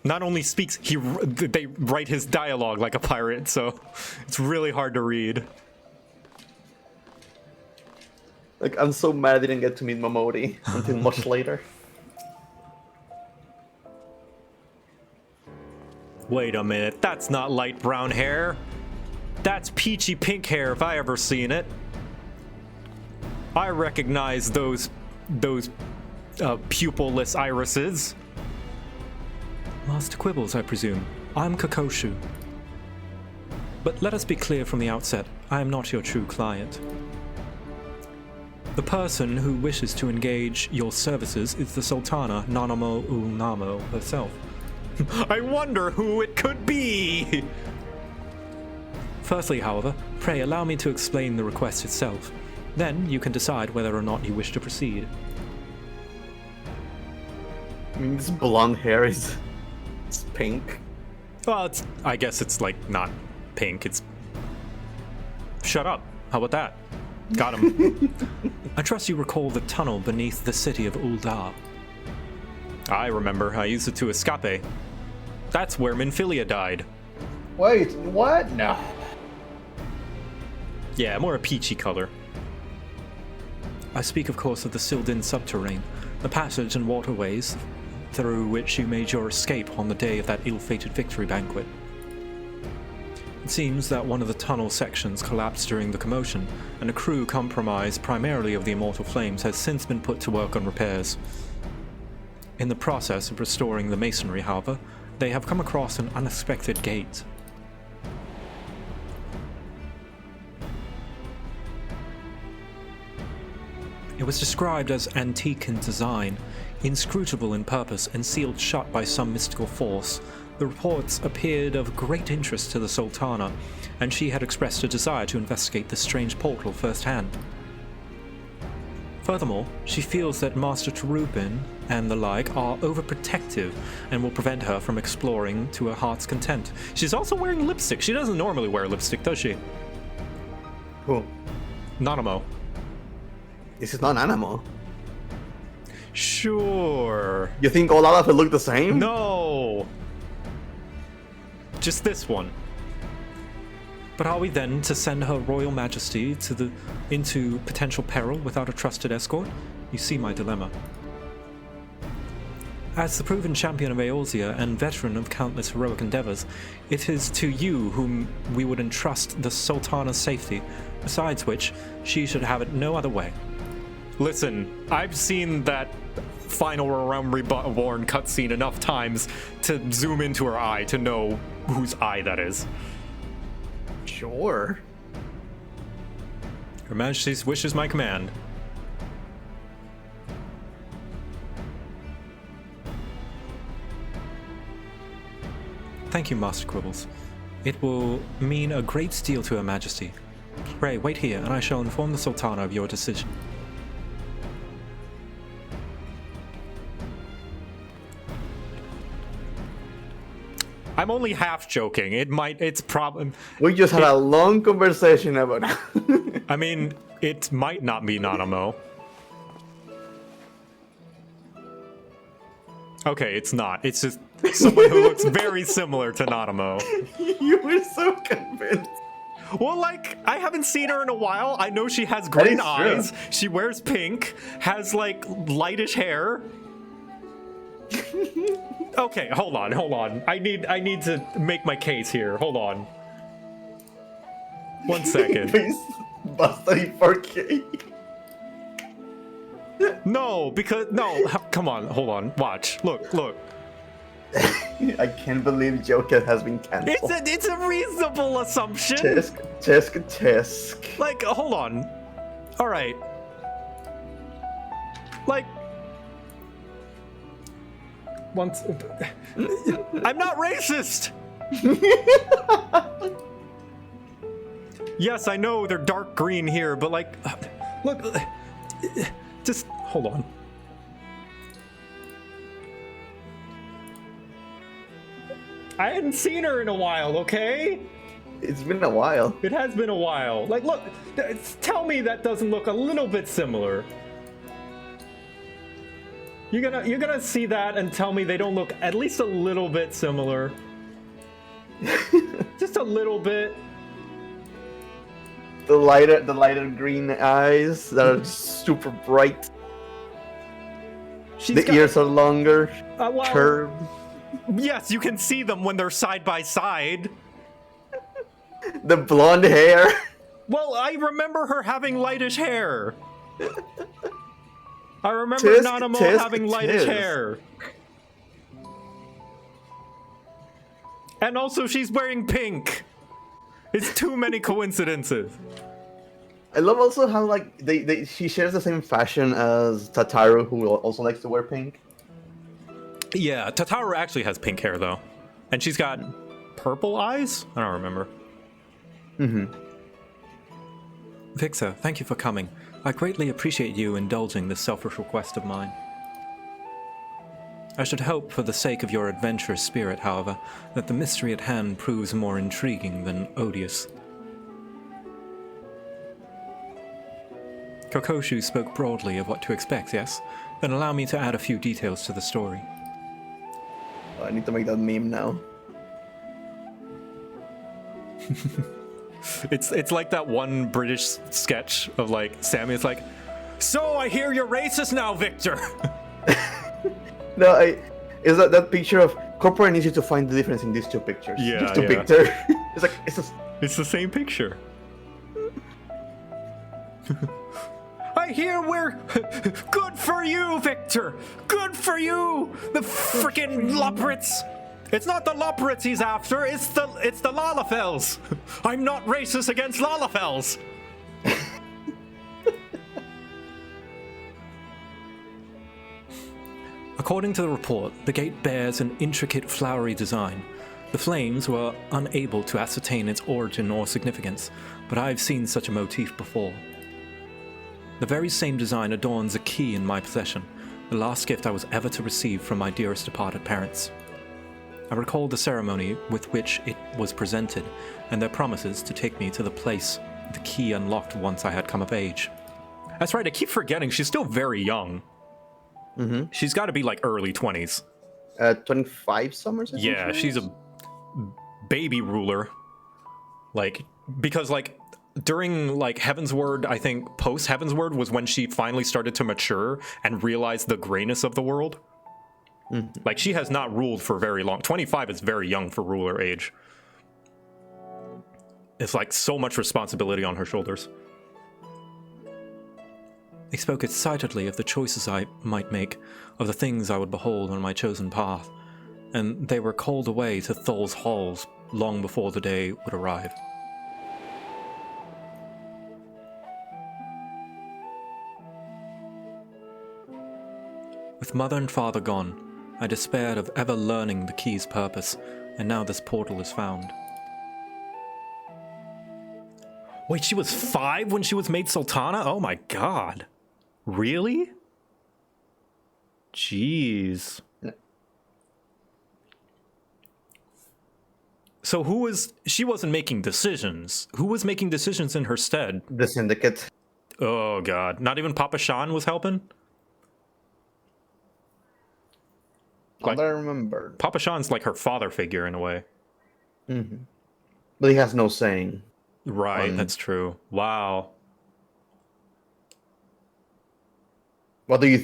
Not only speaks, they write his dialogue like a pirate, so it's really hard to read. Like I'm so mad I didn't get to meet Momodi until much later. Wait a minute, that's not light brown hair. That's peachy pink hair if I ever seen it. I recognize those pupilless irises. Master Quibbles, I presume. I'm Kokoshu. But let us be clear from the outset, I am not your true client. The person who wishes to engage your services is the Sultana Nanamo Ulnamo herself. I wonder who it could be! Firstly, however, pray allow me to explain the request itself. Then you can decide whether or not you wish to proceed. I mean, this blonde hair is it's pink. Well, I guess it's like not pink, it's... Shut up. How about that? Got him. I trust you recall the tunnel beneath the city of Uldar. I remember. I used it to escape. That's where Minfilia died. Wait, what? No. Yeah, more a peachy color. I speak, of course, of the Sildin subterrane, the passage and waterways through which you made your escape on the day of that ill-fated victory banquet. It seems that one of the tunnel sections collapsed during the commotion, and a crew compromised primarily of the Immortal Flames has since been put to work on repairs. In the process of restoring the masonry, however, they have come across an unexpected gate. It was described as antique in design, inscrutable in purpose, and sealed shut by some mystical force. The reports appeared of great interest to the Sultana, and she had expressed a desire to investigate this strange portal firsthand. Furthermore, she feels that Master Terupin and the like are overprotective and will prevent her from exploring to her heart's content. She's also wearing lipstick. She doesn't normally wear lipstick, does she? Who? Nanamo. This is not an animal. Sure. You think all of it look the same? No! Just this one. But are we then to send Her Royal Majesty into potential peril without a trusted escort? You see my dilemma. As the proven champion of Eorzea and veteran of countless heroic endeavors, it is to you whom we would entrust the Sultana's safety, besides which she should have it no other way. Listen, I've seen that Final Realm Reborn cutscene enough times to zoom into her eye to know whose eye that is. Sure. Her Majesty's wish is my command. Thank you, Master Quibbles. It will mean a great deal to Her Majesty. Pray, wait here, and I shall inform the Sultana of your decision. I'm only half joking. It's probably... We just had a long conversation about I mean, it might not be Nanamo. Okay, it's not. It's just someone who looks very similar to Nanamo. You were so convinced. Well, like, I haven't seen her in a while. I know she has green is true. eyes. She wears pink, has, like, lightish hair. Okay, hold on. I need to make my case here. Hold on. 1 second. Please, basta 4K. No, because no. Come on, hold on. Watch. Look. I can't believe JoCat has been cancelled. It's a reasonable assumption. Tisk. Like, hold on. All right. Like, once. I'm not racist. Yes, I know they're dark green here, but like, look, just hold on. I hadn't seen her in a while, okay? It's been a while. It has been a while. Like, look, tell me that doesn't look a little bit similar. You're gonna see that and tell me they don't look at least a little bit similar. Just a little bit. The lighter green eyes that are super bright. The ears are longer. Well, Curved. yes, you can see them when they're side by side. The blonde hair. Well, I remember her having lightish hair. I remember Nanamo having lightish hair. And also, she's wearing pink. It's too many coincidences. I love also how like she shares the same fashion as Tataru, who also likes to wear pink. Yeah, Tataru actually has pink hair though, and she's got purple eyes. I don't remember. Victor, thank you for coming. I greatly appreciate you indulging this selfish request of mine. I should hope, for the sake of your adventurous spirit, however, that the mystery at hand proves more intriguing than odious. Kokoshu spoke broadly of what to expect, yes? Then allow me to add a few details to the story. Oh, I need to make that meme now. It's like that one British sketch of like Sammy's like, so I hear you're racist now, Victor. No, is that picture of corporate needs you to find the difference in these two pictures. Yeah, Just to yeah. Victor. It's like It's the same picture. I hear we're good for you, Victor. Good for you. The freaking Loprits. It's not the Loprits he's after. It's the Lalafels. I'm not racist against Lalafels. According to the report, the gate bears an intricate flowery design. The Flames were unable to ascertain its origin or significance, but I've seen such a motif before. The very same design adorns a key in my possession, the last gift I was ever to receive from my dearest departed parents. I recall the ceremony with which it was presented, and their promises to take me to the place the key unlocked once I had come of age. That's right, I keep forgetting she's still very young. Mm-hmm. She's got to be like early 20s. 25 summers. Yeah, she's a baby ruler. Like, because like during like Heaven's Word, I think post Heaven's Word was when she finally started to mature and realize the grayness of the world. Mm-hmm. Like, she has not ruled for very long. 25 is very young for ruler age. It's like so much responsibility on her shoulders. They spoke excitedly of the choices I might make, of the things I would behold on my chosen path, and they were called away to Thol's halls long before the day would arrive. With mother and father gone, I despaired of ever learning the key's purpose, and now this portal is found. Wait, she was 5 when she was made Sultana? Oh my god. Really? Jeez. So who was... She wasn't making decisions. Who was making decisions in her stead? The Syndicate. Oh god. Not even Papa Shan was helping? I don't remember. Papa Shan's like her father figure in a way. Mm-hmm. But he has no saying. Right, that's true. Wow. What do you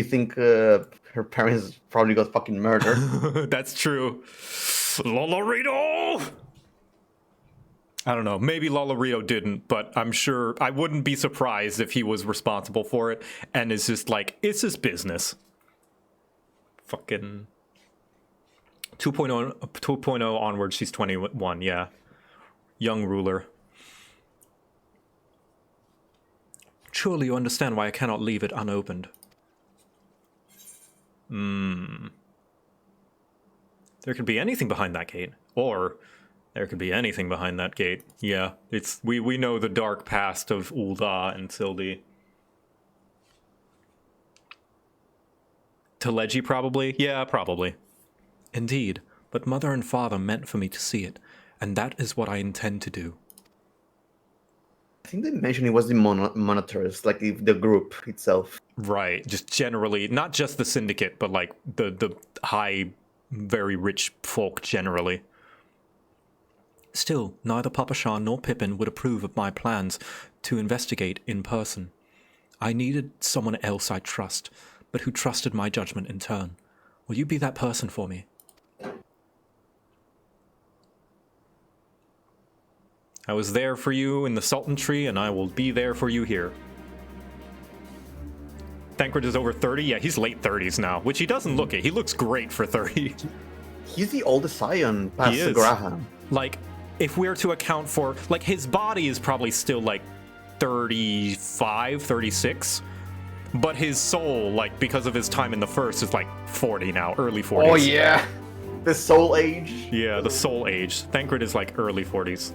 think her parents probably got fucking murdered? That's true. Lolarito! I don't know. Maybe Lolarito didn't, but I'm sure I wouldn't be surprised if he was responsible for it and is just like, it's his business. Fucking 2.0 onward, she's 21, yeah. Young ruler. Surely you understand why I cannot leave it unopened. There could be anything behind that gate. Or there could be anything behind that gate. Yeah, it's we know the dark past of Ul'dah and Hildy. Teleji probably? Yeah, probably. Indeed, but mother and father meant for me to see it, and that is what I intend to do. I think they mentioned it was the monitors, like the group itself. Right, just generally, not just the Syndicate, but like the high, very rich folk generally. Still, neither Papa Shan nor Pippin would approve of my plans to investigate in person. I needed someone else I trust, but who trusted my judgment in turn. Will you be that person for me? I was there for you in the Sultan Tree, and I will be there for you here. Thancred is over 30? Yeah, he's late 30s now, which he doesn't look it. He looks great for 30. He's the oldest scion past He is. Graham. Like, if we're to account for, like, his body is probably still like 35, 36, but his soul, like, because of his time in the first, is like 40 now, early 40s. Oh yeah, the soul age. Yeah, the soul age. Thancred is like early 40s.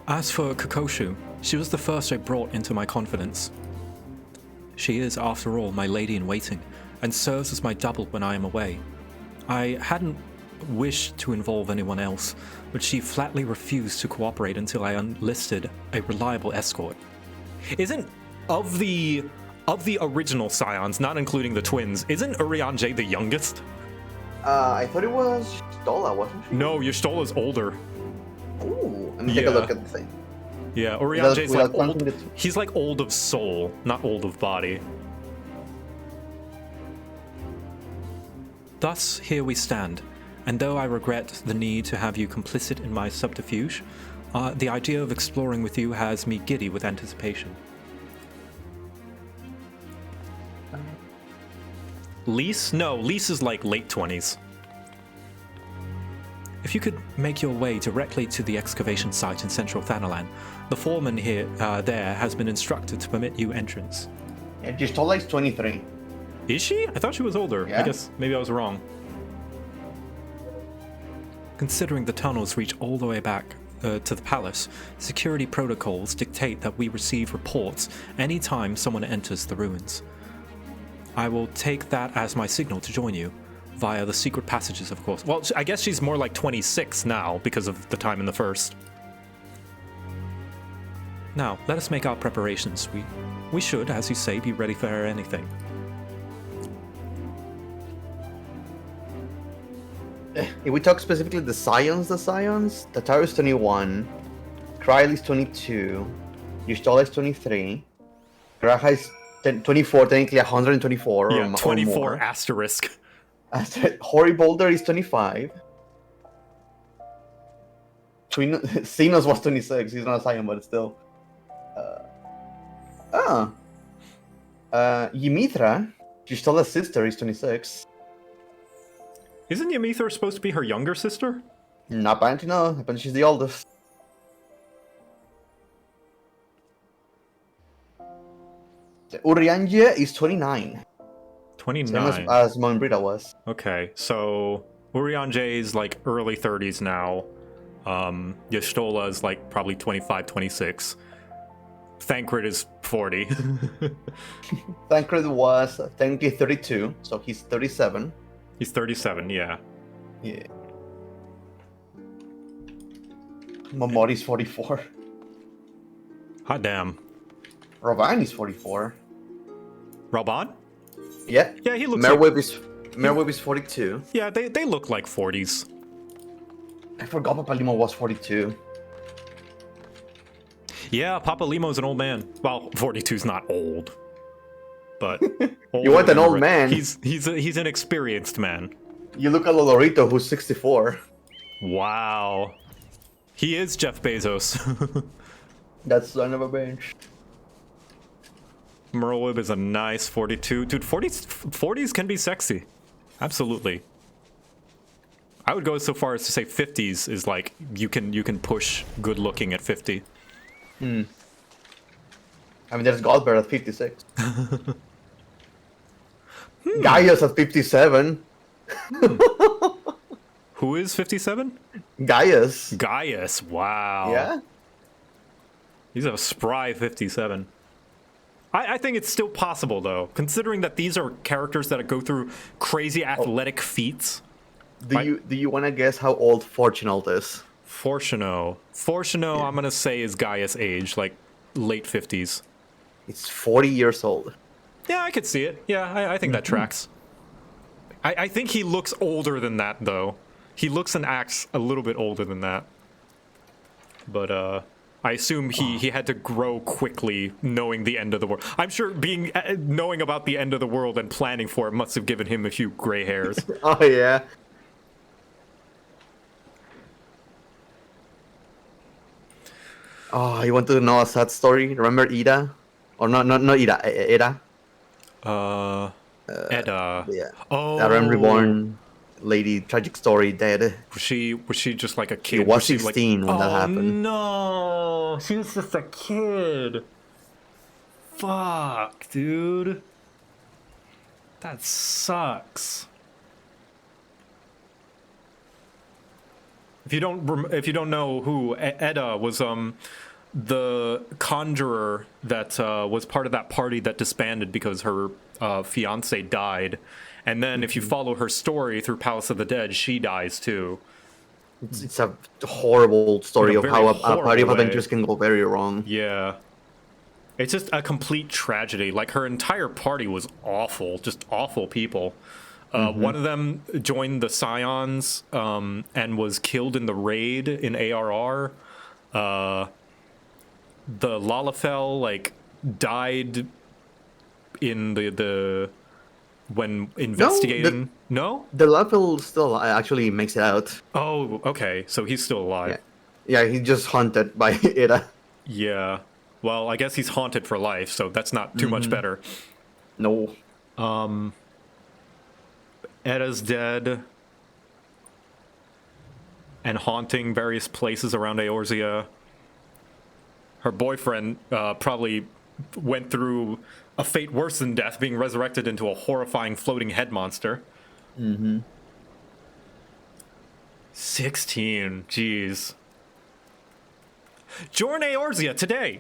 As for Kokoshu, she was the first I brought into my confidence. She is, after all, my lady in waiting, and serves as my double when I am away. I hadn't wished to involve anyone else, but she flatly refused to cooperate until I enlisted a reliable escort. Isn't, of the original Scions, not including the twins, isn't Urianger the youngest? I thought it was Stola, wasn't she? No, Y'shtola's older. Ooh, let me take a Yeah. look at the thing. Yeah, Urianger's without like old. counting the He's like old of soul, not old of body. Thus, here we stand, and though I regret the need to have you complicit in my subterfuge, the idea of exploring with you has me giddy with anticipation. Lise? No, Lise is like late 20s. If you could make your way directly to the excavation site in central Thanalan, the foreman here there has been instructed to permit you entrance. Yeah, Stola is 23. Is she? I thought she was older. Yeah. I guess maybe I was wrong. Considering the tunnels reach all the way back to the palace, security protocols dictate that we receive reports anytime someone enters the ruins. I will take that as my signal to join you, via the secret passages, of course. Well, I guess she's more like 26 now because of the time in the first. Now, let us make our preparations. We should, as you say, be ready for anything. If we talk specifically the Scions, Tataru is 21, Kryl is 22, Y'shtola is 23, Graha is 24, technically 124. Yeah, or 24 more. asterisk. Hori Boulder is 25. Xenos was 26. He's not a Scion, but still. Ymithra, Y'shtola's sister, is 26. Isn't Ymithra supposed to be her younger sister? Not apparently, no. Apparently she's the oldest. Urianger is 29. 29. Same as Monbrita was. Okay, so Urianger is like early 30s now. Y'shtola is like probably 25, 26. Thancred is 40. Thancred was technically 32, so he's 37. He's 37, yeah. Yeah. Momori's 44. Hot damn. Rovan is 44. Ralban? Yeah. Yeah, he looks like... Merweb is 42. Yeah, they look like 40s. I forgot Papalimo was 42. Yeah, Papa Limo's an old man. Well, 42's not old. But... You want an old man? He's an experienced man. You look at Lolorito, who's 64. Wow. He is Jeff Bezos. That's son of a bench. Merlwib is a nice 42. Dude, 40s can be sexy. Absolutely. I would go so far as to say 50s is like, you can push good looking at 50. I mean, there's Goldberg at 56. Gaius at 57. Who is 57? Gaius. Gaius, wow. Yeah? He's a spry 57. I think it's still possible, though, considering that these are characters that go through crazy athletic feats. Do you want to guess how old Fortunault is? Fortunault, yeah. I'm going to say is Gaius' age, like late 50s. It's 40 years old. Yeah, I could see it. Yeah, I think that tracks. I think he looks older than that, though. He looks and acts a little bit older than that. But, I assume he had to grow quickly, knowing the end of the world. I'm sure knowing about the end of the world and planning for it must have given him a few gray hairs. Oh, yeah. Oh, you want to know a sad story? Remember Ida? Or not Ida, Eda? Edda. Yeah. Oh. The Realm Reborn. lady tragic story dead. Was she just like a kid? She was she 16 when that happened. No, she was just a kid. Fuck, dude. That sucks. If you don't know who Edda was, the conjurer that was part of that party that disbanded because her fiance died, and then if you follow her story through Palace of the Dead, she dies too. It's a horrible story of how a party of way. adventures can go very wrong. Yeah. It's just a complete tragedy. Like, her entire party was awful, just awful people. One of them joined the Scions and was killed in the raid in ARR. The Lalafell, like, died in the when investigating. No? The level still actually makes it out. Oh, okay. So he's still alive. Yeah, he's just haunted by Ida. Yeah. Well, I guess he's haunted for life, so that's not too much better. No. Edda's dead and haunting various places around Eorzea. Her boyfriend probably went through a fate worse than death, being resurrected into a horrifying floating head monster. 16, jeez. Join Eorzea today.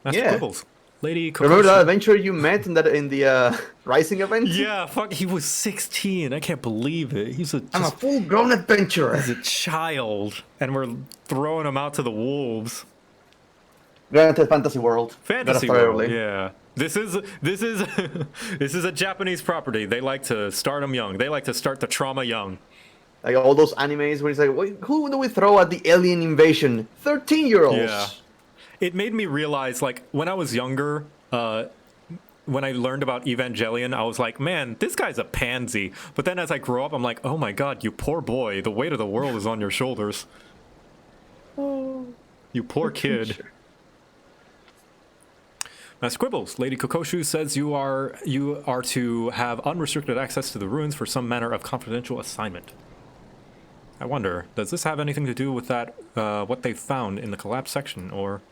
That's Quibbles. Lady Kokoshi. Remember that adventure you met in the Rising event? Yeah, fuck, he was 16. I can't believe it. I'm a full-grown adventurer. He's a child, and we're throwing him out to the wolves. Granted, fantasy world. Fantasy world, yeah. This is this is a Japanese property. They like to start them young. They like to start the trauma young. Like all those animes where it's like, who do we throw at the alien invasion? 13-year-olds. Yeah. It made me realize, like, when I was younger, when I learned about Evangelion, I was like, man, this guy's a pansy. But then as I grow up, I'm like, oh my god, you poor boy. The weight of the world is on your shoulders. Oh, you poor kid. Now, Squibbles, Lady Kokoshu says you are to have unrestricted access to the ruins for some manner of confidential assignment. I wonder, does this have anything to do with that, what they found in the collapse section, or...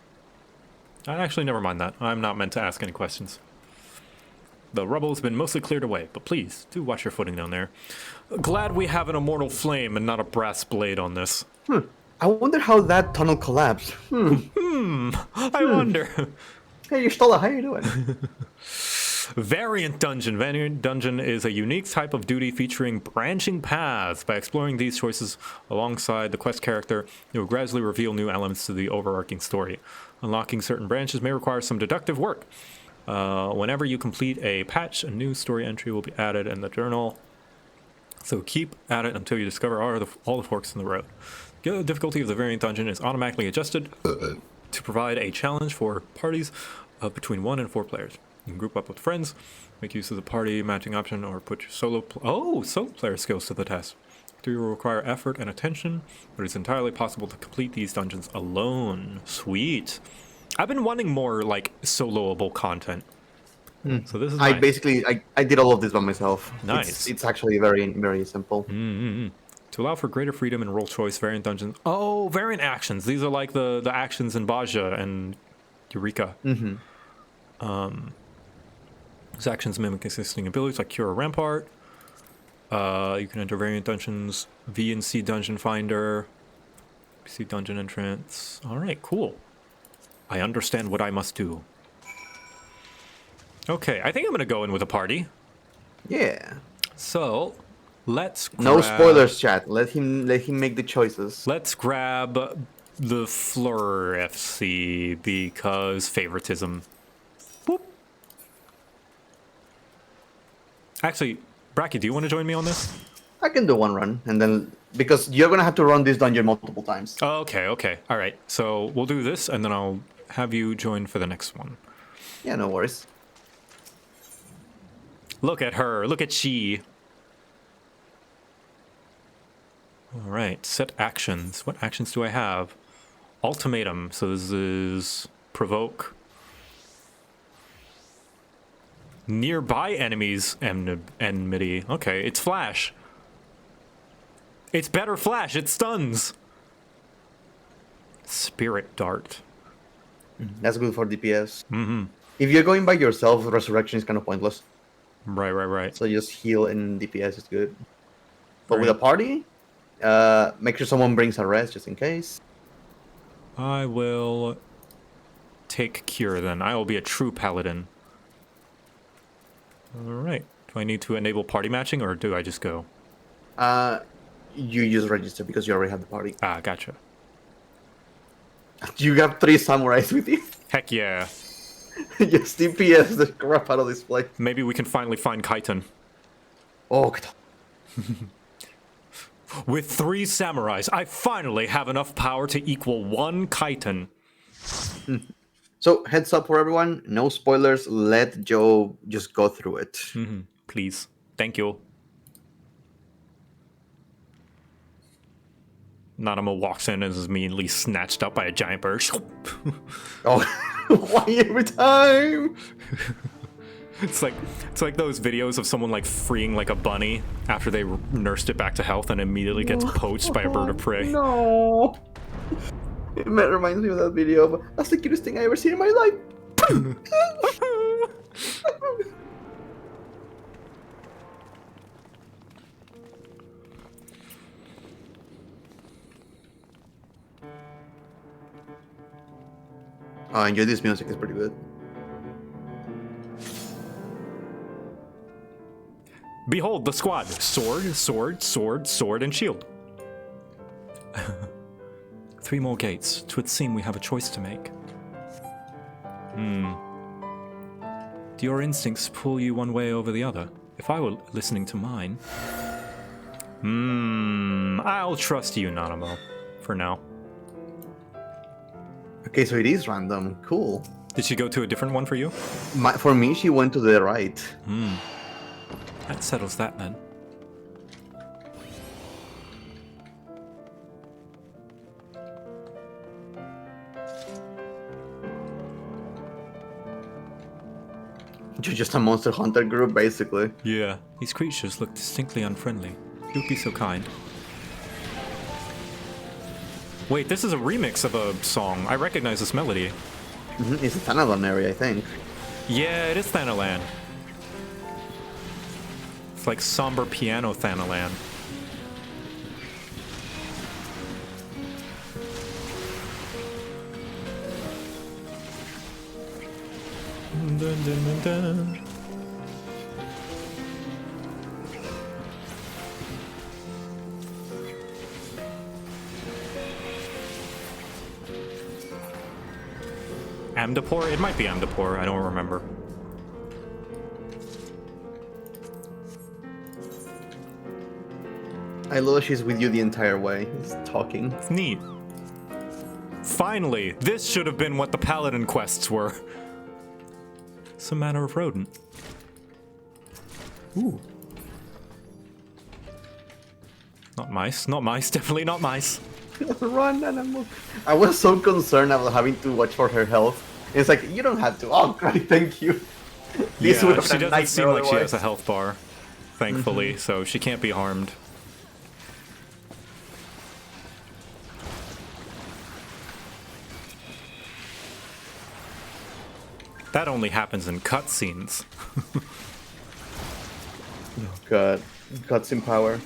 Actually, never mind that. I'm not meant to ask any questions. The rubble has been mostly cleared away, but please, do watch your footing down there. Glad we have an immortal flame and not a brass blade on this. I wonder how that tunnel collapsed. I wonder. Hey, you stole it. How you doing? Variant Dungeon. Variant Dungeon is a unique type of duty featuring branching paths. By exploring these choices alongside the quest character, you will gradually reveal new elements to the overarching story. Unlocking certain branches may require some deductive work. Whenever you complete a patch, a new story entry will be added in the journal. So keep at it until you discover all the forks in the road. The difficulty of the Variant Dungeon is automatically adjusted to provide a challenge for parties of between 1 and 4 players. You can group up with friends, make use of the party matching option, or put your solo player skills to the test. Victory will require effort and attention, but it's entirely possible to complete these dungeons alone. Sweet. I've been wanting more, like, soloable content. So this is nice. I did all of this by myself. Nice. It's actually very, very simple. To allow for greater freedom and role choice, variant dungeons... Oh, variant actions. These are like the actions in Baja and Eureka. These actions mimic existing abilities like Cure or Rampart. You can enter variant dungeons, V and C Dungeon Finder, C Dungeon Entrance. Alright, cool. I understand what I must do. Okay, I think I'm gonna go in with a party. Yeah. So, let's grab... No spoilers, chat. Let him make the choices. Let's grab the Fleur FC because favoritism. Boop. Actually, Bracky, do you want to join me on this? I can do one run, and then because you're gonna have to run this dungeon multiple times. Oh, okay, all right. So we'll do this, and then I'll have you join for the next one. Yeah, no worries. Look at her. Look at she. All right. Set actions. What actions do I have? Ultimatum. So this is provoke. Nearby enemies enmity. Okay, it's flash. It's better flash. It stuns. Spirit dart. That's good for DPS. Mm-hmm. If you're going by yourself, resurrection is kind of pointless. Right. So just heal and DPS is good. But Right. with a party, make sure someone brings a rest just in case. I will take cure then. I will be a true paladin. Alright. Do I need to enable party matching or do I just go? You just register because you already have the party. Ah, gotcha. You have 3 samurais with you. Heck yeah. Just DPS the crap out of this place. Maybe we can finally find Kaiten. Oh, God. With 3 samurais, I finally have enough power to equal 1 Kaiten. So, heads up for everyone. No spoilers. Let Joe just go through it. Please. Thank you. Nanamo walks in and is immediately snatched up by a giant bird. Oh, why every time? It's like those videos of someone like freeing like a bunny after they nursed it back to health and immediately gets poached by a bird of prey. No. It reminds me of that video of that's the cutest thing I ever seen in my life. I enjoy this music, it's pretty good. Behold the squad. Sword, and shield. 3 more gates. 'Twould seem we have a choice to make. Do your instincts pull you one way over the other? If I were listening to mine... I'll trust you, Nanamo. For now. Okay, so it is random. Cool. Did she go to a different one for you? For me, she went to the right. That settles that then. You're just a monster hunter group, basically. Yeah. These creatures look distinctly unfriendly. If you'd be so kind. Wait, this is a remix of a song. I recognize this melody. It's a Thanalan area, I think. Yeah, it is Thanalan. It's like somber piano Thanalan. Dun, dun, dun, dun. Amdapor? It might be Amdapor, I don't remember. I love that she's with you the entire way, just talking. It's neat. Finally! This should have been what the Paladin quests were. It's a matter of rodent. Ooh. Not mice, definitely not mice. Run, animal. I was so concerned about having to watch for her health. It's like, you don't have to. Oh, great, thank you. This would Yeah, have she been a doesn't seem nightmare like she has a otherwise. health bar, thankfully, so she can't be harmed. That only happens in cutscenes. Oh, God. Cutscene power.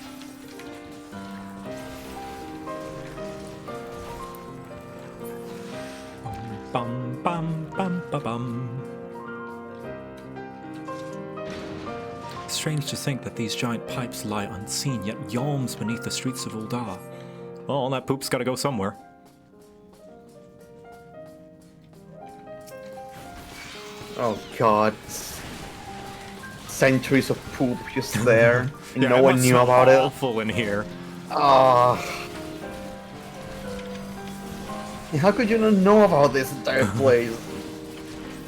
Bum bum bum ba bum. Strange to think that these giant pipes lie unseen, yet yawns beneath the streets of Uldar. Well, all that poop's gotta go somewhere. Oh, God. Centuries of poop just there. And Yeah, no it one must knew smell about it. awful in here. Ah. How could you not know about this entire place?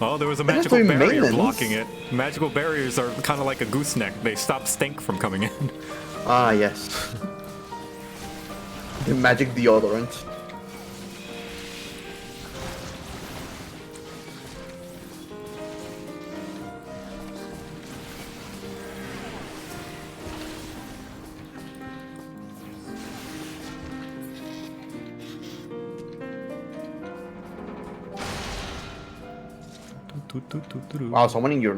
Oh, there was a It has magical to be barrier maintenance. blocking it. Magical barriers are kind of like a gooseneck. They stop stink from coming in. Ah, yes. The magic deodorant. Wow, someone in your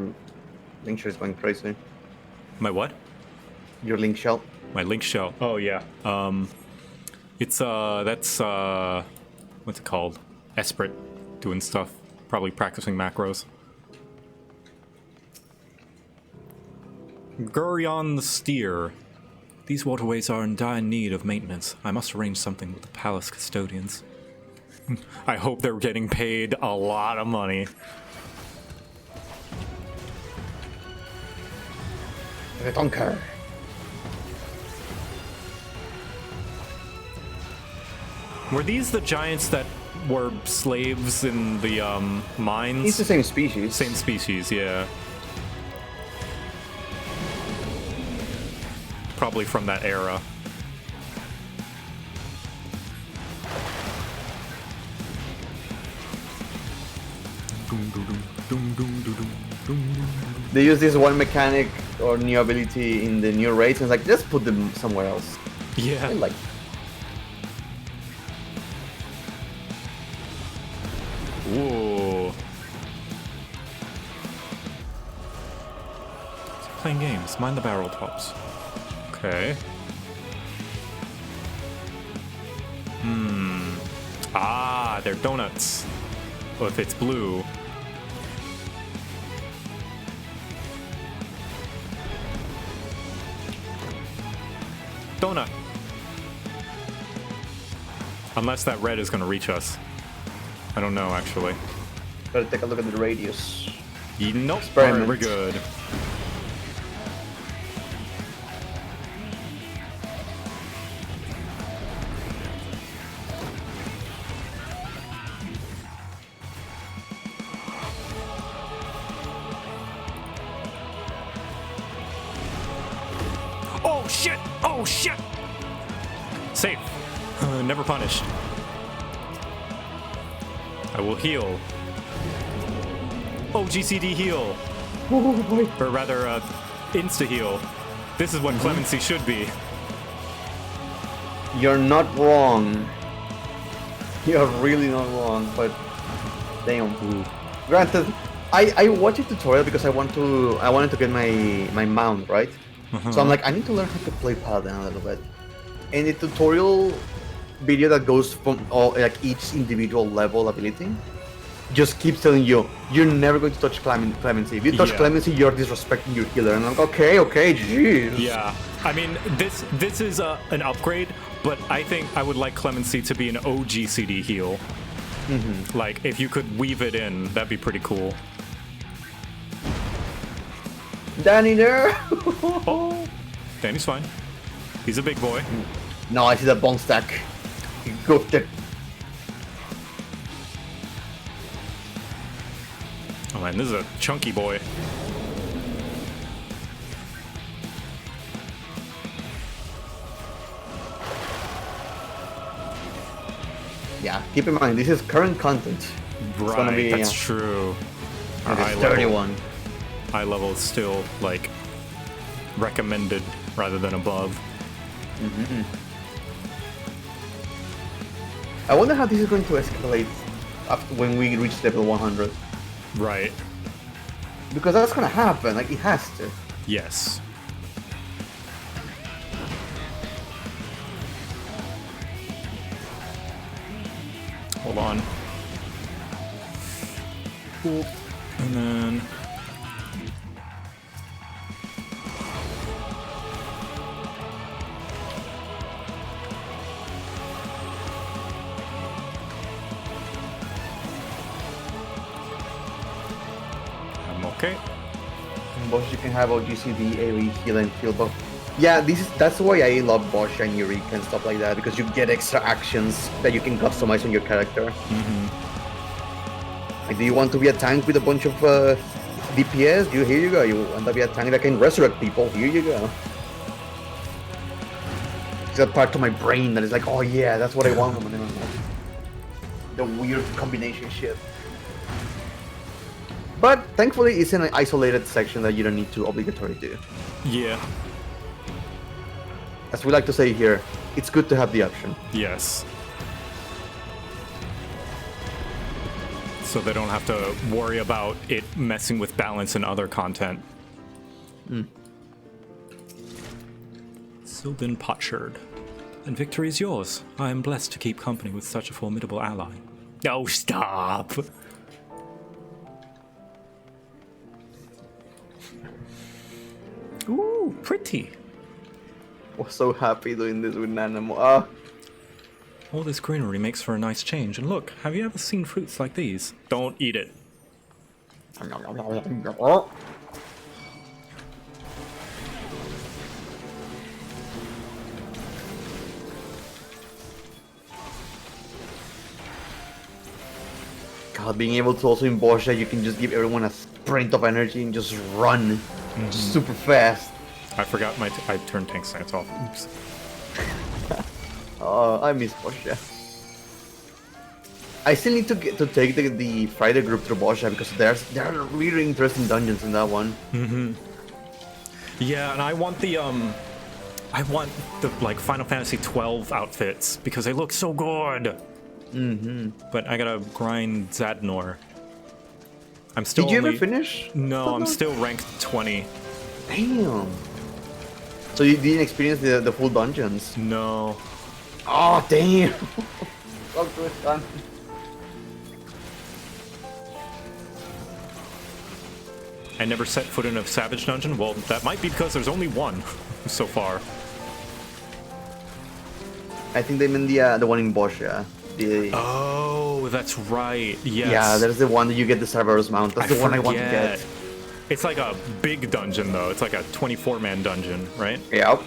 link shell is going crazy. My what? Your link shell. My link shell. Oh yeah. It's that's what's it called? Esprit doing stuff. Probably practicing macros. Gurion the Steer. These waterways are in dire need of maintenance. I must arrange something with the palace custodians. I hope they're getting paid a lot of money. I don't care. Were these the giants that were slaves in the mines? It's the same species. Same species, yeah. Probably from that era. They use this one mechanic or new ability in the new raids, and it's like, just put them somewhere else. Yeah. I like. Whoa. Playing games. Mind the barrel tops. Okay. Ah, they're donuts. Well, if it's blue. Donut. Unless that red is going to reach us. I don't know, actually. Gotta take a look at the radius. Nope. Experiment. We're good. Oh shit! Oh shit! Safe. Never punished. I will heal. Oh, GCD heal. Or rather, insta heal. This is what clemency should be. You're not wrong. You're really not wrong, but damn. Granted, I watched a tutorial because I wanted to get my mount, right? So I'm like, I need to learn how to play Paladin a little bit. And the tutorial video that goes from like each individual level ability just keeps telling you you're never going to touch clemency. If you touch clemency, you're disrespecting your healer. And I'm like, okay, jeez. Yeah, I mean this is an upgrade, but I think I would like clemency to be an OG CD heal. Like if you could weave it in, that'd be pretty cool. Danny there. Oh, Danny's fine. He's a big boy. No, I see that bone stack. You goofed it. Oh man, this is a chunky boy. Yeah, keep in mind, this is current content. Right, gonna be, that's true. Our It's 31. High level is still like recommended rather than above. I wonder how this is going to escalate after when we reach level 100. Right. Because that's gonna happen, like it has to. Yes. Hold on. Cool. And then I'm okay. In Bosch you can have OGCD, AoE, heal and heal buff. Yeah, that's why I love Bosch and Eureka and stuff like that, because you get extra actions that you can customize on your character. Like, do you want to be a tank with a bunch of DPS? Here you go. You want to be a tank that can resurrect people? Here you go. It's that part of my brain that is like, oh yeah, that's what I want. The weird combination shit. But thankfully, it's in an isolated section that you don't need to obligatorily do. Yeah. As we like to say here, it's good to have the option. Yes. so they don't have to worry about it messing with balance and other content. Sylvan Potsherd. And victory is yours. I am blessed to keep company with such a formidable ally. Oh, stop! Ooh, pretty. Was so happy doing this with Nanamo. Ah. All this greenery makes for a nice change. And look, have you ever seen fruits like these? Don't eat it. God, being able to also in Bosha, you can just give everyone a sprint of energy and just run super fast. I forgot I turned tank stance off. Oops. Oh, I miss Bosha. I still need to take the Friday group through Bosha because there are really interesting dungeons in that one. Yeah, and I want the like Final Fantasy 12 outfits because they look so good. But I gotta grind Zadnor. I'm still. Did you ever finish? No, I'm still ranked 20. Damn. So you didn't experience the full dungeons? No. Oh damn. So good, son. I never set foot in a Savage dungeon. Well, that might be because there's only one so far. I think they mean the one in Bosha. Oh, that's right. Yes. Yeah, there's the one that you get the Cerberus mount. That's the one I want to forget. get. It's like a big dungeon though. It's like a 24-man dungeon, right? Yeah.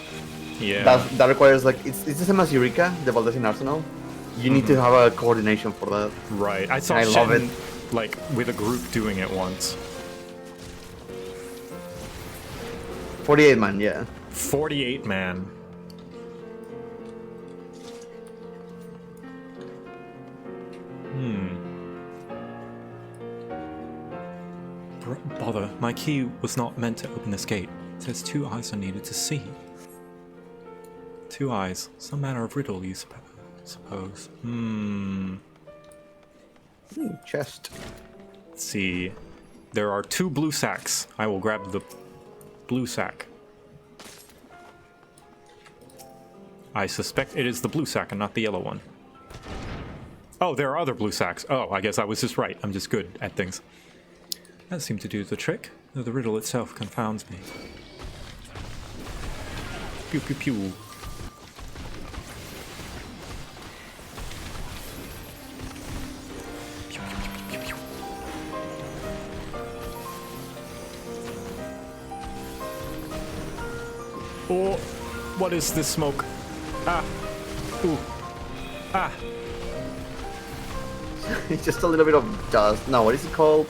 Yeah. That requires like it's the same as Eureka, the Baldessian Arsenal. You need to have a coordination for that. Right. I saw I love Shen, it. like with a group doing it once. 48 man, yeah. 48 man. Bother, my key was not meant to open this gate. It says 2 eyes are needed to see. 2 eyes, some manner of riddle, you suppose. Chest. Let's see. There are 2 blue sacks. I will grab the blue sack. I suspect it is the blue sack and not the yellow one. Oh, there are other blue sacks. Oh, I guess I was just right. I'm just good at things. That seemed to do the trick, though the riddle itself confounds me. Pew pew pew. Oh, what is this smoke? Ah. Ooh. Ah. It's just a little bit of dust. No, what is it called?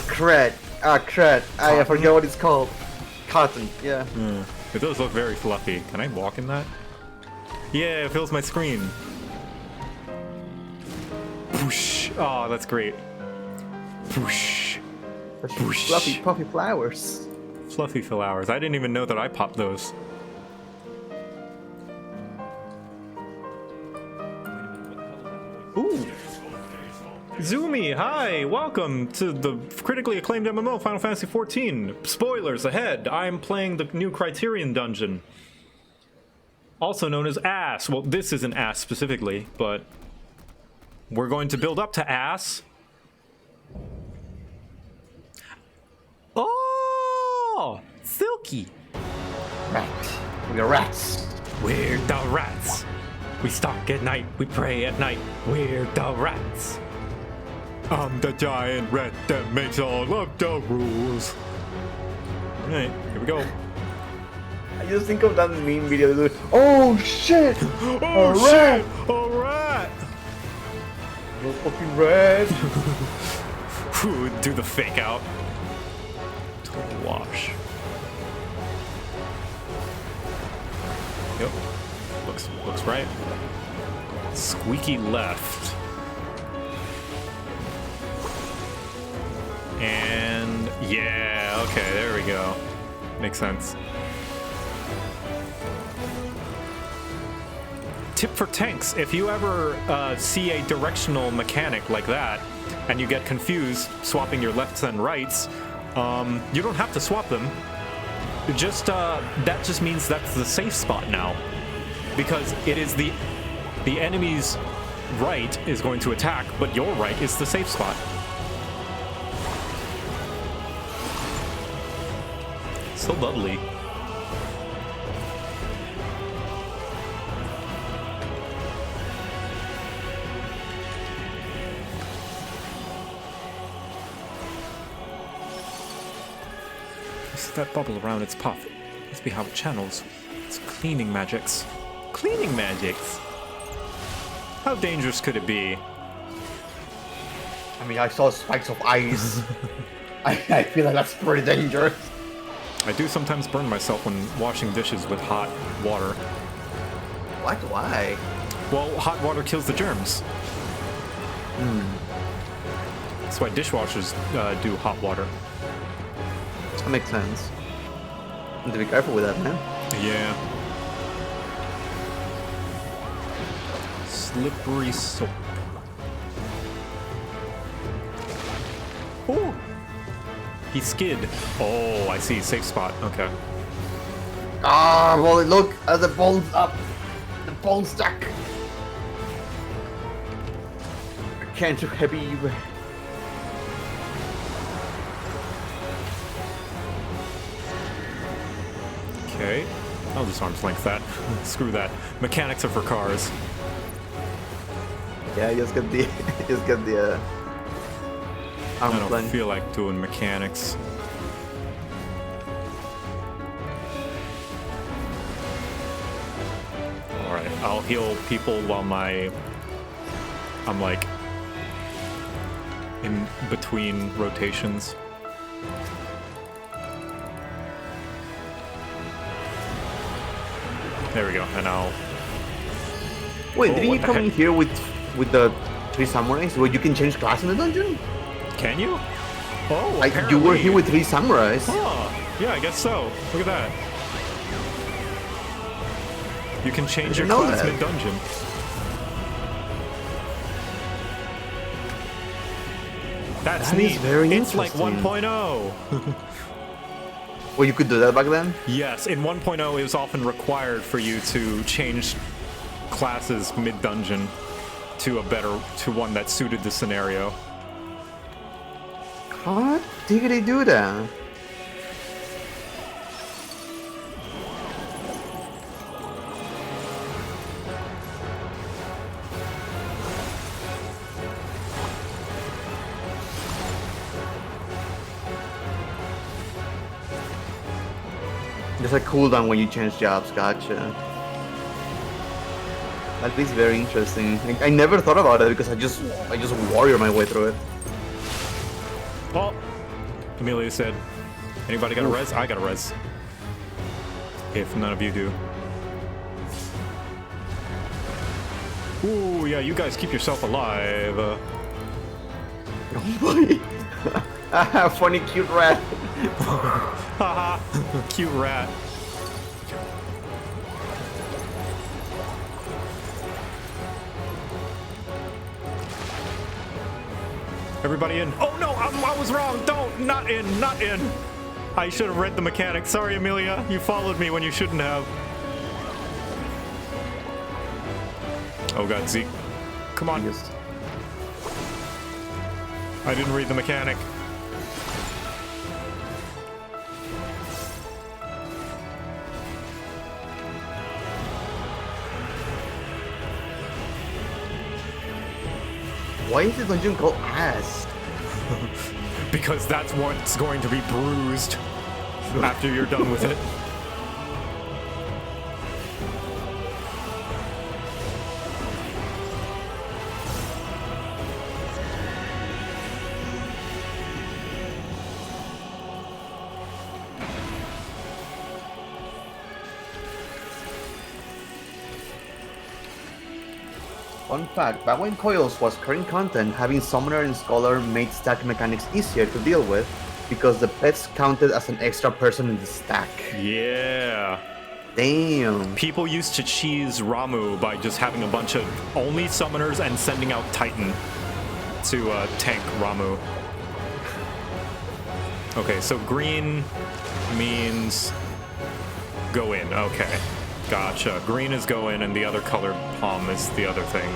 Cred. Cred. I forget what it's called. Cotton, yeah. It does look very fluffy. Can I walk in that? Yeah, it fills my screen. Whoosh. Oh, that's great. Whoosh. Whoosh. Fluffy, puffy flowers. Fluffy flowers. I didn't even know that I popped those. Ooh. Zumi, hi! Welcome to the critically acclaimed MMO Final Fantasy XIV. Spoilers ahead. I'm playing the new Criterion dungeon. Also known as Ass. Well, this isn't Ass specifically, but we're going to build up to Ass. Oh! Silky! Rat. We're rats. We're the rats. We stalk at night, we pray at night. We're the rats. I'm the giant rat that makes all of the rules. Alright, here we go. I just think of that meme video. Dude. Oh shit! Oh A shit! rat! A rat! Those fucking rats! Whew, do the fake out. Total wash. Yep. Looks right. Squeaky left. And yeah, okay, there we go. Makes sense. tip for tanks: if you ever see a directional mechanic like that, and you get confused swapping your lefts and rights, you don't have to swap them. Just that just means that's the safe spot now, because it is the enemy's right is going to attack, but your right is the safe spot. So lovely. This is that bubble around its puff. Must be how it channels. It's cleaning magics. Cleaning magics? How dangerous could it be? I mean, I saw spikes of ice. I feel like that's pretty dangerous. I do sometimes burn myself when washing dishes with hot water. What? Why? Well, hot water kills the germs. That's why dishwashers do hot water. That makes sense. You have to be careful with that, man. Yeah. Slippery soap. Oh! He skid. Oh, I see. Safe spot. Okay. Ah, well, look at the ball's up. The ball's stuck. I can't do heavy. Okay. I'll just arm's length that. Screw that. Mechanics are for cars. Yeah, just get the, I arm's don't length. feel like doing mechanics. Alright, I'll heal people while I'm like in between rotations. There we go, and I'll... Wait, Oh, didn't what you the come heck? in here with the 3 samurais where you can change class in the dungeon? Can you? Oh, You were apparently. here with 3 samurais. Oh, yeah, I guess so. Look at that. You can change your didn't know class that. mid-dungeon. That's That is neat. very It's like interesting. 1.0. Well, you could do that back then? Yes, in 1.0 it was often required for you to change classes mid-dungeon to one that suited the scenario. How did they do that? There's a cooldown when you change jobs, gotcha. That is very interesting. I never thought about it because I just warrior my way through it. Oh, Amelia said, anybody got a res? I got a res. If none of you do. Ooh, yeah, you guys keep yourself alive. Oh boy. Funny cute rat. Haha, cute rat. Everybody in. Oh no, I was wrong. Don't, not in. I should have read the mechanics. Sorry, Amelia. You followed me when you shouldn't have. Oh god, Zeke. Come on. Yes. I didn't read the mechanic. Why is the dungeon called ass? Because that's what's going to be bruised after you're done with it. Fun fact, back when Coils was current content, having Summoner and Scholar made stack mechanics easier to deal with because the pets counted as an extra person in the stack. Yeah. Damn. People used to cheese Ramu by just having a bunch of only summoners and sending out Titan to tank Ramu. Okay, so green means go in. Okay, gotcha. Green is go in, and the other colored palm is the other thing.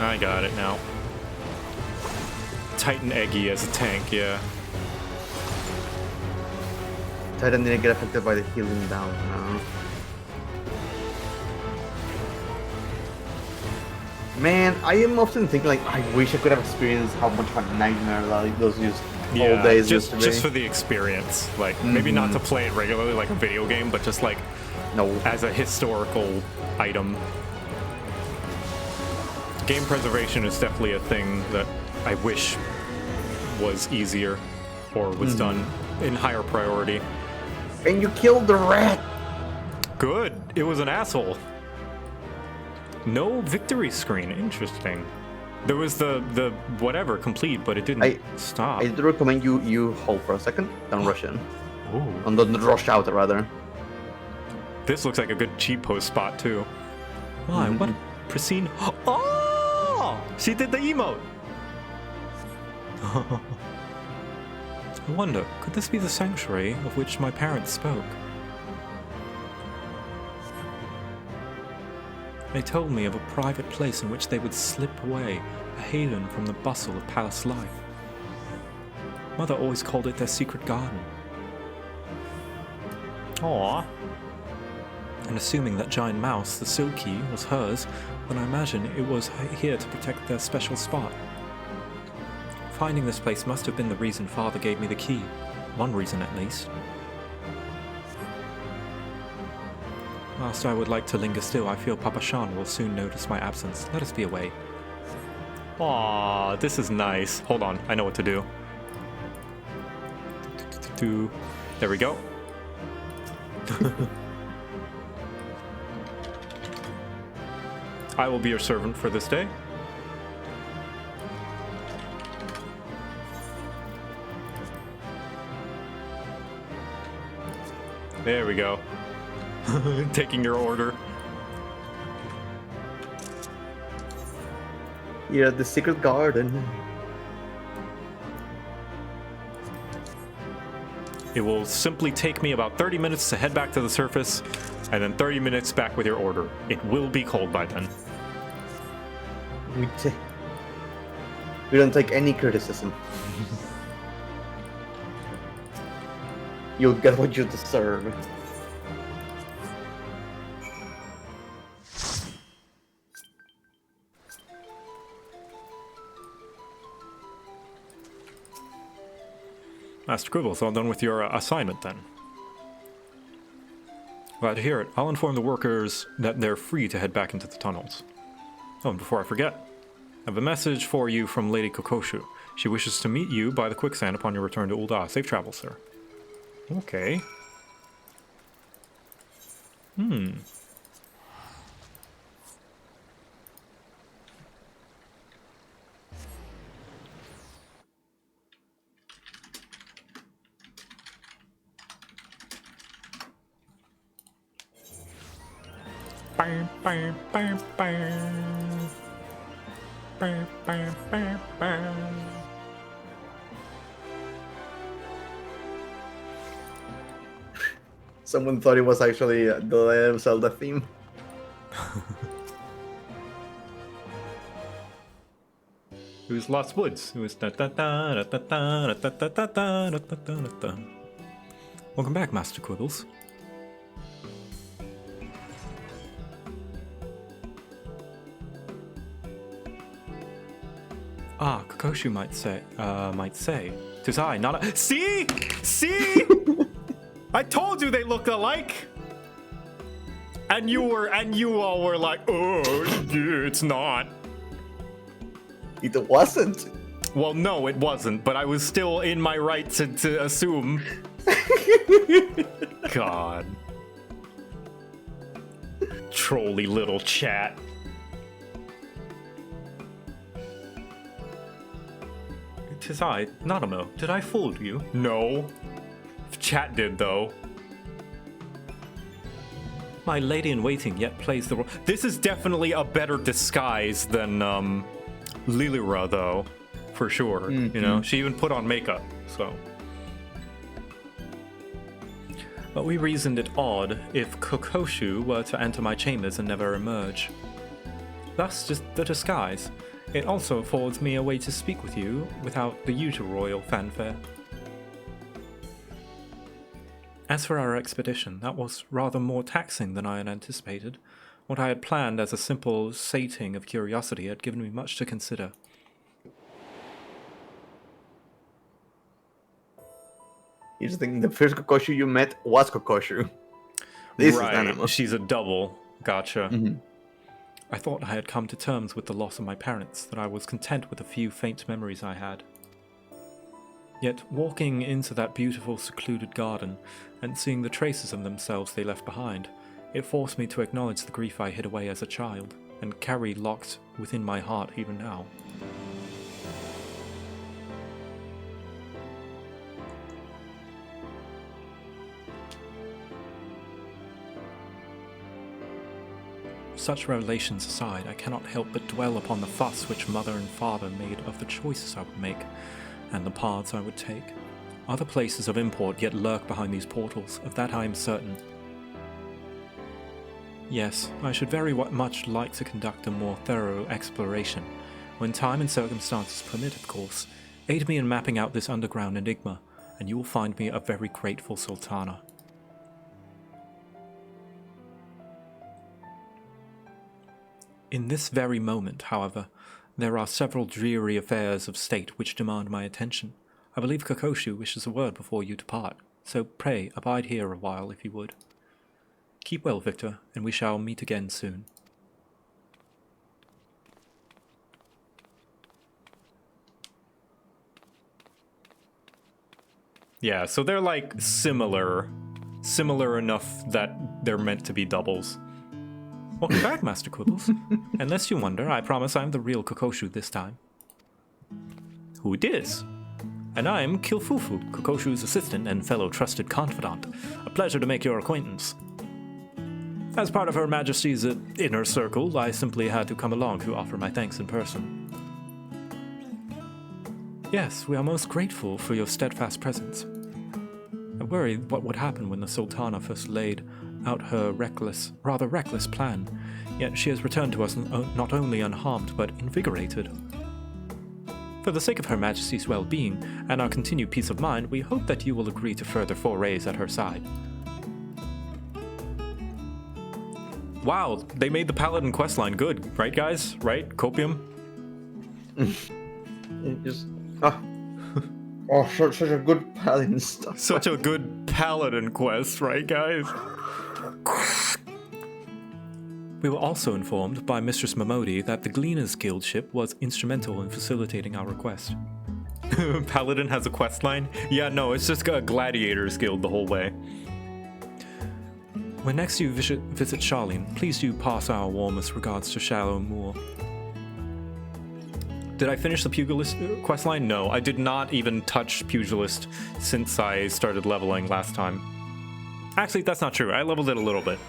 I got it now. Titan Eggy as a tank, yeah. Titan didn't get affected by the healing down. No. Man, I am often thinking like I wish I could have experienced how much of a nightmare like those used old days used to be. Just for the experience, like maybe not to play it regularly like a video game, but just like as a historical item. Game preservation is definitely a thing that I wish was easier or was done in higher priority. And you killed the rat. Good. It was an asshole. No victory screen. Interesting. There was the whatever complete, but it didn't stop. I do recommend you hold for a second. Don't rush in. Ooh. And don't rush out rather. This looks like a good cheat post spot too. Why? What a pristine. Oh! She did the emote. I wonder, could this be the sanctuary of which my parents spoke? They told me of a private place in which they would slip away, a haven from the bustle of palace life. Mother always called it their secret garden. Aww. And assuming that giant mouse, the seal key, was hers, then I imagine it was here to protect their special spot. Finding this place must have been the reason Father gave me the key. One reason at least. Whilst I would like to linger still, I feel Papa Shan will soon notice my absence. Let us be away. Aww, this is nice. Hold on, I know what to do. There we go. I will be your servant for this day. There we go. Taking your order. You're at the secret garden. It will simply take me about 30 minutes to head back to the surface, and then 30 minutes back with your order. It will be cold by then. We don't take any criticism. You'll get what you deserve. Master Quibbles, all done with your assignment then. Glad to hear it. I'll inform the workers that they're free to head back into the tunnels. Oh, and before I forget, I have a message for you from Lady Kokoshu. She wishes to meet you by the quicksand upon your return to Ul'dah. Safe travels, sir. Okay. Bam, bam, bam, bam. Bam, bam, bam, bam. Someone thought it was actually the Legend of Zelda theme. It was Lost Woods. It was da da da da da da da da da da da da da. Welcome back, Master Quibbles. Ah, Kokoshu might say. 'Tis I, not a— See? See? I told you they look alike! And you all were like, oh, it's not. It wasn't. Well, no, it wasn't, but I was still in my right to assume. God. Trolly little chat. 'tis I, Nanamo. Did I fool you? No. Chat did, though. My lady-in-waiting yet plays the role. This is definitely a better disguise than Lilira, though, for sure. You know, she even put on makeup, so. But we reasoned it odd if Kokoshu were to enter my chambers and never emerge. Thus, just the disguise. It also affords me a way to speak with you without the usual royal fanfare. As for our expedition, that was rather more taxing than I had anticipated. What I had planned as a simple sating of curiosity had given me much to consider. Here's the thing, the first Kokoshu you met was Kokoshu. This is Nanamo. She's a double. Gotcha. I thought I had come to terms with the loss of my parents, that I was content with the few faint memories I had. Yet walking into that beautiful secluded garden and seeing the traces of themselves they left behind, it forced me to acknowledge the grief I hid away as a child and carry locked within my heart even now. Such revelations aside, I cannot help but dwell upon the fuss which mother and father made of the choices I would make, and the paths I would take. Other places of import yet lurk behind these portals, of that I am certain. Yes, I should very much like to conduct a more thorough exploration. When time and circumstances permit, of course, aid me in mapping out this underground enigma, and you will find me a very grateful Sultana. In this very moment, however, there are several dreary affairs of state which demand my attention. I believe Kokoshu wishes a word before you depart, so pray abide here a while if you would. Keep well, Victor, and we shall meet again soon. Yeah, so they're like similar enough that they're meant to be doubles. Welcome back, Master Quibbles. Unless you wonder, I promise I'm the real Kokoshu this time. Who dis? And I'm Kilfufu, Kokoshu's assistant and fellow trusted confidant. A pleasure to make your acquaintance. As part of Her Majesty's inner circle, I simply had to come along to offer my thanks in person. Yes, we are most grateful for your steadfast presence. I worried what would happen when the Sultana first laid out her rather reckless plan, yet she has returned to us not only unharmed but invigorated. For the sake of Her Majesty's well-being and our continued peace of mind, we hope that you will agree to further forays at her side. Wow, they made the Paladin questline good, right guys? Right? Copium? Just such a good paladin stuff. Such a good Paladin quest, right guys? We were also informed by Mistress Momodi that the Gleaners Guild ship was instrumental in facilitating our request. Paladin has a questline? Yeah, no, it's just a Gladiators Guild the whole way. When next you visit Charlene, please do pass our warmest regards to Shallow Moor. Did I finish the Pugilist questline? No, I did not even touch Pugilist since I started leveling last time. Actually, that's not true. I leveled it a little bit.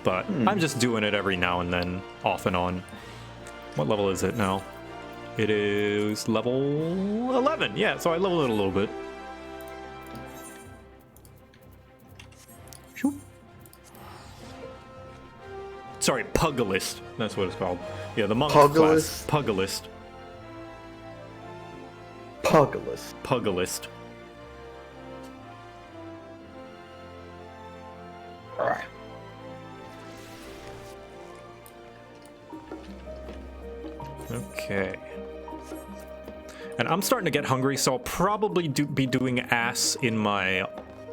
But I'm just doing it every now and then, off and on. What level is it now? It is level 11. Yeah, so I leveled it a little bit. Sorry, Pugilist. That's what it's called. Yeah, the monk class. Pugilist. Pugilist. Pugilist. Okay. And I'm starting to get hungry, so I'll probably be doing ass in my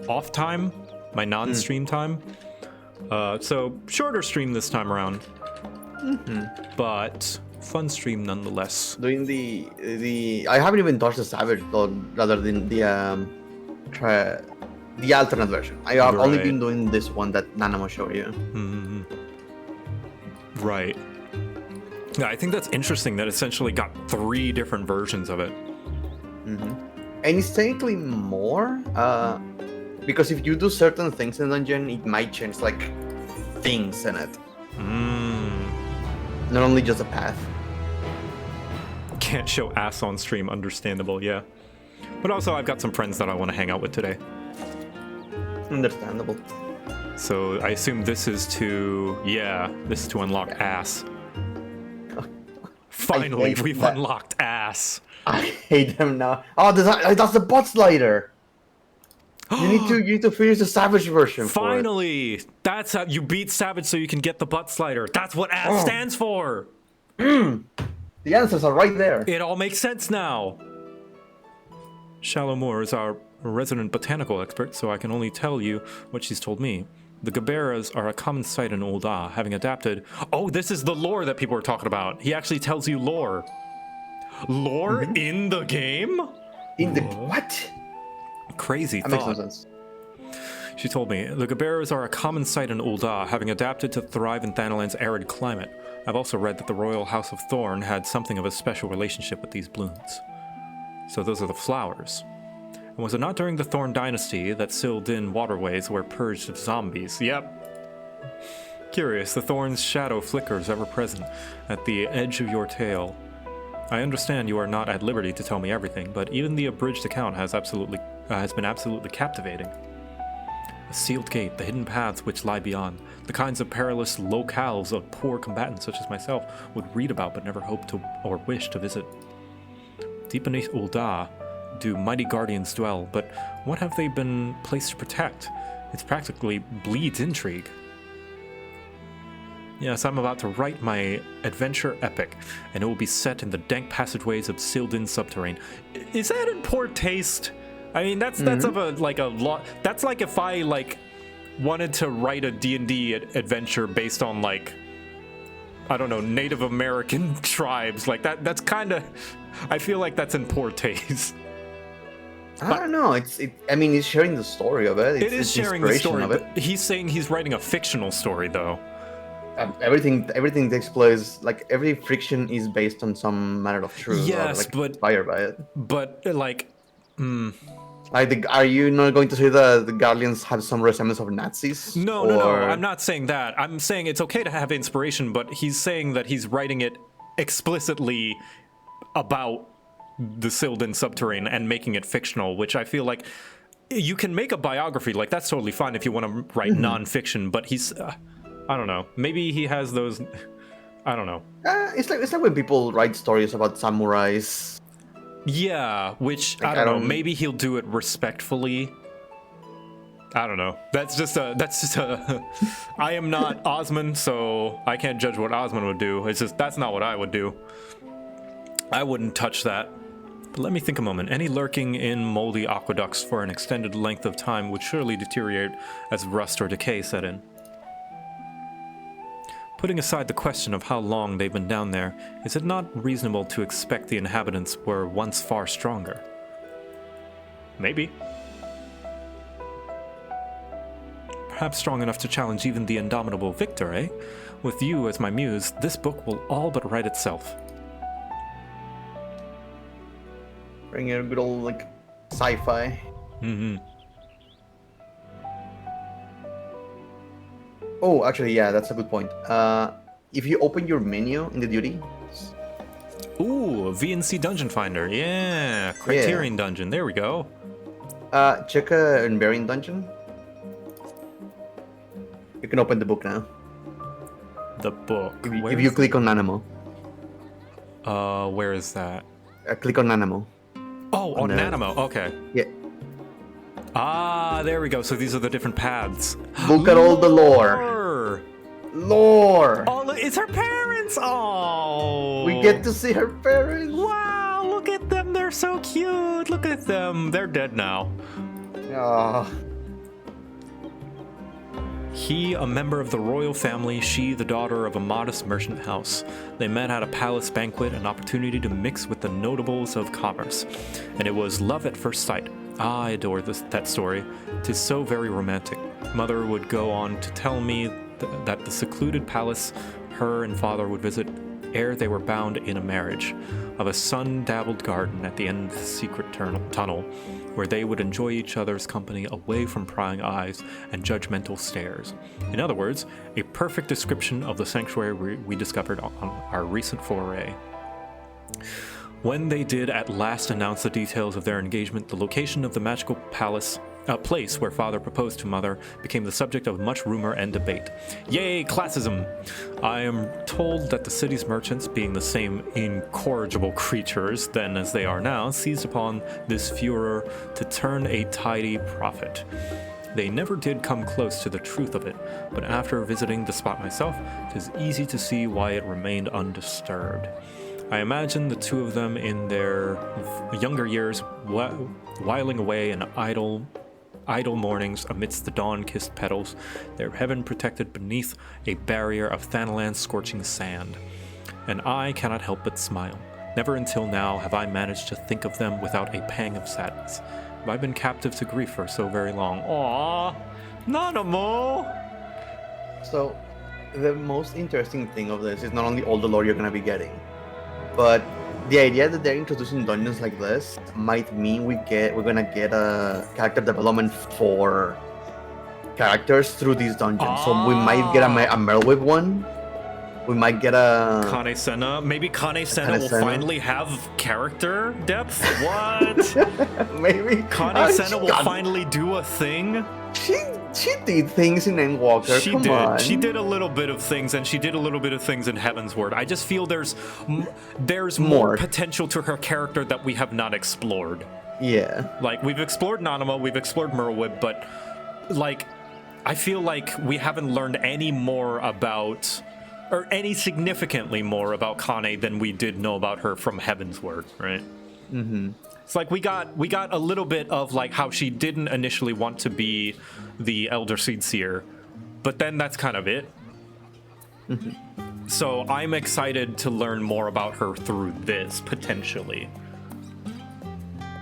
off time, my non-stream time. So shorter stream this time around, but fun stream nonetheless. Doing the I haven't even touched the Savage, or rather than the alternate version. I have only been doing this one that Nanamo showed you. Right. Yeah, I think that's interesting that essentially got 3 different versions of it. And it's technically more, because if you do certain things in dungeon, it might change like things in it. Not only just a path. Can't show ass on stream, understandable, yeah. But also, I've got some friends that I want to hang out with today. Understandable. So I assume this is to, this is to unlock ass. Finally, we've unlocked ass. I hate them now. Oh, that's the bot slider. You need to finish the Savage version. Finally, that's how you beat Savage, so you can get the butt slider. That's what ass stands for. The answers are right there. It all makes sense now. Shallow Moore is our resident botanical expert, so I can only tell you what she's told me. The Gaberas are a common sight in Ul'dah, having adapted... Oh, this is the lore that people are talking about. He actually tells you lore. Lore in the game? In the... What? Crazy that thought. Makes no sense. She told me, the Gaberas are a common sight in Ul'dah, having adapted to thrive in Thanalan's arid climate. I've also read that the Royal House of Thorn had something of a special relationship with these blooms. So those are the flowers. And was it not during the Thorn Dynasty that Sildin waterways were purged of zombies? Yep. Curious, the Thorn's shadow flickers ever present at the edge of your tail. I understand you are not at liberty to tell me everything, but even the abridged account has been absolutely captivating. A sealed gate, the hidden paths which lie beyond, the kinds of perilous locales of poor combatants such as myself would read about but never hope to or wish to visit. Deep beneath Ul'dah do mighty guardians dwell, but what have they been placed to protect? It practically bleeds intrigue. Yes, I'm about to write my adventure epic, and it will be set in the dank passageways of Sildin subterrane. Is that in poor taste? I mean, that's of a lot. That's like if I wanted to write a D&D adventure based on I don't know, Native American tribes. That's kind of, I feel like that's in poor taste. I don't know. I mean, he's sharing the story of it. It is sharing the story, but he's saying he's writing a fictional story, though. Everything takes place, every friction is based on some matter of truth. Yes, or, inspired by it. But are you not going to say the Guardians have some resemblance of Nazis? No, I'm not saying that. I'm saying it's okay to have inspiration, but he's saying that he's writing it explicitly about the Sildin subterrane and making it fictional, which I feel like you can make a biography. That's totally fine if you want to write non-fiction, but he's... I don't know. Maybe he has those... I don't know. It's like when people write stories about samurais. Yeah, which, I don't know. Maybe he'll do it respectfully. I don't know. That's just a... I am not Osmond, so I can't judge what Osmond would do. It's just, that's not what I would do. I wouldn't touch that. But let me think a moment. Any lurking in moldy aqueducts for an extended length of time would surely deteriorate as rust or decay set in. Putting aside the question of how long they've been down there, is it not reasonable to expect the inhabitants were once far stronger? Maybe. Perhaps strong enough to challenge even the indomitable Victor, eh? With you as my muse, this book will all but write itself. Bring in a good old, sci-fi. Oh, actually, yeah, that's a good point. If you open your menu in the duty... Ooh, VNC Dungeon Finder. Yeah, Criterion Dungeon. There we go. Check a Invariant Dungeon. You can open the book now. The book. If you click on Anemo. Where is that? Click on Anemo. Oh, on Anemo. Okay. Yeah. Ah, there we go. So these are the different paths. Look at all the lore. Lore. Oh, look, it's her parents. Oh. We get to see her parents. Wow, look at them. They're so cute. Look at them. They're dead now. Oh. He, a member of the royal family, she, the daughter of a modest merchant house. They met at a palace banquet, an opportunity to mix with the notables of commerce. And it was love at first sight. Ah, I adore that story. 'Tis so very romantic. Mother would go on to tell me that the secluded palace her and father would visit ere they were bound in a marriage, of a sun-dabbled garden at the end of the secret tunnel, where they would enjoy each other's company away from prying eyes and judgmental stares. In other words, a perfect description of the sanctuary we discovered on our recent foray. When they did at last announce the details of their engagement, the location of the magical place where father proposed to mother became the subject of much rumor and debate. Yay, classism! I am told that the city's merchants, being the same incorrigible creatures then as they are now, seized upon this furor to turn a tidy profit. They never did come close to the truth of it, but after visiting the spot myself, it is easy to see why it remained undisturbed. I imagine the two of them in their younger years whiling away in idle mornings amidst the dawn-kissed petals, their heaven protected beneath a barrier of Thanalan's scorching sand. And I cannot help but smile. Never until now have I managed to think of them without a pang of sadness. Have I been captive to grief for so very long? Aww, Nanamo! So, the most interesting thing of this is not only all the lore you're gonna be getting, but the idea that they're introducing dungeons like this might mean we're gonna get a character development for characters through these dungeons. So we might get a Merlwib one. We might get a Kane Senna. Maybe Kane Senna will Senna. finally have character depth? What? maybe Kane Senna will finally do a thing? She did things in Endwalker. She Come did. on. She did a little bit of things, and she did a little bit of things in Heaven's Word. I just feel there's more potential to her character that we have not explored. Yeah. Like, we've explored Nanama, we've explored Merlwib, but, like, I feel like we haven't learned any more about, or any significantly more about Kane than we did know about her from Heaven's Word, right? Mm-hmm. It's like we got a little bit of like how she didn't initially want to be the Elder Seed Seer, but then that's kind of it. Mm-hmm. So I'm excited to learn more about her through this potentially.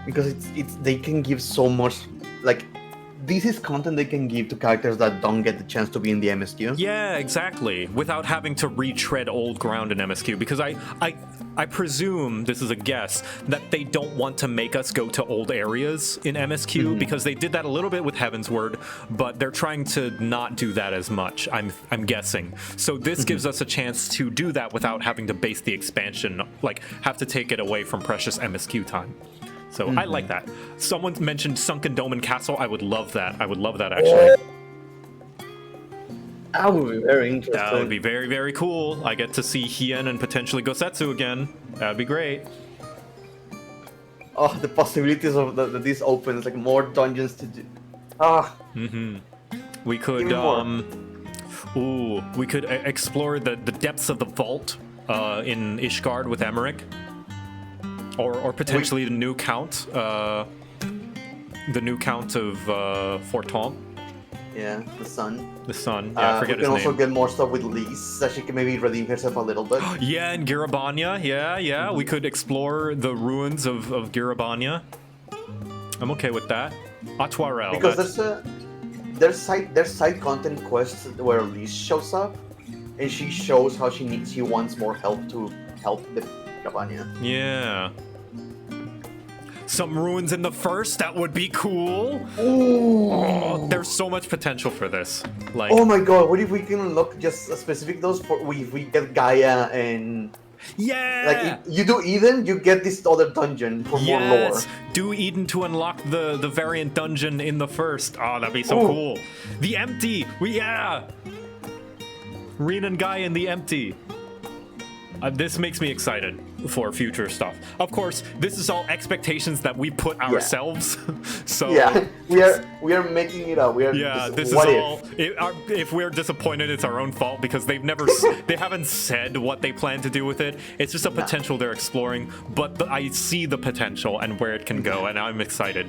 Because it's they can give so much, like, this is content they can give to characters that don't get the chance to be in the MSQ. Yeah, exactly. Without having to retread old ground in MSQ, because I presume, this is a guess, that they don't want to make us go to old areas in MSQ, because they did that a little bit with Heaven's Word, but they're trying to not do that as much, I'm guessing. So this gives us a chance to do that without having to base the expansion, like, have to take it away from precious MSQ time. So I like that. Someone mentioned Sunken Dome and Castle. I would love that. I would love that, actually. That would be very interesting. That would be very, very cool. I get to see Hien and potentially Gosetsu again. That would be great. Oh, the possibilities of that this opens, like, more dungeons to do. We could, Even more. we could explore the depths of the vault in Ishgard with Emmerich. Or potentially the new count of Forton. Yeah, the sun. The sun. Yeah, I forget his name. We can also get more stuff with Lise, that she can maybe redeem herself a little bit. Yeah, and Girabanya. Yeah. We could explore the ruins of Girabanya. I'm okay with that. Atuarel. Because there's side content quests where Lise shows up, and she shows how she wants more help to help the Girabanya. Yeah. Some ruins in the first, that would be cool. Ooh. Oh, there's so much potential for this. Like, oh my god, what if we can look just specific those for if we get Gaia and yeah, like if you do Eden, you get this other dungeon for more lore. Do Eden to unlock the variant dungeon in the first. Oh, that'd be so cool. The empty. Reen and Gaia in the empty. This makes me excited for future stuff. Of course, this is all expectations that we put ourselves. So yeah, we are making it up. This is all. If we're disappointed, it's our own fault because they haven't said what they plan to do with it. It's just a potential they're exploring. But I see the potential and where it can go, and I'm excited.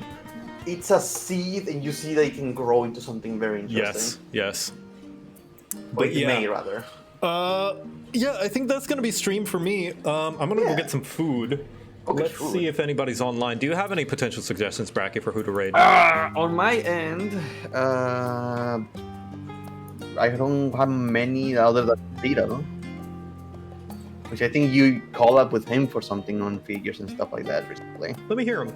It's a seed, and you see that it can grow into something very interesting. Yes. But it may rather. Yeah, I think that's gonna be stream for me. I'm gonna go get some food. Okay, Let's see if anybody's online. Do you have any potential suggestions, Bracky, for who to raid? On my end, I don't have many other than Tito. which I think you called up with him for something on figures and stuff like that recently. Let me hear him.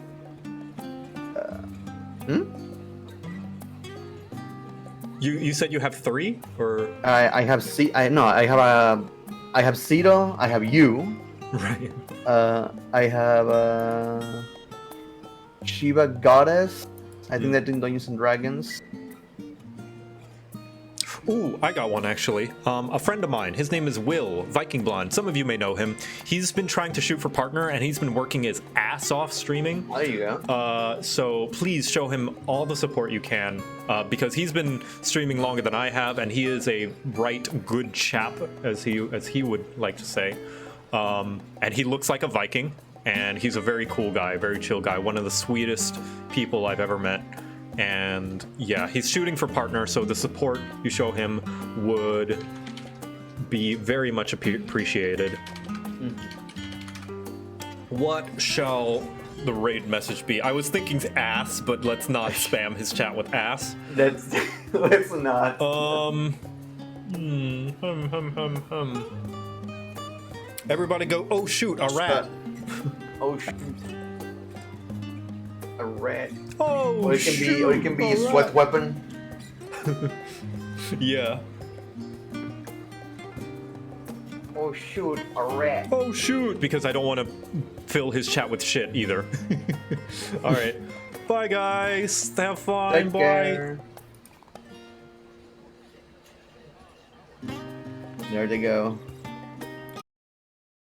You said you have 3, or I have Cito, I have you, right? I have Shiva Goddess. I think that's in Dungeons and Dragons. Ooh, I got one actually. A friend of mine, his name is Will, Viking Blonde. Some of you may know him. He's been trying to shoot for partner, and he's been working his ass off streaming. There you go. So please show him all the support you can, because he's been streaming longer than I have, and he is a right good chap, as he would like to say. And he looks like a Viking, and he's a very cool guy, very chill guy, one of the sweetest people I've ever met. And yeah, he's shooting for partner, so the support you show him would be very much appreciated. What shall the raid message be? I was thinking ass, but let's not spam his chat with ass. Let's not. Everybody go, oh shoot, a rat. Oh shoot. A rat. Oh, Or it can be a sweat weapon. Yeah. Oh shoot, a rat. Oh shoot, because I don't want to fill his chat with shit either. All right. Bye guys. Have fun. Take Bye. care. There they go.